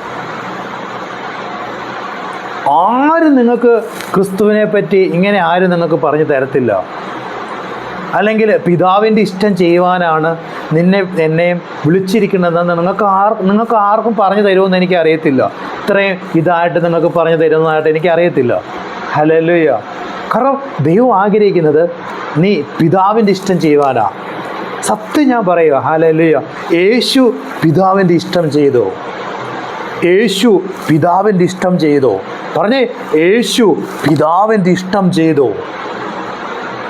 ആരും നിങ്ങൾക്ക് ക്രിസ്തുവിനെ പറ്റി ഇങ്ങനെ ആരും നിങ്ങൾക്ക് പറഞ്ഞു തരത്തില്ല. അല്ലെങ്കിൽ പിതാവിൻ്റെ ഇഷ്ടം ചെയ്യുവാനാണ് എന്നെയും വിളിച്ചിരിക്കുന്നതെന്ന് നിങ്ങൾക്ക് ആർക്കും പറഞ്ഞു തരുമെന്ന് എനിക്കറിയത്തില്ല. ഇത്രയും ഇതായിട്ട് നിങ്ങൾക്ക് പറഞ്ഞു തരുന്നതായിട്ട് എനിക്കറിയത്തില്ല. ഹല്ലേലൂയ. കാരണം ദൈവം ആഗ്രഹിക്കുന്നത് നീ പിതാവിൻ്റെ ഇഷ്ടം ചെയ്യുവാനാ. സത്യം ഞാൻ പറയുക. ഹല്ലേലൂയ. യേശു പിതാവിൻ്റെ ഇഷ്ടം ചെയ്തോ? യേശു പിതാവിൻ്റെ ഇഷ്ടം ചെയ്തോ? പറഞ്ഞേ, യേശു പിതാവിൻ്റെ ഇഷ്ടം ചെയ്തോ?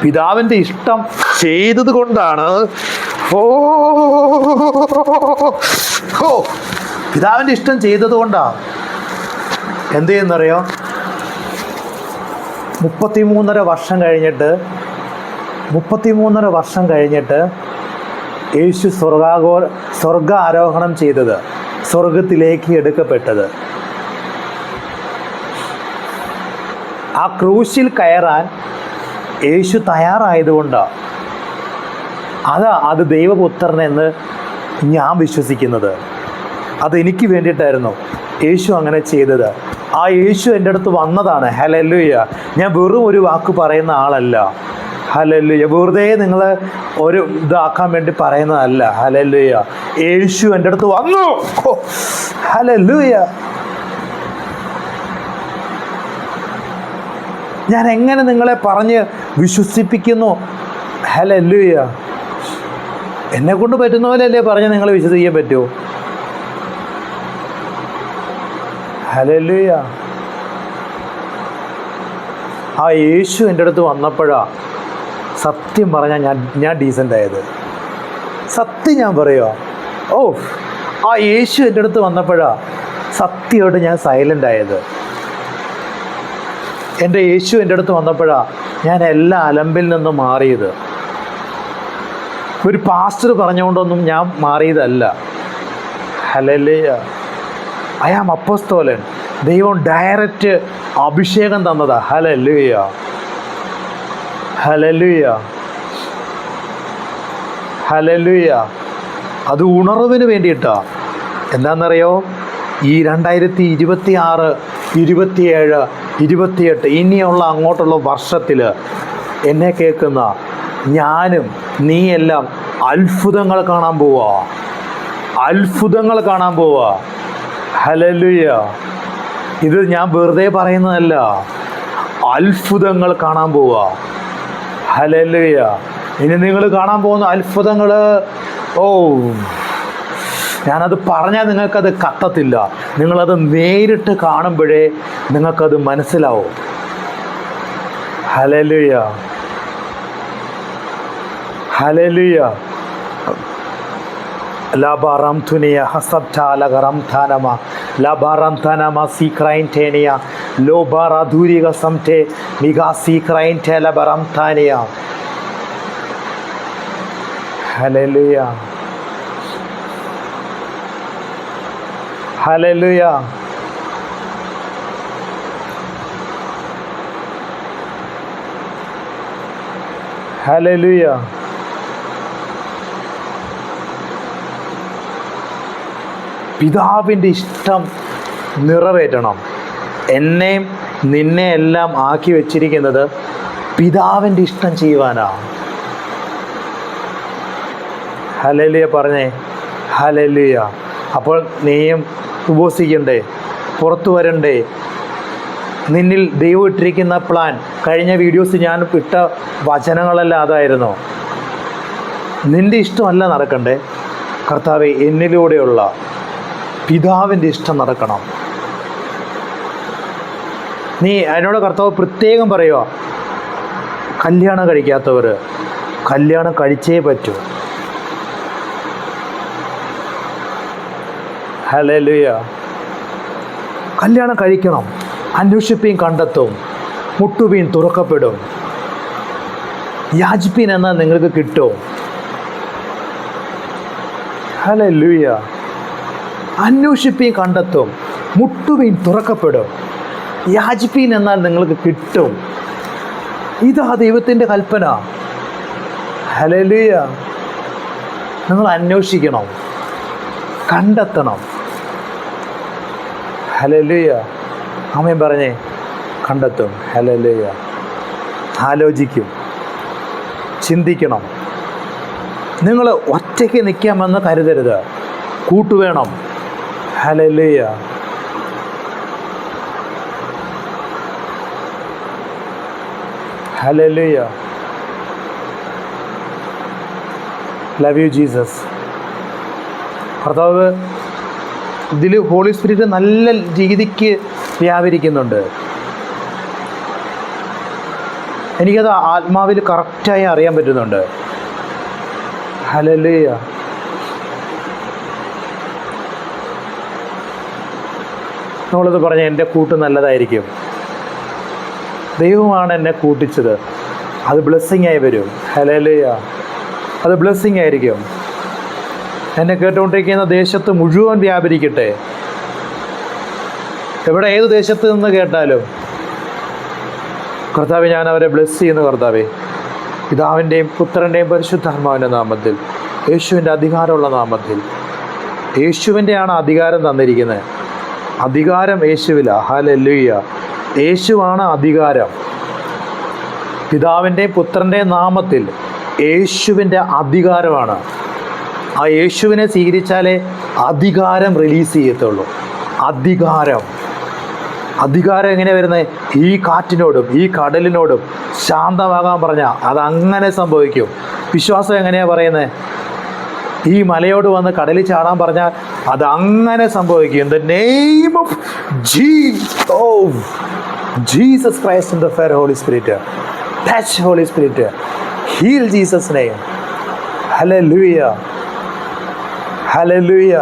പിതാവിൻ്റെ ഇഷ്ടം ചെയ്തത് കൊണ്ടാണ് പിതാവിൻ്റെ ഇഷ്ടം ചെയ്തത് കൊണ്ടാണ് എന്ത് ചെയ്യുന്നറിയോ? 33.5 വർഷം കഴിഞ്ഞിട്ട് യേശു സ്വർഗ ആരോഹണം ചെയ്തത്, സ്വർഗത്തിലേക്ക് എടുക്കപ്പെട്ടത്. ആ ക്രൂശിൽ കയറാൻ യേശു തയ്യാറായതുകൊണ്ടാണ്. അത് ദൈവപുത്രനെന്ന് ഞാൻ വിശ്വസിക്കുന്നത്. അതെനിക്ക് വേണ്ടിയിട്ടായിരുന്നു യേശു അങ്ങനെ ചെയ്തത്. ആ യേശു എൻ്റെ അടുത്ത് വന്നതാണ്. ഹല്ലേലൂയ. ഞാൻ വെറും ഒരു വാക്ക് പറയുന്ന ആളല്ല. ഹല്ലേലൂയ. വെറുതെ നിങ്ങൾ ഒരു ഇതാക്കാൻ വേണ്ടി പറയുന്നതല്ല. ഹല്ലേലൂയ. യേശു എൻ്റെ അടുത്ത് വന്നു. ഹല്ലേലൂയ. ഞാൻ എങ്ങനെ നിങ്ങളെ പറഞ്ഞ് വിശ്വസിപ്പിക്കുന്നു? ഹല്ലേലൂയ. എന്നെക്കൊണ്ട് പറ്റുന്ന പോലെയല്ലേ പറഞ്ഞ് നിങ്ങളെ വിശ്വസിക്കാൻ പറ്റുമോ? ഹല്ലേലൂയ. ആ യേശു എൻ്റെ അടുത്ത് വന്നപ്പോഴാണ് സത്യം പറഞ്ഞാൽ ഞാൻ ഡീസൻ്റ് ആയത്. സത്യം ഞാൻ പറയുക. ആ യേശു എൻ്റെ അടുത്ത് വന്നപ്പോഴാണ് സത്യമായിട്ട് ഞാൻ സൈലൻ്റ് ആയത്. എൻ്റെ യേശു എൻ്റെ അടുത്ത് വന്നപ്പോഴാണ് ഞാൻ എല്ലാ അലമ്പിൽ നിന്നും മാറിയത്. ഒരു പാസ്റ്റർ പറഞ്ഞുകൊണ്ടൊന്നും ഞാൻ മാറിയതല്ല. ഹല്ലേലൂയ. ഐ ആം അപ്പോസ്തലൻ. ദൈവം ഡയറക്റ്റ് അഭിഷേകം തന്നതാ. ഹല്ലേലൂയ. ഹല്ലേലൂയ. ഹല്ലേലൂയ. അത് ഉണർവിന് വേണ്ടിയിട്ടാണ്. എന്താണെന്നറിയോ? ഈ 2026, 27, 28 ഇനിയുള്ള അങ്ങോട്ടുള്ള വർഷത്തിൽ എന്നെ കേൾക്കുന്ന ഞാനും നീയെല്ലാം അത്ഭുതങ്ങൾ കാണാൻ പോവാ. അത്ഭുതങ്ങൾ കാണാൻ പോവാ. ഹല്ലേലൂയ. ഇത് ഞാൻ വെറുതെ പറയുന്നതല്ല. അത്ഭുതങ്ങൾ കാണാൻ പോവാ. ഹല്ലേലൂയ. ഇനി നിങ്ങൾ കാണാൻ പോകുന്ന അത്ഭുതങ്ങൾ ഞാനത് പറഞ്ഞാൽ നിങ്ങൾക്കത് കത്തത്തില്ല. നിങ്ങളത് നേരിട്ട് കാണുമ്പോഴേ നിങ്ങൾക്കത് മനസ്സിലാവും. Hallelujah. Hallelujah. Labaram Tunia, Hasabta, Lagaram Tanama, Labaram Tanama, Sikrain Tania, Lobara Duriga Samte, Miga Sikrain Telabaram Tania. Hallelujah. Hallelujah. Hallelujah. പിതാവിൻ്റെ ഇഷ്ടം നിറവേറ്റണം. എന്നെയും നിന്നെ എല്ലാം ആക്കി വെച്ചിരിക്കുന്നത് പിതാവിൻ്റെ ഇഷ്ടം ചെയ്യുവാനാണ്. ഹല്ലേലൂയ പറഞ്ഞേ, ഹല്ലേലൂയ. അപ്പോൾ നീയും ഉപവസിക്കണ്ടേ, പുറത്തു വരണ്ടേ. നിന്നിൽ ദൈവം ഇട്ടിരിക്കുന്ന പ്ലാൻ, കഴിഞ്ഞ വീഡിയോസ് ഞാൻ ഇട്ട വചനങ്ങളെല്ലാം അതായിരുന്നു. നിൻ്റെ ഇഷ്ടമല്ല നടക്കണ്ടേ, കർത്താവേ എന്നിലൂടെയുള്ള പിതാവിൻ്റെ ഇഷ്ടം നടക്കണം. നീ അതിനോട് കർത്താവ് പ്രത്യേകം പറയുക, കല്യാണം കഴിക്കാത്തവർ കല്യാണം കഴിച്ചേ പറ്റൂ. ഹല്ലേലൂയ. കല്യാണം കഴിക്കണം. അന്വേഷിപ്പീൻ കണ്ടെത്തും, മുട്ടുവീൻ തുറക്കപ്പെടും, യാചിപ്പീൻ എന്നാൽ നിങ്ങൾക്ക് കിട്ടും. ഹല്ലേലൂയ. അന്വേഷിപ്പീൻ കണ്ടെത്തും, മുട്ടുവീൻ തുറക്കപ്പെടും, യാചിപ്പീൻ എന്നാൽ നിങ്ങൾക്ക് കിട്ടും. ഇതാ ദൈവത്തിൻ്റെ കൽപ്പന. ഹല്ലേലൂയ. നിങ്ങൾ അന്വേഷിക്കണം, കണ്ടെത്തണം. ഹല്ലേലൂയ. ആമേൻ പറഞ്ഞേ, കണ്ടെത്തും. ഹല്ലേലൂയ. ആലോചിക്കും, ചിന്തിക്കണം. നിങ്ങൾ ഒറ്റയ്ക്ക് നിൽക്കാമെന്ന് കരുതരുത്, കൂട്ടുവേണം. Hallelujah. Hallelujah. Love you Jesus. കർത്താവ് ഇതിൽ ഹോളി സ്പിരിറ്റ് നല്ല രീതിക്ക് വ്യാപരിക്കുന്നുണ്ട്. എനിക്കത് ആത്മാവിൽ കറക്റ്റായി അറിയാൻ പറ്റുന്നുണ്ട്. ഹല്ലേലൂയ. നമ്മളത് പറഞ്ഞ എൻ്റെ കൂട്ട് നല്ലതായിരിക്കും. ദൈവമാണ് എന്നെ കൂട്ടിച്ചത്, അത് ബ്ലെസ്സിങ് ആയി വരും. ഹല്ലേലൂയ. അത് ബ്ലെസ്സിങ് ആയിരിക്കും. എന്നെ കേട്ടുകൊണ്ടിരിക്കുന്ന ദേശത്ത് മുഴുവൻ വ്യാപരിക്കട്ടെ. എവിടെ ഏത് ദേശത്ത് നിന്ന് കേട്ടാലും കർത്താവേ, ഞാൻ അവരെ ബ്ലെസ് ചെയ്യുന്നു. കർത്താവേ, പിതാവിൻ്റെയും പുത്രൻ്റെയും പരിശുദ്ധാത്മാവിൻ്റെ നാമത്തിൽ, യേശുവിൻ്റെ അധികാരമുള്ള നാമത്തിൽ. യേശുവിൻ്റെയാണ് അധികാരം തന്നിരിക്കുന്നത്. അധികാരം യേശുവില. ഹല്ലേലൂയ. യേശുവാണ് അധികാരം. പിതാവിൻ്റെയും പുത്രൻ്റെയും നാമത്തിൽ യേശുവിൻ്റെ അധികാരമാണ്. ആ യേശുവിനെ സ്വീകരിച്ചാലേ അധികാരം റിലീസ് ചെയ്യത്തുള്ളൂ. അധികാരം എങ്ങനെ വരുന്നത്? ഈ കാറ്റിനോടും ഈ കടലിനോടും ശാന്തമാകാൻ പറഞ്ഞാൽ അതങ്ങനെ സംഭവിക്കും. വിശ്വാസം എങ്ങനെയാണ് പറയുന്നത്? ഈ മലയോട് വന്ന് കടലിൽ ചാടാൻ പറഞ്ഞാൽ അതങ്ങനെ സംഭവിക്കും. In the name of Jesus Christ in the fire holy spirit, touch holy spirit, heal Jesus name. Hallelujah. Hallelujah.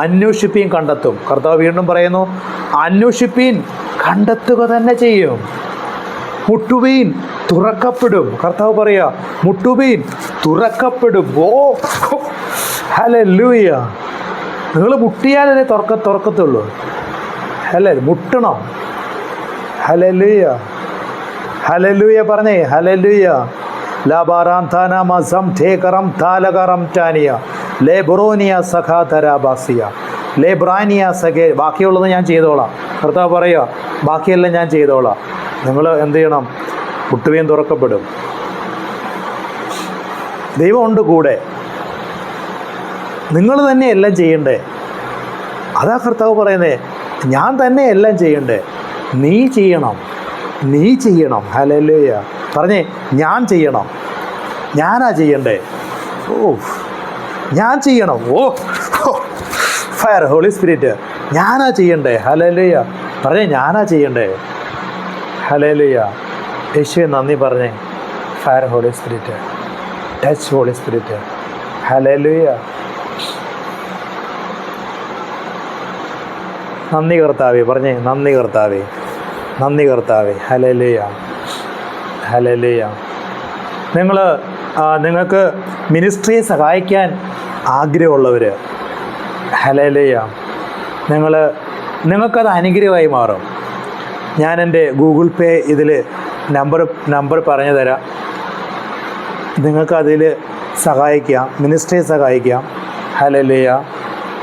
അന്വേഷിപ്പീൻ കണ്ടെത്തും. കർത്താവ് വീണ്ടും പറയുന്നു, അന്വേഷിപ്പീൻ കണ്ടെത്തുക തന്നെ ചെയ്യും. മുട്ടുവീൻ തുറക്കപ്പെടും. കർത്താവ് പറയുക, മുട്ടുവീൻ തുറക്കപ്പെടും. ഓ ഹല്ലേലൂയ. നിങ്ങൾ മുട്ടിയാലേ തുറക്കത്തുള്ളൂ. അല്ലേ? മുട്ടണം. ഹല്ലേലൂയ. ഹല്ലേലൂയ പറഞ്ഞേ, ഹല്ലേലൂയ. ബാക്കിയുള്ളത് ഞാൻ ചെയ്തോളാം. കർത്താവ് പറയുക, ബാക്കിയെല്ലാം ഞാൻ ചെയ്തോളാം. നിങ്ങൾ എന്ത് ചെയ്യണം? മുട്ടുവീൻ തുറക്കപ്പെടും. ദൈവമുണ്ട് കൂടെ. നിങ്ങൾ തന്നെ എല്ലാം ചെയ്യണ്ടേ. അതാ കർത്താവ് പറയുന്നേ, ഞാൻ തന്നെ എല്ലാം ചെയ്യണ്ടേ. നീ ചെയ്യണം. ഹല്ലേലൂയ. പറഞ്ഞേ, ഞാൻ ചെയ്യണം. ഞാനാ ചെയ്യണ്ടേ. ഓ ഞാൻ ചെയ്യണം. ഓ ഫയർ ഹോളി സ്പിരിറ്റ്, ഞാനാ ചെയ്യണ്ടേ. ഹല്ലേലൂയ. പറഞ്ഞേ, ഞാനാ ചെയ്യണ്ടേ. ഹല്ലേലൂയ. യേശുവേ നന്ദി പറഞ്ഞേ. Fire holy spirit, touch holy spirit. Hallelujah. നന്ദി കർത്താവേ, പറഞ്ഞേ നന്ദി കർത്താവേ, നന്ദി കർത്താവേ. Hallelujah, hallelujah. നിങ്ങൾക്ക് മിനിസ്ട്രിയെ സഹായിക്കാൻ ആഗ്രഹമുള്ളവർ, ഹല്ലേലൂയ, നിങ്ങൾക്കത് അനുഗ്രഹമായി മാറും. ഞാൻ എൻ്റെ ഗൂഗിൾ പേ ഇതിൽ നമ്പർ പറഞ്ഞു തരാം. നിങ്ങൾക്കതിൽ സഹായിക്കാം, മിനിസ്ട്രിയെ സഹായിക്കാം. ഹല്ലേലൂയ.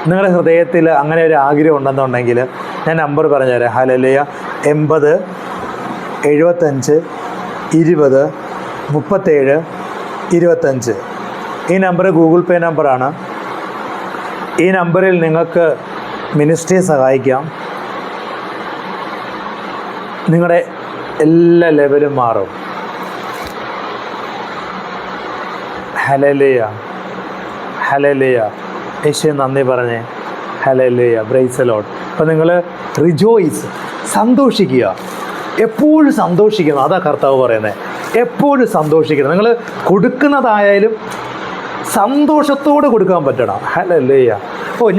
നിങ്ങളുടെ ഹൃദയത്തിൽ അങ്ങനെ ഒരു ആഗ്രഹം ഉണ്ടെന്നുണ്ടെങ്കിൽ ഞാൻ നമ്പർ പറഞ്ഞുതരാം. ഹല്ലേലൂയ. 80 75 20 37 25. ഈ നമ്പർ ഗൂഗിൾ പേ നമ്പറാണ്. ഈ നമ്പറിൽ നിങ്ങൾക്ക് മിനിസ്ട്രിയെ സഹായിക്കാം. നിങ്ങളുടെ എല്ലാ ലെവലും മാറും. Hallelujah, hallelujah. യേശുവേ നന്ദി പറഞ്ഞേ. Hallelujah, praise the Lord. അപ്പോൾ നിങ്ങൾ റിജോയ്സ്, സന്തോഷിക്കുക, എപ്പോഴും സന്തോഷിക്കണം. അതാ കർത്താവ് പറയുന്നത്, എപ്പോഴും സന്തോഷിക്കണം. നിങ്ങൾ കൊടുക്കുന്നതായാലും സന്തോഷത്തോടെ കൊടുക്കാൻ പറ്റണം. ഹല്ലേലൂയ.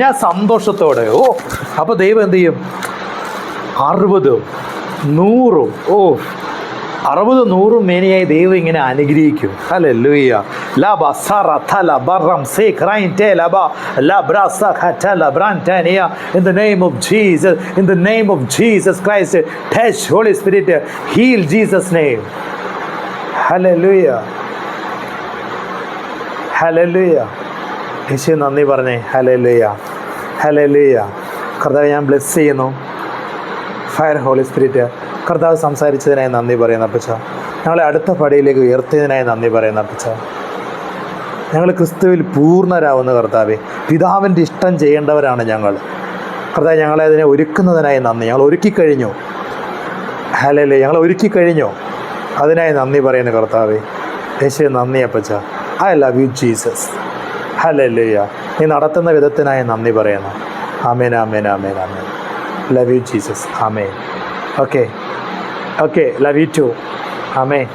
ഞാൻ സന്തോഷത്തോടെ. അപ്പോൾ ദൈവം എന്ത് ചെയ്യും? 60 100 60 100 മേനിയായി ദൈവം ഇങ്ങനെ അനുഗ്രഹിക്കും. Hallelujah. ലബ സറതല ബറം സേക്രൈൻതെ ലബ ലബ്രസ ഖതല ബ്രാൻതനിയ. In the name of Jesus, in the name of Jesus Christ, touch Holy Spirit, heal Jesus name. Hallelujah, hallelujah. യേശു നന്ദി പറഞ്ഞേ. Hallelujah, hallelujah. കർത്താവ് ഞാൻ ബ്ലെസ് ചെയ്യുന്നു. ഫയർ ഹോളി സ്പിരിറ്റ്, കർത്താവ് സംസാരിച്ചതിനായി നന്ദി പറയുന്ന അപ്പച്ച. ഞങ്ങളെ അടുത്ത പടിയിലേക്ക് ഉയർത്തിയതിനായി നന്ദി പറയുന്ന അപ്പച്ച. ഞങ്ങൾ ക്രിസ്തുവിൽ പൂർണ്ണരാവുന്ന കർത്താവേ, പിതാവിൻ്റെ ഇഷ്ടം ചെയ്യേണ്ടവരാണ് ഞങ്ങൾ. കർത്താവ് ഞങ്ങളെ അതിനെ ഒരുക്കുന്നതിനായി നന്ദി. ഞങ്ങൾ ഒരുക്കിക്കഴിഞ്ഞു. ഹല്ലേലൂയ. ഞങ്ങൾ ഒരുക്കിക്കഴിഞ്ഞു. അതിനായി നന്ദി പറയുന്ന കർത്താവേ. യേശുവേ നന്ദി അപ്പച്ച. I love you Jesus. Hallelujah. നീ നടത്തുന്ന വിധത്തിനായി നന്ദി പറയുന്നു. ആമേൻ, ആമേൻ, ആമേൻ, ആമേൻ. Love you, Jesus. Amen. Okay. Love you too. Amen.